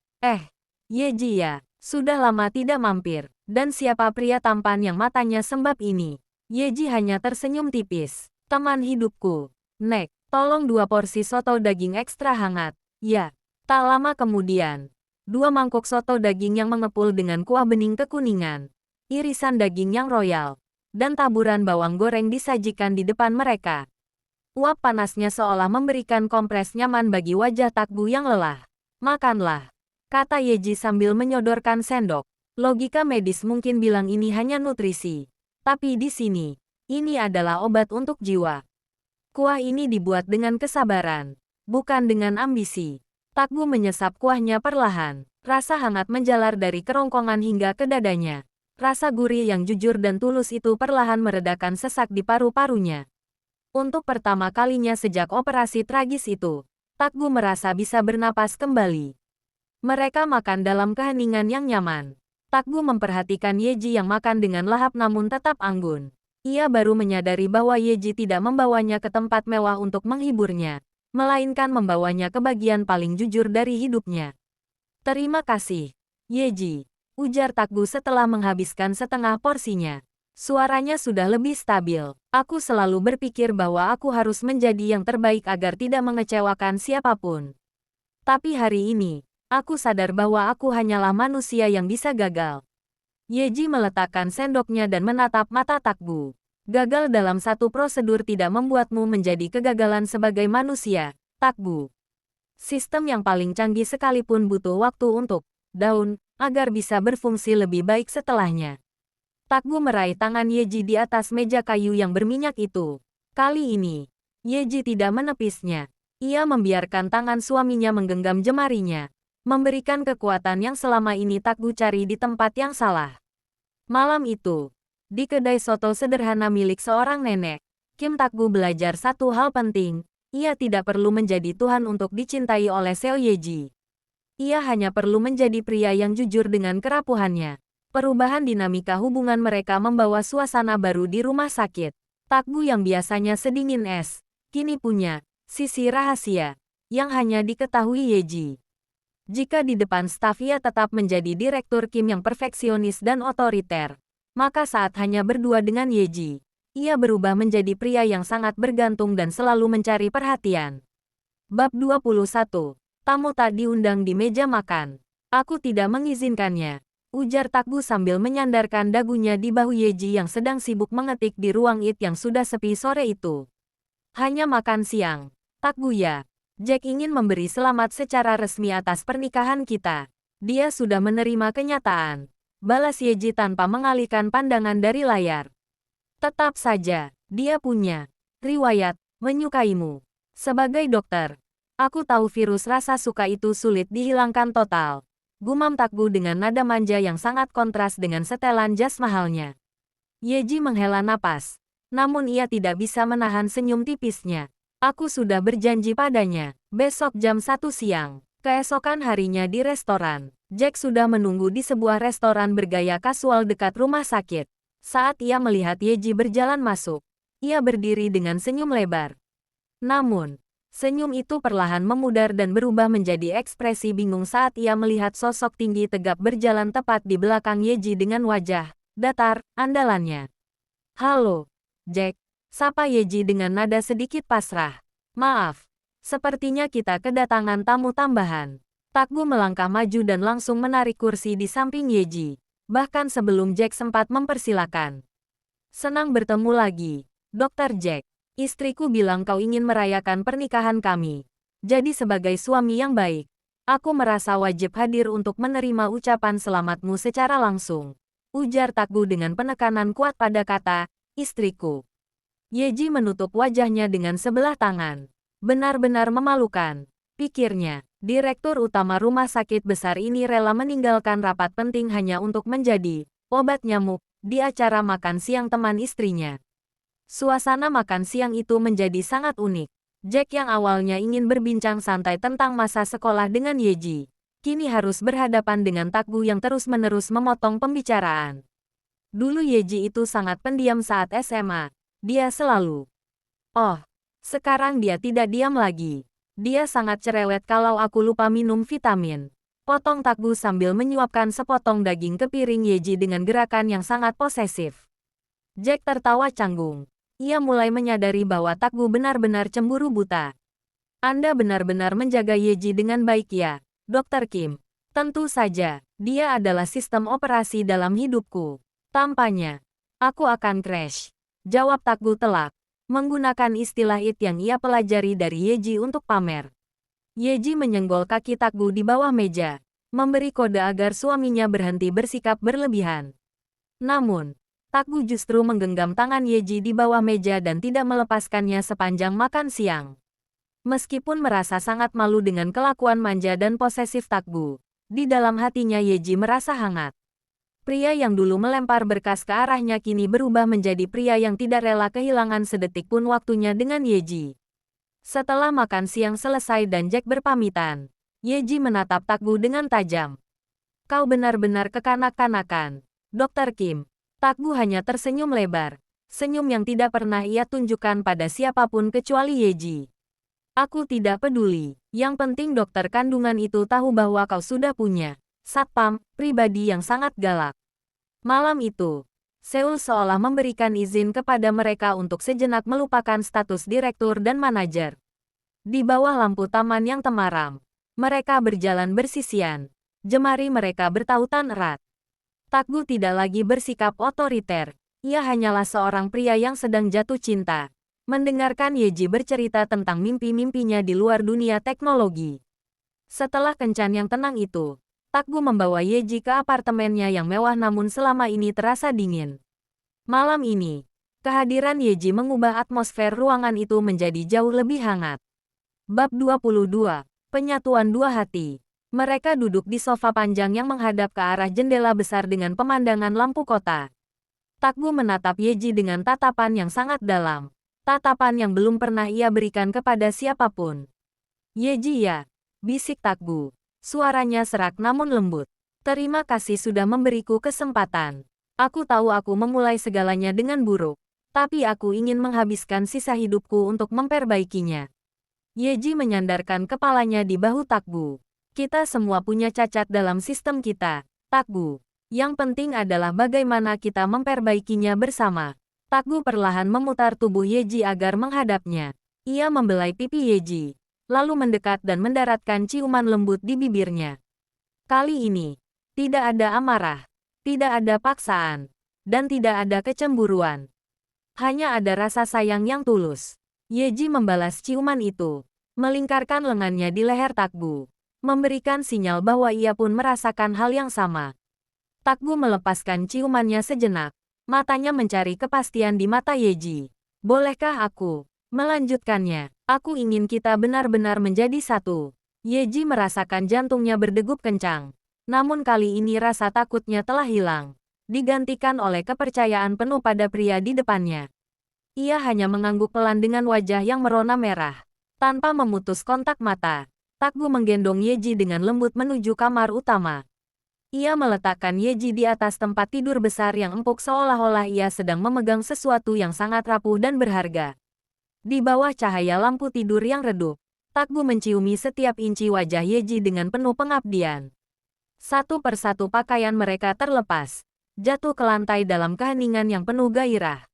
Yeji ya, sudah lama tidak mampir. Dan siapa pria tampan yang matanya sembab ini?" Yeji hanya tersenyum tipis. "Teman hidupku. Nek, tolong 2 porsi soto daging ekstra hangat." Ya, tak lama kemudian. 2 mangkuk soto daging yang mengepul dengan kuah bening kekuningan. Irisan daging yang royal. Dan taburan bawang goreng disajikan di depan mereka. Uap panasnya seolah memberikan kompres nyaman bagi wajah Takgu yang lelah. "Makanlah," kata Yeji sambil menyodorkan sendok. Logika medis mungkin bilang ini hanya nutrisi. Tapi di sini, ini adalah obat untuk jiwa. Kuah ini dibuat dengan kesabaran, bukan dengan ambisi. Takgu menyesap kuahnya perlahan. Rasa hangat menjalar dari kerongkongan hingga ke dadanya. Rasa gurih yang jujur dan tulus itu perlahan meredakan sesak di paru-parunya. Untuk pertama kalinya sejak operasi tragis itu, Takgu merasa bisa bernapas kembali. Mereka makan dalam keheningan yang nyaman. Takgu memperhatikan Yeji yang makan dengan lahap namun tetap anggun. Ia baru menyadari bahwa Yeji tidak membawanya ke tempat mewah untuk menghiburnya, melainkan membawanya ke bagian paling jujur dari hidupnya. "Terima kasih, Yeji," ujar Takgu setelah menghabiskan setengah porsinya. Suaranya sudah lebih stabil. "Aku selalu berpikir bahwa aku harus menjadi yang terbaik agar tidak mengecewakan siapapun. Tapi hari ini, aku sadar bahwa aku hanyalah manusia yang bisa gagal." Yeji meletakkan sendoknya dan menatap mata Takgu. "Gagal dalam satu prosedur tidak membuatmu menjadi kegagalan sebagai manusia, Takgu. Sistem yang paling canggih sekalipun butuh waktu untuk down, agar bisa berfungsi lebih baik setelahnya." Takgu meraih tangan Yeji di atas meja kayu yang berminyak itu. Kali ini, Yeji tidak menepisnya. Ia membiarkan tangan suaminya menggenggam jemarinya, memberikan kekuatan yang selama ini Takgu cari di tempat yang salah. Malam itu, di kedai soto sederhana milik seorang nenek, Kim Takgu belajar satu hal penting. Ia tidak perlu menjadi Tuhan untuk dicintai oleh Seo Yeji. Ia hanya perlu menjadi pria yang jujur dengan kerapuhannya. Perubahan dinamika hubungan mereka membawa suasana baru di rumah sakit. Takgu yang biasanya sedingin es, kini punya sisi rahasia yang hanya diketahui Yeji. Jika di depan staf ia tetap menjadi Direktur Kim yang perfeksionis dan otoriter, maka saat hanya berdua dengan Yeji, ia berubah menjadi pria yang sangat bergantung dan selalu mencari perhatian. Bab 21. Tamu tak diundang di meja makan. "Aku tidak mengizinkannya," ujar Takgu sambil menyandarkan dagunya di bahu Yeji yang sedang sibuk mengetik di ruang IT yang sudah sepi sore itu. "Hanya makan siang, Takgu ya. Jack ingin memberi selamat secara resmi atas pernikahan kita. Dia sudah menerima kenyataan," balas Yeji tanpa mengalihkan pandangan dari layar. "Tetap saja, dia punya riwayat menyukaimu. Sebagai dokter, aku tahu virus rasa suka itu sulit dihilangkan total," gumam Takgu dengan nada manja yang sangat kontras dengan setelan jas mahalnya. Yeji menghela napas, namun ia tidak bisa menahan senyum tipisnya. "Aku sudah berjanji padanya, besok jam 1 siang. Keesokan harinya di restoran. Jack sudah menunggu di sebuah restoran bergaya kasual dekat rumah sakit. Saat ia melihat Yeji berjalan masuk, ia berdiri dengan senyum lebar. Namun, senyum itu perlahan memudar dan berubah menjadi ekspresi bingung saat ia melihat sosok tinggi tegap berjalan tepat di belakang Yeji dengan wajah datar andalannya. "Halo, Jack," sapa Yeji dengan nada sedikit pasrah. "Maaf, sepertinya kita kedatangan tamu tambahan." Takgu melangkah maju dan langsung menarik kursi di samping Yeji, bahkan sebelum Jack sempat mempersilakan. "Senang bertemu lagi, Dr. Jack. Istriku bilang kau ingin merayakan pernikahan kami. Jadi sebagai suami yang baik, aku merasa wajib hadir untuk menerima ucapan selamatmu secara langsung," ujar Takgu dengan penekanan kuat pada kata, "istriku." Yeji menutup wajahnya dengan sebelah tangan. Benar-benar memalukan, pikirnya. Direktur utama rumah sakit besar ini rela meninggalkan rapat penting hanya untuk menjadi obat nyamuk di acara makan siang teman istrinya. Suasana makan siang itu menjadi sangat unik. Jack yang awalnya ingin berbincang santai tentang masa sekolah dengan Yeji, kini harus berhadapan dengan Takgu yang terus-menerus memotong pembicaraan. Dulu Yeji itu sangat pendiam saat SMA. Dia selalu, "Oh, sekarang dia tidak diam lagi. Dia sangat cerewet kalau aku lupa minum vitamin." Potong Takgu sambil menyuapkan sepotong daging ke piring Yeji dengan gerakan yang sangat posesif. Jack tertawa canggung. Ia mulai menyadari bahwa Takgu benar-benar cemburu buta. "Anda benar-benar menjaga Yeji dengan baik ya, Dr. Kim." "Tentu saja, dia adalah sistem operasi dalam hidupku. Tanpanya, aku akan crash," jawab Takgu telak, menggunakan istilah it yang ia pelajari dari Yeji untuk pamer. Yeji menyenggol kaki Takgu di bawah meja, memberi kode agar suaminya berhenti bersikap berlebihan. Namun, Takgu justru menggenggam tangan Yeji di bawah meja dan tidak melepaskannya sepanjang makan siang. Meskipun merasa sangat malu dengan kelakuan manja dan posesif Takgu, di dalam hatinya Yeji merasa hangat. Pria yang dulu melempar berkas ke arahnya kini berubah menjadi pria yang tidak rela kehilangan sedetik pun waktunya dengan Yeji. Setelah makan siang selesai dan Jack berpamitan, Yeji menatap Takgu dengan tajam. "Kau benar-benar kekanak-kanakan, Dr. Kim." Takgu hanya tersenyum lebar, senyum yang tidak pernah ia tunjukkan pada siapapun kecuali Yeji. "Aku tidak peduli, yang penting dokter kandungan itu tahu bahwa kau sudah punya satpam pribadi yang sangat galak." Malam itu, Seoul seolah memberikan izin kepada mereka untuk sejenak melupakan status direktur dan manajer. Di bawah lampu taman yang temaram, mereka berjalan bersisian, jemari mereka bertautan erat. Takgu tidak lagi bersikap otoriter, ia hanyalah seorang pria yang sedang jatuh cinta. Mendengarkan Yeji bercerita tentang mimpi-mimpinya di luar dunia teknologi. Setelah kencan yang tenang itu, Takgu membawa Yeji ke apartemennya yang mewah namun selama ini terasa dingin. Malam ini, kehadiran Yeji mengubah atmosfer ruangan itu menjadi jauh lebih hangat. Bab 22, Penyatuan Dua Hati. Mereka duduk di sofa panjang yang menghadap ke arah jendela besar dengan pemandangan lampu kota. Takgu menatap Yeji dengan tatapan yang sangat dalam. Tatapan yang belum pernah ia berikan kepada siapapun. "Yeji ya," bisik Takgu. Suaranya serak namun lembut. "Terima kasih sudah memberiku kesempatan. Aku tahu aku memulai segalanya dengan buruk, tapi aku ingin menghabiskan sisa hidupku untuk memperbaikinya." Yeji menyandarkan kepalanya di bahu Takgu. "Kita semua punya cacat dalam sistem kita, Takgu. Yang penting adalah bagaimana kita memperbaikinya bersama." Takgu perlahan memutar tubuh Yeji agar menghadapnya. Ia membelai pipi Yeji, lalu mendekat dan mendaratkan ciuman lembut di bibirnya. Kali ini, tidak ada amarah, tidak ada paksaan, dan tidak ada kecemburuan. Hanya ada rasa sayang yang tulus. Yeji membalas ciuman itu, melingkarkan lengannya di leher Takgu, memberikan sinyal bahwa ia pun merasakan hal yang sama. Takgu melepaskan ciumannya sejenak, matanya mencari kepastian di mata Yeji. "Bolehkah aku melanjutkannya? Aku ingin kita benar-benar menjadi satu." Yeji merasakan jantungnya berdegup kencang. Namun kali ini rasa takutnya telah hilang, digantikan oleh kepercayaan penuh pada pria di depannya. Ia hanya mengangguk pelan dengan wajah yang merona merah. Tanpa memutus kontak mata, Takgu menggendong Yeji dengan lembut menuju kamar utama. Ia meletakkan Yeji di atas tempat tidur besar yang empuk seolah-olah ia sedang memegang sesuatu yang sangat rapuh dan berharga. Di bawah cahaya lampu tidur yang redup, Takgu menciumi setiap inci wajah Yeji dengan penuh pengabdian. Satu persatu pakaian mereka terlepas, jatuh ke lantai dalam keheningan yang penuh gairah.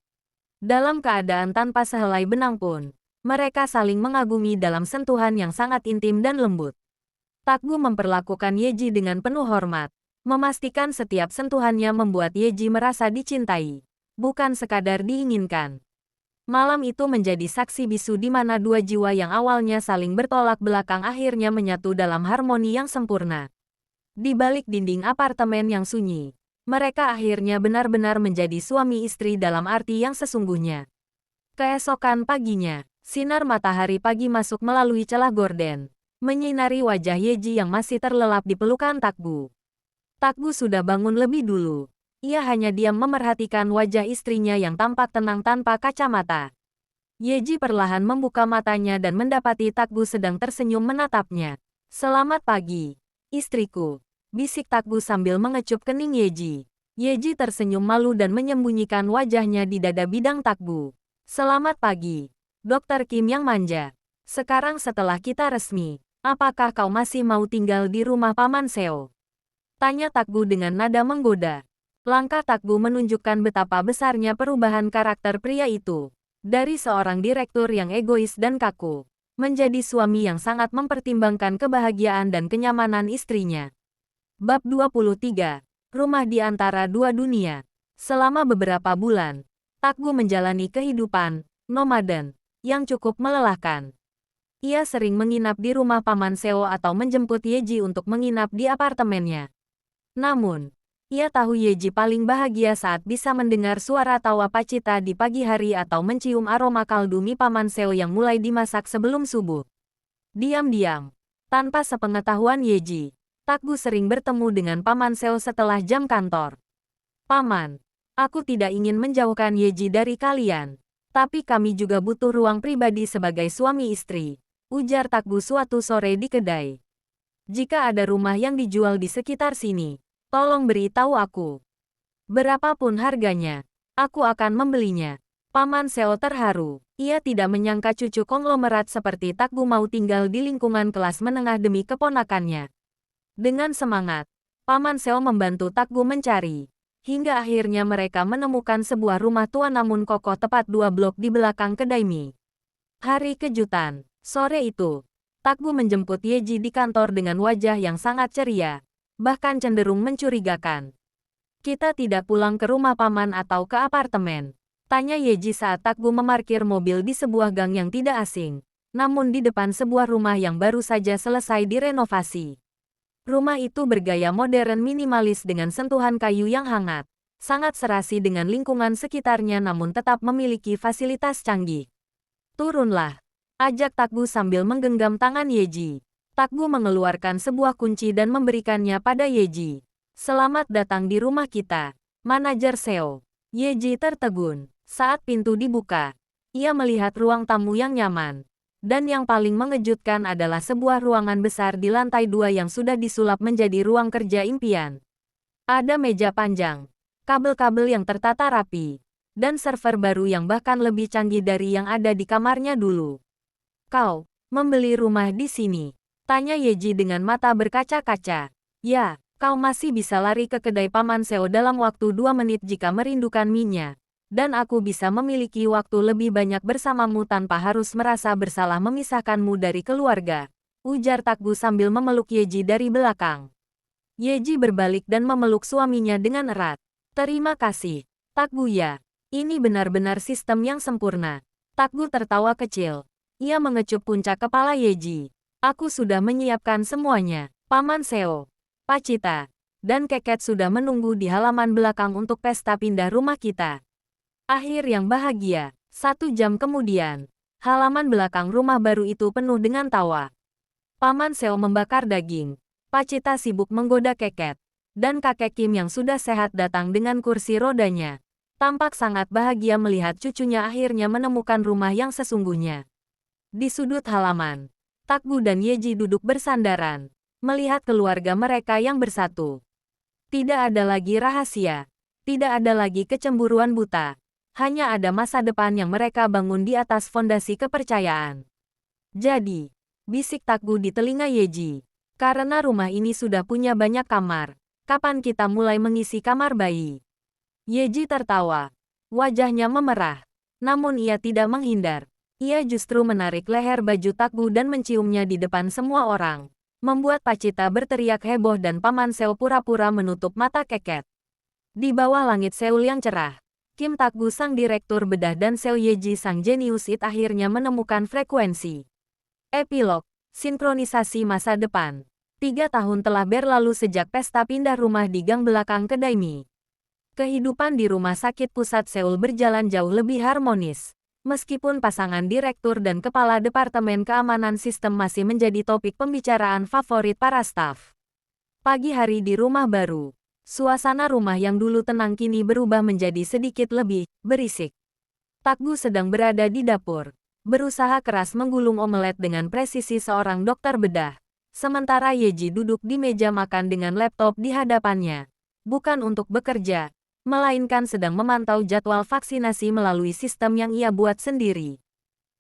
Dalam keadaan tanpa sehelai benang pun, mereka saling mengagumi dalam sentuhan yang sangat intim dan lembut. Takgu memperlakukan Yeji dengan penuh hormat, memastikan setiap sentuhannya membuat Yeji merasa dicintai, bukan sekadar diinginkan. Malam itu menjadi saksi bisu di mana dua jiwa yang awalnya saling bertolak belakang akhirnya menyatu dalam harmoni yang sempurna. Di balik dinding apartemen yang sunyi, mereka akhirnya benar-benar menjadi suami istri dalam arti yang sesungguhnya. Keesokan paginya, sinar matahari pagi masuk melalui celah gorden, menyinari wajah Yeji yang masih terlelap di pelukan Takgu. Takgu sudah bangun lebih dulu. Ia hanya diam memerhatikan wajah istrinya yang tampak tenang tanpa kacamata. Yeji perlahan membuka matanya dan mendapati Takgu sedang tersenyum menatapnya. "Selamat pagi, istriku," bisik Takgu sambil mengecup kening Yeji. Yeji tersenyum malu dan menyembunyikan wajahnya di dada bidang Takgu. "Selamat pagi, Dokter Kim yang manja. Sekarang setelah kita resmi, apakah kau masih mau tinggal di rumah Paman Seo?" tanya Takgu dengan nada menggoda. Langkah Takgu menunjukkan betapa besarnya perubahan karakter pria itu. Dari seorang direktur yang egois dan kaku, menjadi suami yang sangat mempertimbangkan kebahagiaan dan kenyamanan istrinya. Bab 23. Rumah di antara dua dunia. Selama beberapa bulan, Takgu menjalani kehidupan nomaden yang cukup melelahkan. Ia sering menginap di rumah Paman Seo atau menjemput Yeji untuk menginap di apartemennya. Namun, ia tahu Yeji paling bahagia saat bisa mendengar suara tawa Pacita di pagi hari atau mencium aroma kaldu mie Paman Seo yang mulai dimasak sebelum subuh. Diam-diam, tanpa sepengetahuan Yeji, Takgu sering bertemu dengan Paman Seo setelah jam kantor. "Paman, aku tidak ingin menjauhkan Yeji dari kalian. Tapi kami juga butuh ruang pribadi sebagai suami istri," ujar Takgu suatu sore di kedai. "Jika ada rumah yang dijual di sekitar sini, tolong beritahu aku. Berapapun harganya, aku akan membelinya." Paman Seo terharu. Ia tidak menyangka cucu konglomerat seperti Takgu mau tinggal di lingkungan kelas menengah demi keponakannya. Dengan semangat, Paman Seo membantu Takgu mencari. Hingga akhirnya mereka menemukan sebuah rumah tua namun kokoh tepat 2 blok di belakang kedai mie. Hari kejutan. Sore itu, Takgu menjemput Yeji di kantor dengan wajah yang sangat ceria, bahkan cenderung mencurigakan. "Kita tidak pulang ke rumah paman atau ke apartemen?" tanya Yeji saat Takgu memarkir mobil di sebuah gang yang tidak asing, namun di depan sebuah rumah yang baru saja selesai direnovasi. Rumah itu bergaya modern minimalis dengan sentuhan kayu yang hangat, sangat serasi dengan lingkungan sekitarnya namun tetap memiliki fasilitas canggih. "Turunlah," ajak Takgu sambil menggenggam tangan Yeji. Takgu mengeluarkan sebuah kunci dan memberikannya pada Yeji. "Selamat datang di rumah kita, Manajer Seo." Yeji tertegun. Saat pintu dibuka, ia melihat ruang tamu yang nyaman. Dan yang paling mengejutkan adalah sebuah ruangan besar di lantai 2 yang sudah disulap menjadi ruang kerja impian. Ada meja panjang, kabel-kabel yang tertata rapi, dan server baru yang bahkan lebih canggih dari yang ada di kamarnya dulu. "Kau membeli rumah di sini?" tanya Yeji dengan mata berkaca-kaca. "Ya, kau masih bisa lari ke kedai Paman Seo dalam waktu 2 menit jika merindukan mie-nya. Dan aku bisa memiliki waktu lebih banyak bersamamu tanpa harus merasa bersalah memisahkanmu dari keluarga," ujar Takgu sambil memeluk Yeji dari belakang. Yeji berbalik dan memeluk suaminya dengan erat. "Terima kasih, Takgu ya. Ini benar-benar sistem yang sempurna." Takgu tertawa kecil. Ia mengecup puncak kepala Yeji. "Aku sudah menyiapkan semuanya. Paman Seo, Pacita, dan Keket sudah menunggu di halaman belakang untuk pesta pindah rumah kita." Akhir yang bahagia. 1 jam kemudian, halaman belakang rumah baru itu penuh dengan tawa. Paman Seo membakar daging. Pacita sibuk menggoda Keket. Dan kakek Kim yang sudah sehat datang dengan kursi rodanya. Tampak sangat bahagia melihat cucunya akhirnya menemukan rumah yang sesungguhnya. Di sudut halaman, Takgu dan Yeji duduk bersandaran, melihat keluarga mereka yang bersatu. Tidak ada lagi rahasia. Tidak ada lagi kecemburuan buta. Hanya ada masa depan yang mereka bangun di atas fondasi kepercayaan. "Jadi," bisik Takgu di telinga Yeji, "karena rumah ini sudah punya banyak kamar, kapan kita mulai mengisi kamar bayi?" Yeji tertawa. Wajahnya memerah. Namun ia tidak menghindar. Ia justru menarik leher baju Takgu dan menciumnya di depan semua orang, membuat Pacita berteriak heboh dan Paman Seo pura-pura menutup mata Keket. Di bawah langit Seoul yang cerah, Kim Takgu sang direktur bedah dan Seo Yeji sang jenius it akhirnya menemukan frekuensi. Epilog, sinkronisasi masa depan. 3 tahun telah berlalu sejak pesta pindah rumah di gang belakang kedai mie. Kehidupan di rumah sakit pusat Seoul berjalan jauh lebih harmonis. Meskipun pasangan direktur dan kepala Departemen Keamanan Sistem masih menjadi topik pembicaraan favorit para staf. Pagi hari di rumah baru. Suasana rumah yang dulu tenang kini berubah menjadi sedikit lebih berisik. Takgu sedang berada di dapur, berusaha keras menggulung omelet dengan presisi seorang dokter bedah. Sementara Yeji duduk di meja makan dengan laptop di hadapannya. Bukan untuk bekerja, melainkan sedang memantau jadwal vaksinasi melalui sistem yang ia buat sendiri.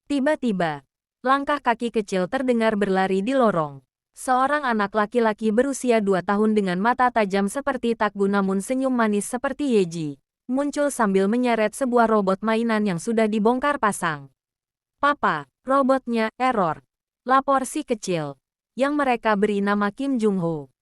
Tiba-tiba, langkah kaki kecil terdengar berlari di lorong. Seorang anak laki-laki berusia 2 tahun dengan mata tajam seperti Takgu namun senyum manis seperti Yeji, muncul sambil menyeret sebuah robot mainan yang sudah dibongkar pasang. "Papa, robotnya error," lapor si kecil, yang mereka beri nama Kim Jung-ho.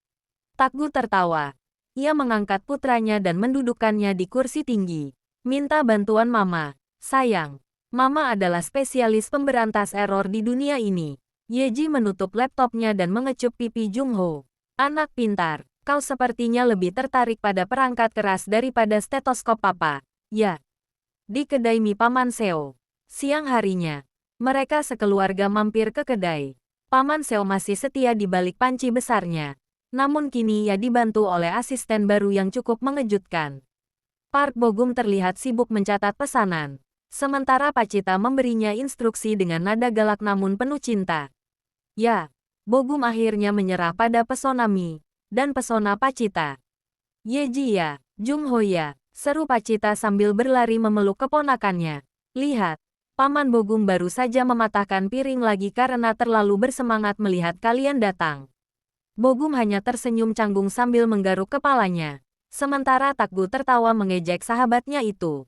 Takgu tertawa. Ia mengangkat putranya dan mendudukkannya di kursi tinggi. "Minta bantuan Mama, sayang. Mama adalah spesialis pemberantas error di dunia ini." Yeji menutup laptopnya dan mengecup pipi Jung-ho. "Anak pintar, kau sepertinya lebih tertarik pada perangkat keras daripada stetoskop Papa." "Ya." Di kedai mie Paman Seo. Siang harinya, mereka sekeluarga mampir ke kedai. Paman Seo masih setia di balik panci besarnya. Namun kini ia dibantu oleh asisten baru yang cukup mengejutkan. Park Bogum terlihat sibuk mencatat pesanan. Sementara Pacita memberinya instruksi dengan nada galak namun penuh cinta. "Ya." Bogum akhirnya menyerah pada pesona Mi dan pesona Pacita. "Yeji ya, Jung-ho ya," seru Pacita sambil berlari memeluk keponakannya. "Lihat, Paman Bogum baru saja mematahkan piring lagi karena terlalu bersemangat melihat kalian datang." Bogum hanya tersenyum canggung sambil menggaruk kepalanya. Sementara Takgu tertawa mengejek sahabatnya itu.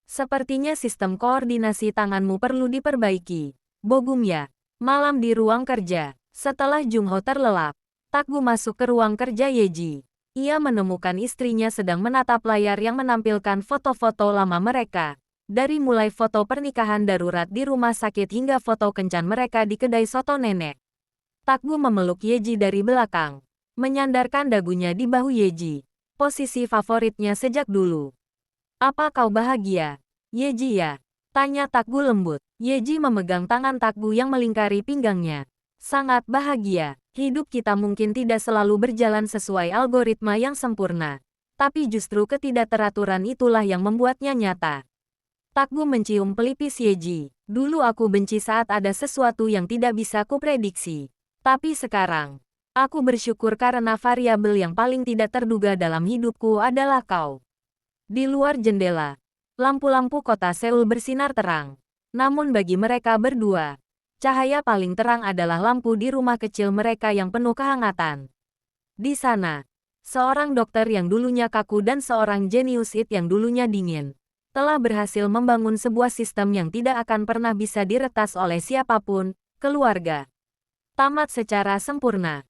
"Sepertinya sistem koordinasi tanganmu perlu diperbaiki, Bogum ya." Malam di ruang kerja. Setelah Jung-ho terlelap, Takgu masuk ke ruang kerja Yeji. Ia menemukan istrinya sedang menatap layar yang menampilkan foto-foto lama mereka. Dari mulai foto pernikahan darurat di rumah sakit hingga foto kencan mereka di kedai soto nenek. Takgu memeluk Yeji dari belakang, menyandarkan dagunya di bahu Yeji, posisi favoritnya sejak dulu. "Apa kau bahagia, Yeji ya?" tanya Takgu lembut. Yeji memegang tangan Takgu yang melingkari pinggangnya. "Sangat bahagia. Hidup kita mungkin tidak selalu berjalan sesuai algoritma yang sempurna. Tapi justru ketidakteraturan itulah yang membuatnya nyata." Takgu mencium pelipis Yeji. "Dulu aku benci saat ada sesuatu yang tidak bisa kuprediksi. Tapi sekarang, aku bersyukur karena variabel yang paling tidak terduga dalam hidupku adalah kau." Di luar jendela, lampu-lampu kota Seoul bersinar terang. Namun bagi mereka berdua, cahaya paling terang adalah lampu di rumah kecil mereka yang penuh kehangatan. Di sana, seorang dokter yang dulunya kaku dan seorang jenius IT yang dulunya dingin, telah berhasil membangun sebuah sistem yang tidak akan pernah bisa diretas oleh siapapun, keluarga. Tamat secara sempurna.